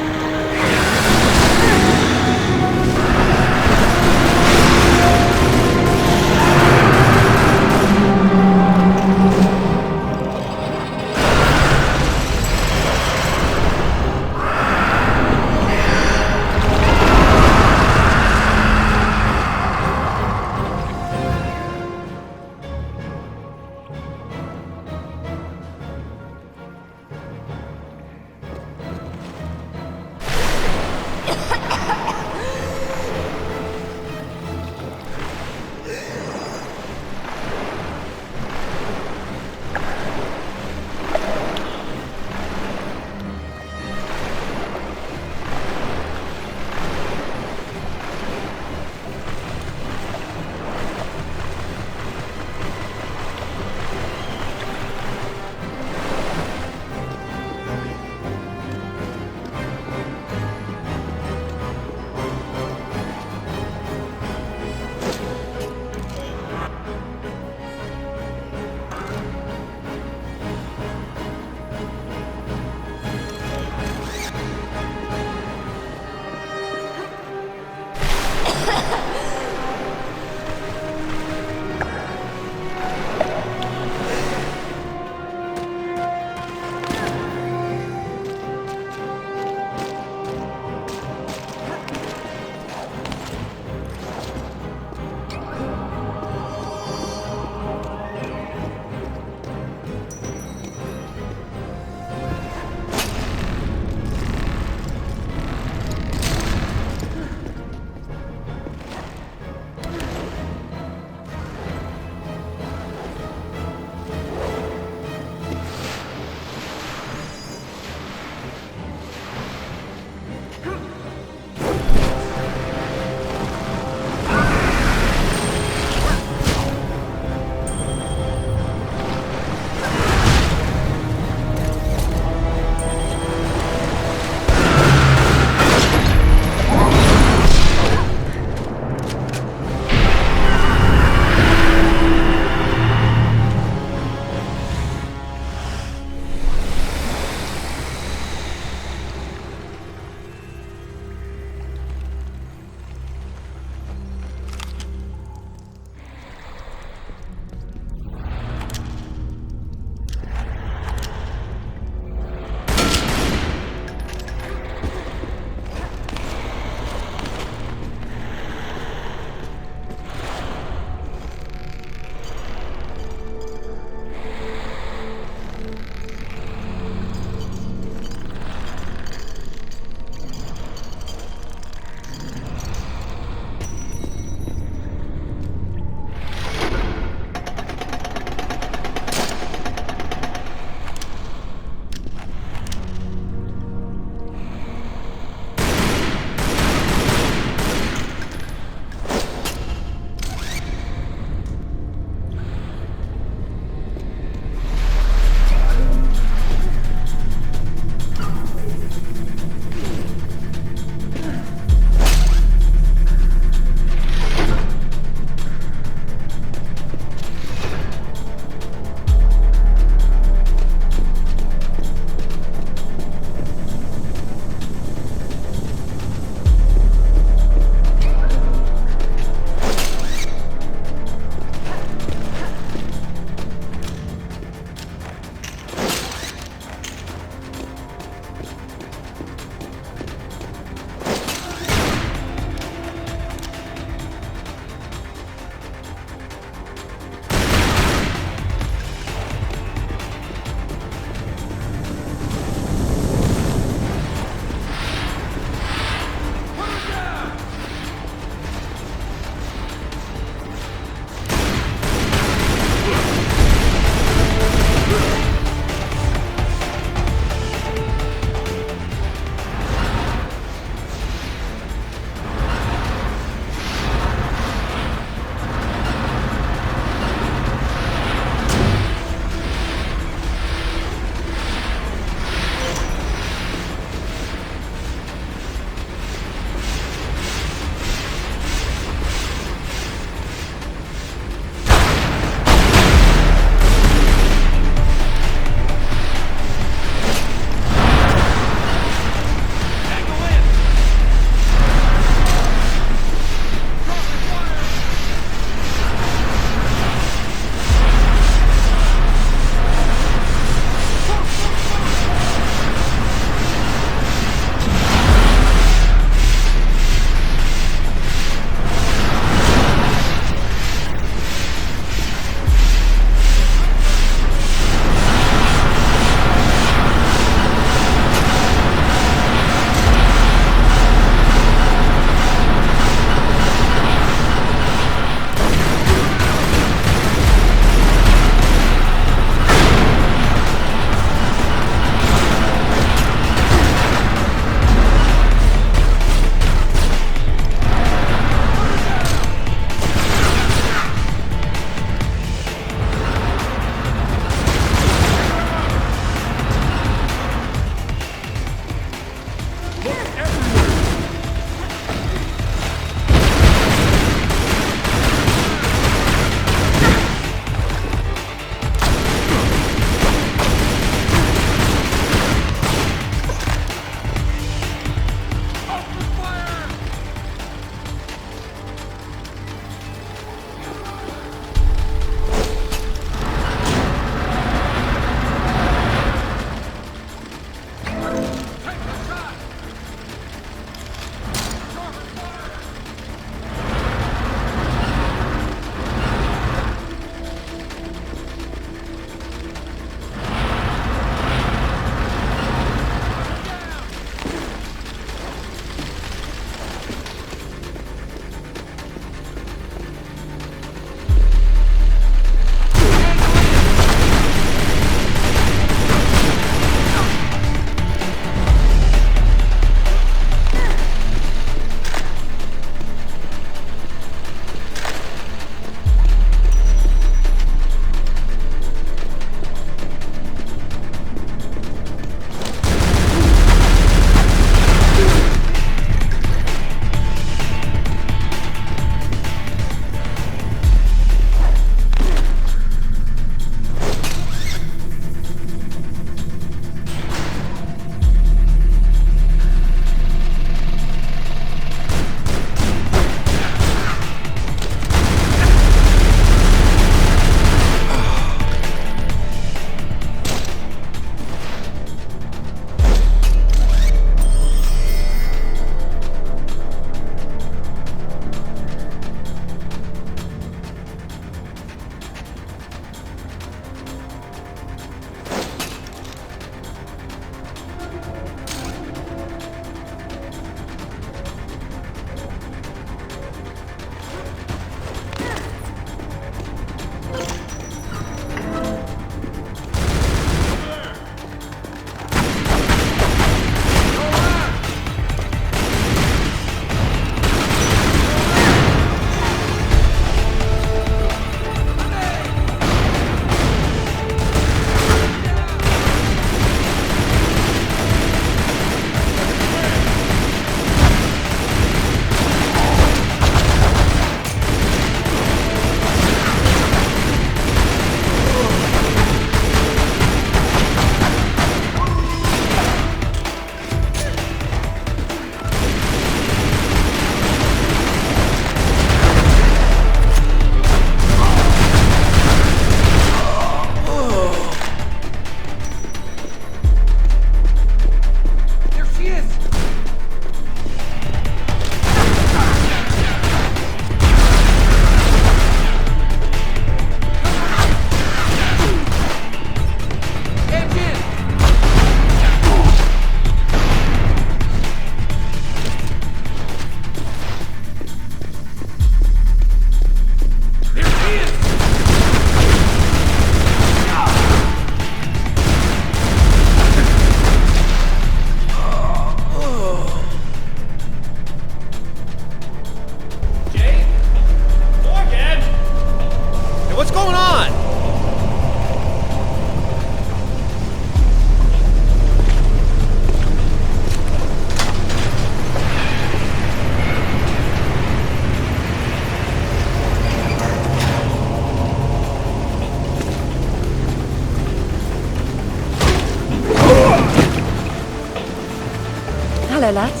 Hello, lads.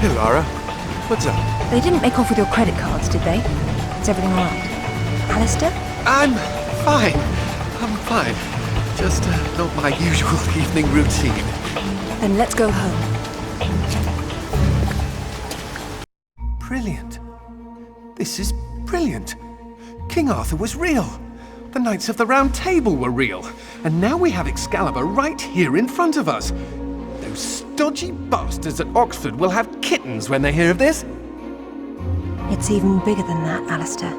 Hey, Lara. What's up? They didn't make off with your credit cards, did they? Is everything all right? Alistair? I'm fine. I'm fine. Just not my usual evening routine. Then let's go home. Brilliant. This is brilliant. King Arthur was real. The Knights of the Round Table were real. And now we have Excalibur right here in front of us. Those stodgy bastards at Oxford will have kittens when they hear of this. It's even bigger than that, Alistair.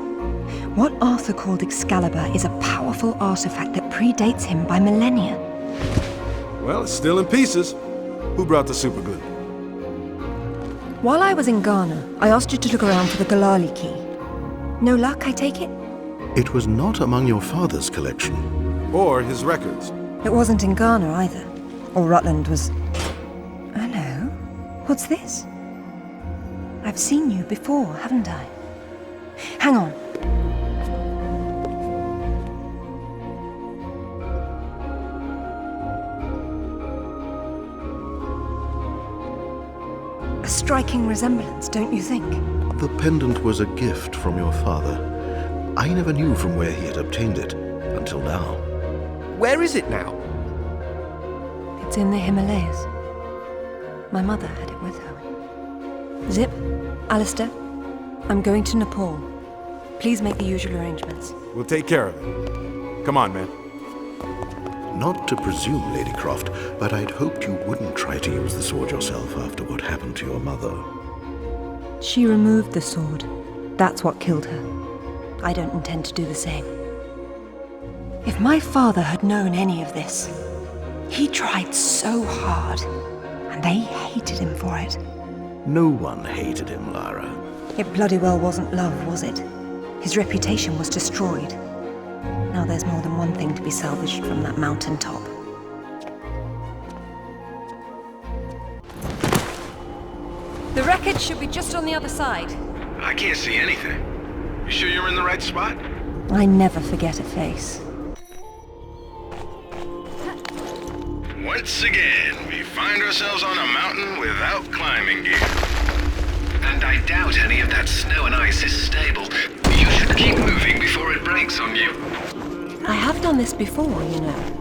What Arthur called Excalibur is a powerful artifact that predates him by millennia. Well, it's still in pieces. Who brought the superglue? While I was in Ghana, I asked you to look around for the Galali key. No luck, I take it? It was not among your father's collection. Or his records. It wasn't in Ghana either. Or Rutland was... Hello? What's this? I've seen you before, haven't I? Hang on. A striking resemblance, don't you think? The pendant was a gift from your father. I never knew from where he had obtained it, until now. Where is it now? It's in the Himalayas. My mother had it with her. Zip, Alistair, I'm going to Nepal. Please make the usual arrangements. We'll take care of it. Come on, man. Not to presume, Lady Croft, but I'd hoped you wouldn't try to use the sword yourself after what happened to your mother. She removed the sword. That's what killed her. I don't intend to do the same. If my father had known any of this, he tried so hard, and they hated him for it. No one hated him, Lara. It bloody well wasn't love, was it? His reputation was destroyed. Now there's more than one thing to be salvaged from that mountaintop. The wreckage should be just on the other side. I can't see anything. You sure you're in the right spot? I never forget a face. Once again, we find ourselves on a mountain without climbing gear. And I doubt any of that snow and ice is stable. You should keep moving before it breaks on you. I have done this before, you know.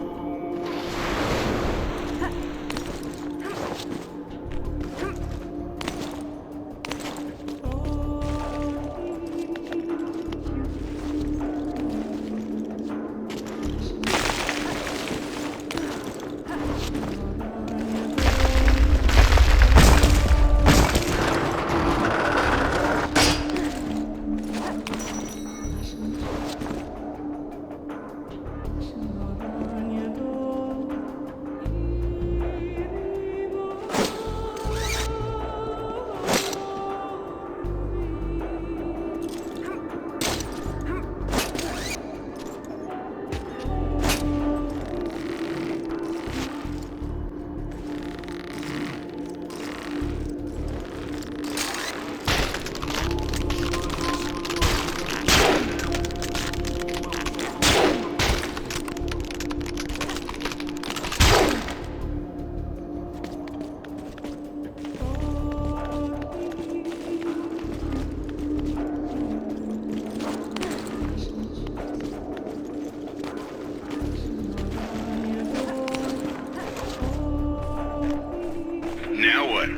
Now what?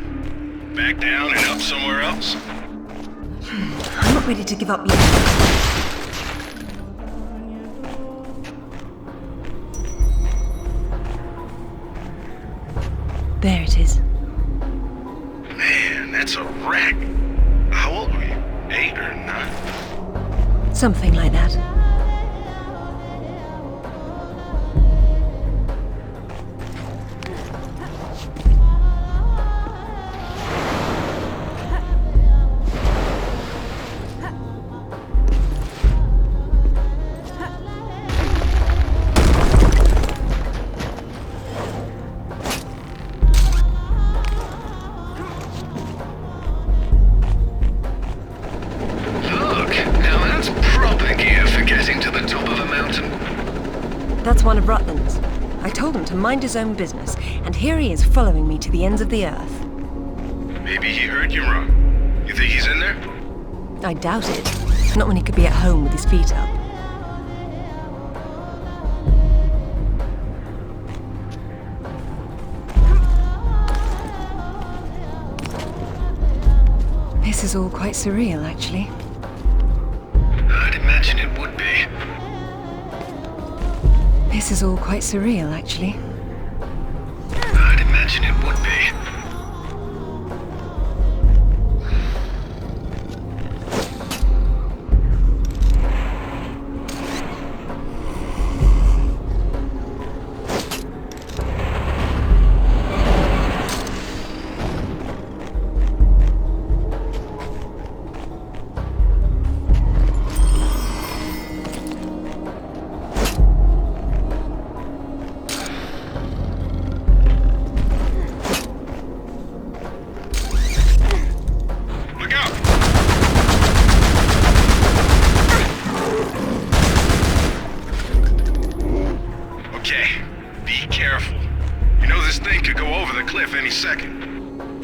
Back down and up somewhere else? I'm not ready to give up yet. There it is. Man, that's a wreck. How old were you? 8 or 9? Something like that. That's one of Rutland's. I told him to mind his own business, and here he is following me to the ends of the earth. Maybe he heard you wrong. You think he's in there? I doubt it. Not when he could be at home with his feet up. This is all quite surreal, actually. I'd imagine it would be. This is all quite surreal, actually. I'd imagine it would be.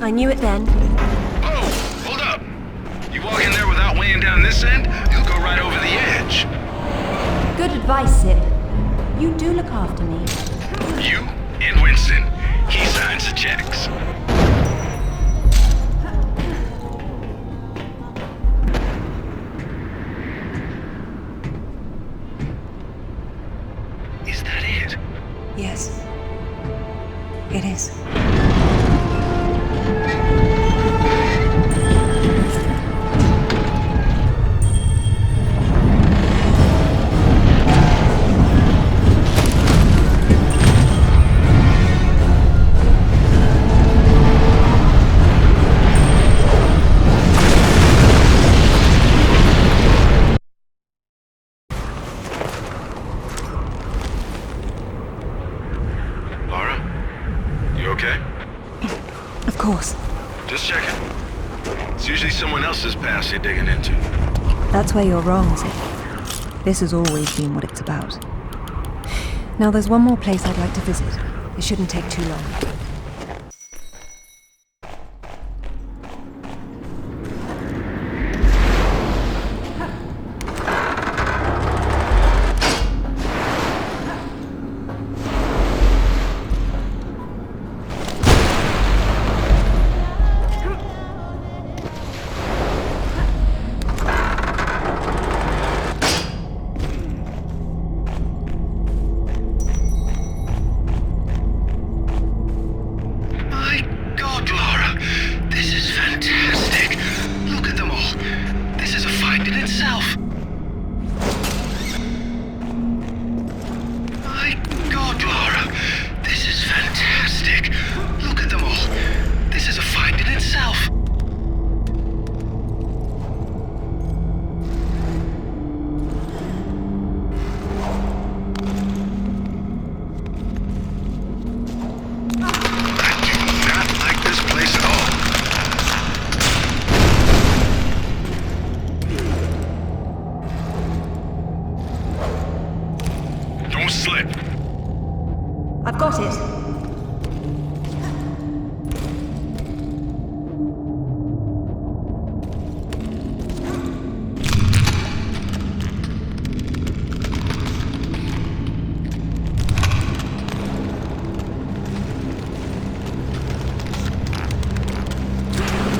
I knew it then. Oh, hold up. You walk in there without weighing down this end, you'll go right over the edge. Good advice, Sip. You do look after me. You and Winston. He signs the checks. Is that it? Yes. It is. Of course. Just checking. It's usually someone else's past you're digging into. That's where you're wrong, Zip. This has always been what it's about. Now there's one more place I'd like to visit. It shouldn't take too long. I've got it.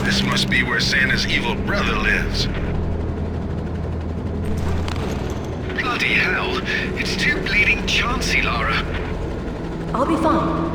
This must be where Santa's evil brother lives. Bloody hell. It's too bleeding chancy, Lara. I'll be fine.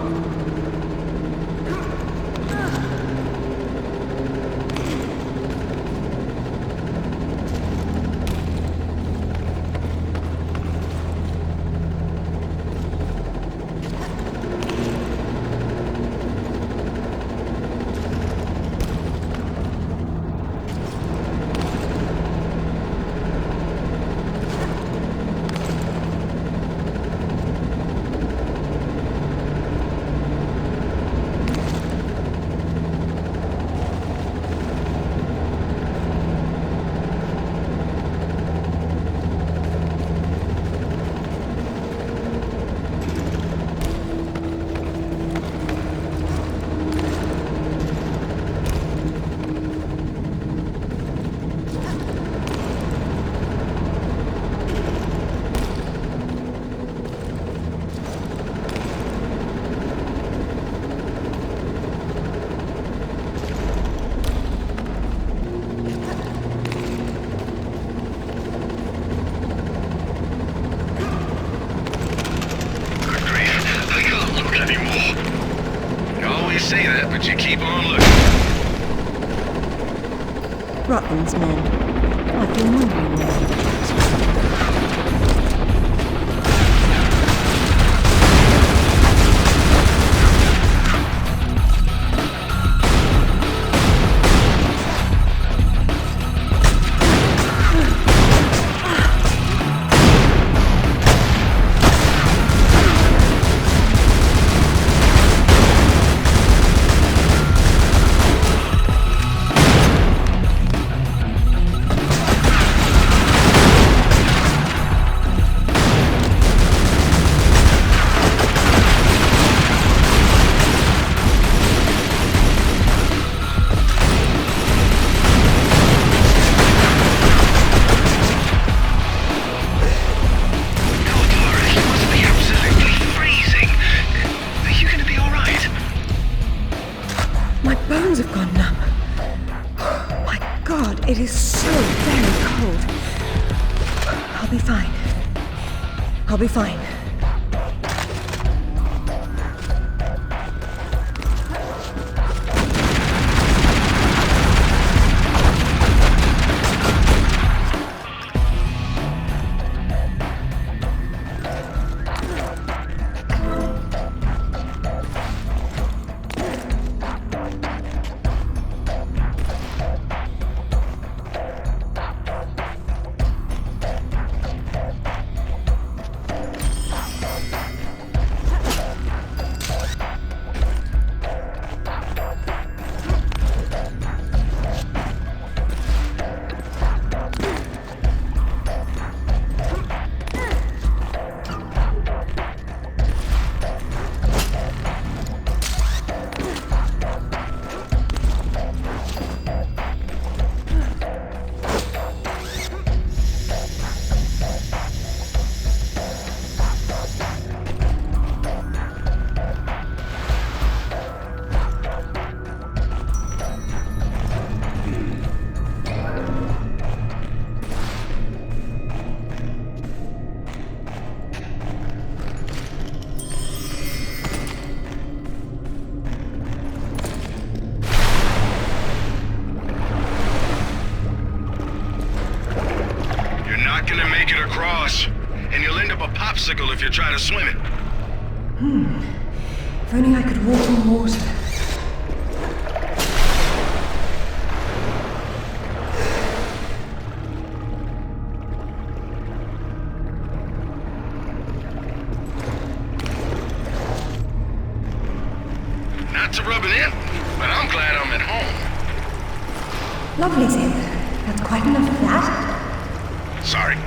that, but you keep on looking. Rutland's men. I've been wondering where they went. It is so very cold. I'll be fine. I'll be fine. If you try to swim it. If only I could walk on water. Not to rub it in, but I'm glad I'm at home. Lovely, Zip. That's quite enough of that. Sorry.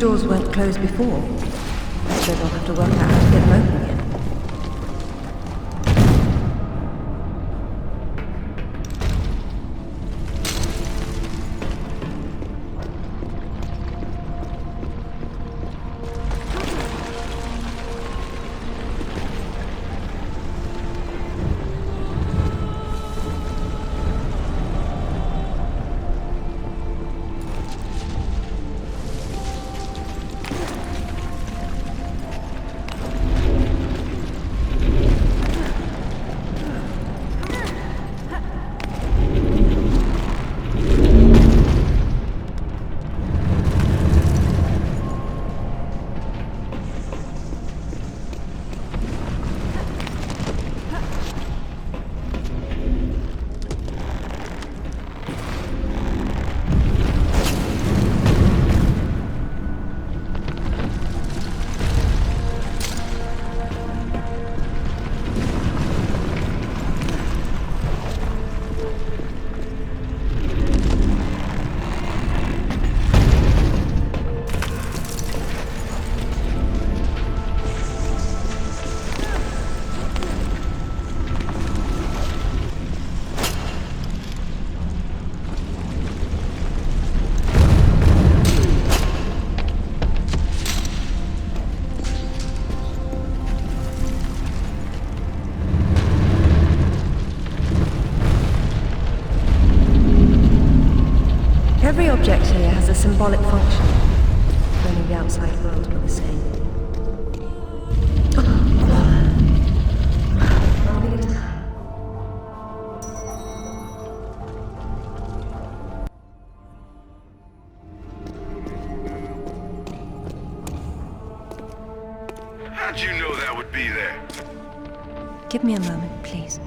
doors weren't closed before. I suppose I'll have to work out how to get them open again. Every object here has a symbolic function. If only the outside world were the same. How'd you know that would be there? Give me a moment, please.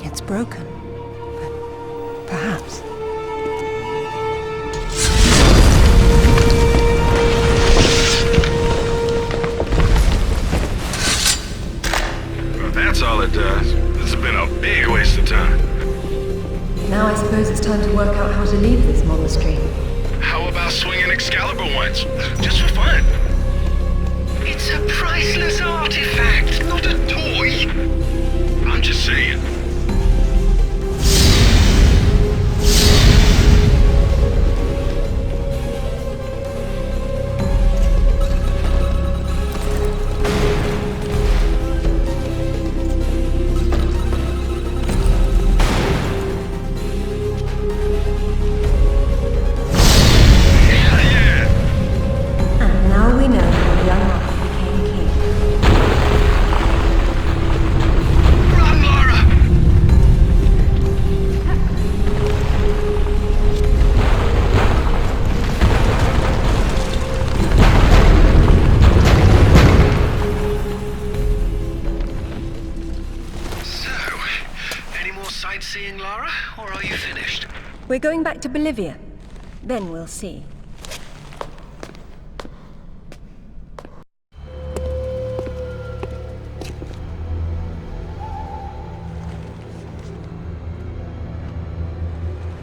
It's broken, but perhaps. Well, that's all it does. This has been a big waste of time. Now I suppose it's time to work out how to leave this monastery. How about swinging Excalibur once? Just for fun. It's a priceless artifact, not a toy. I'm just saying. Sightseeing, Lara, or are you finished? We're going back to Bolivia. Then we'll see.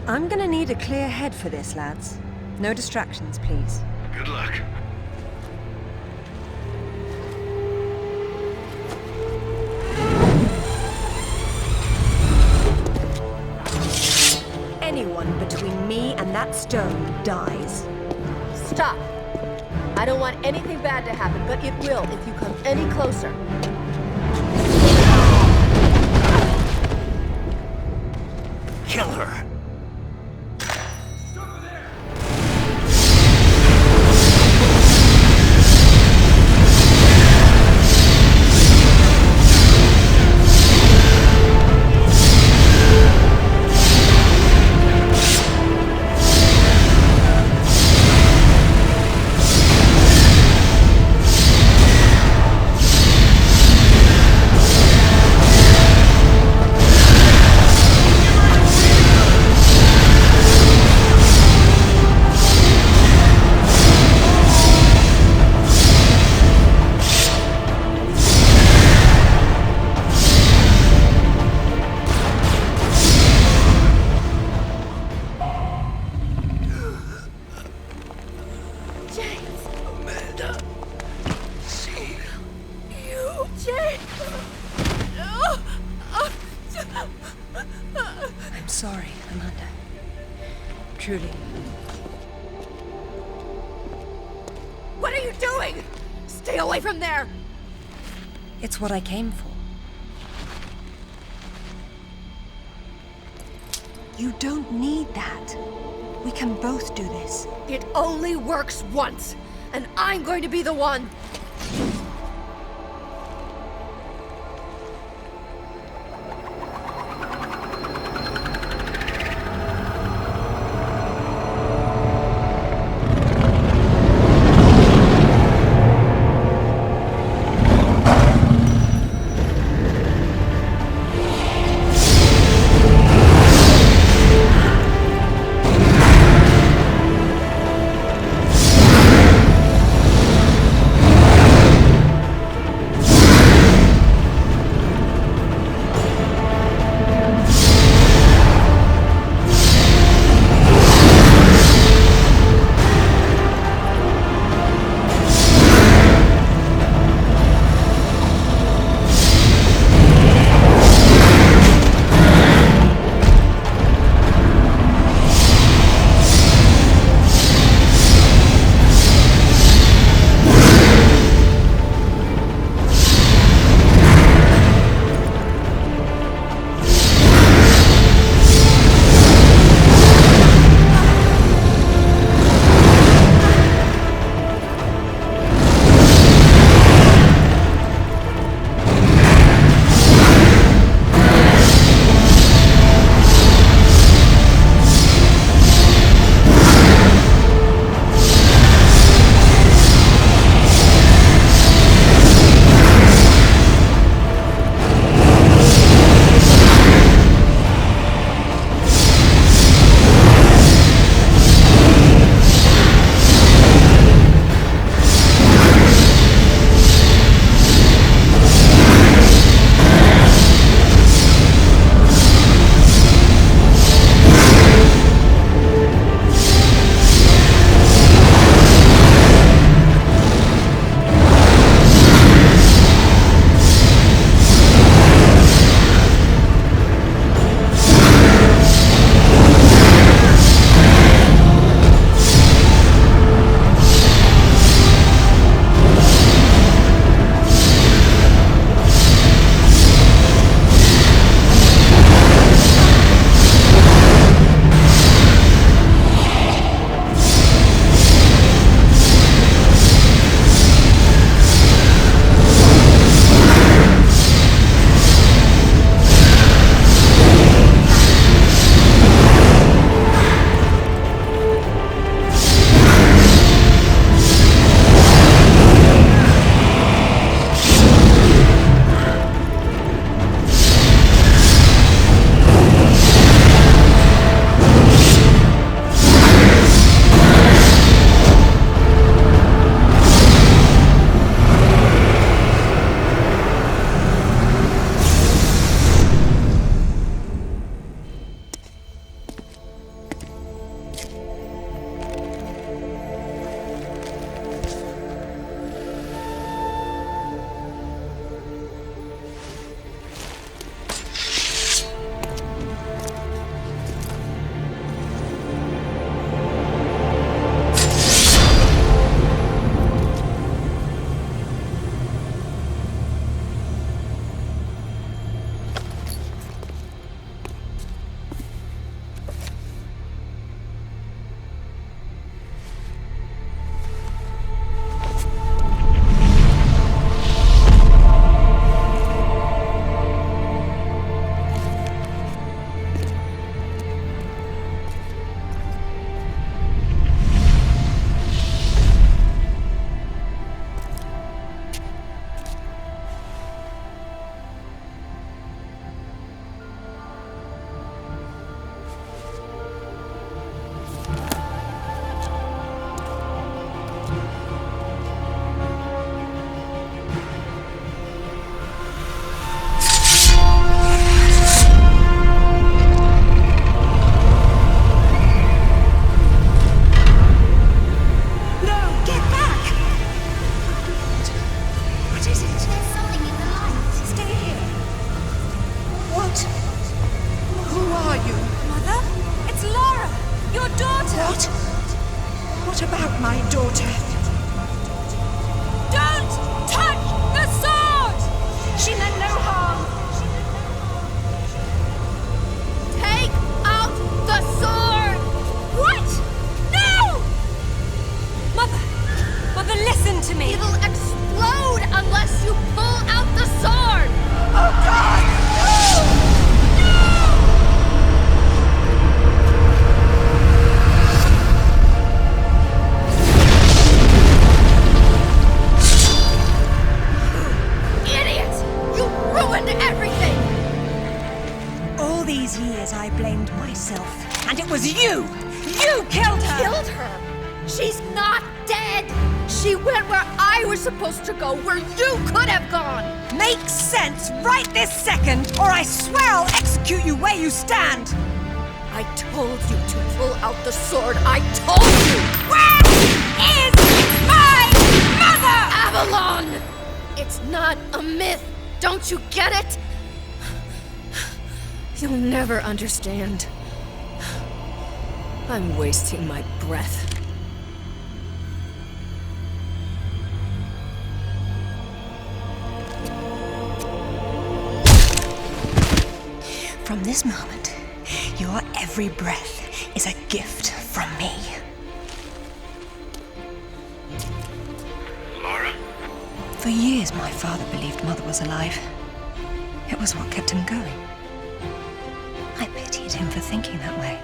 I'm gonna need a clear head for this, lads. No distractions, please. Good luck. Anyone between me and that stone dies. Stop! I don't want anything bad to happen, but it will if you come any closer. kill her. I'm sorry, Amanda. Truly. What are you doing? Stay away from there! It's what I came for. You don't need that. We can both do this. It only works once, and I'm going to be the one. me! It'll explode unless you pull out the sword! Oh God! Everything! All these years I blamed myself, and it was you! You killed her! Killed her? She's not dead! She went where I was supposed to go, where you could have gone! Makes sense right this second, or I swear I'll execute you where you stand! I told you to pull out the sword. I told you! Where is my mother? Avalon! It's not a myth. Don't you get it? You'll never understand. I'm wasting my breath. From this moment, your every breath is a gift from me. Lara? For years, my father believed Mother was alive. It was what kept him going. I pitied him for thinking that way.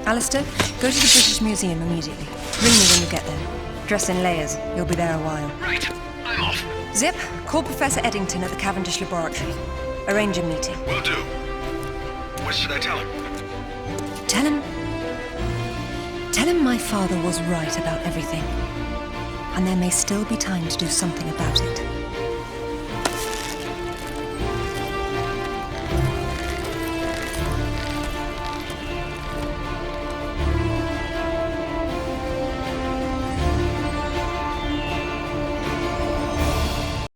Alistair, go to the British Museum immediately. Ring me when you get there. Dress in layers. You'll be there a while. Right. I'm off. Zip, call Professor Eddington at the Cavendish Laboratory. Arrange a meeting. Will do. What should I tell him? Tell him my father was right about everything. And there may still be time to do something about it.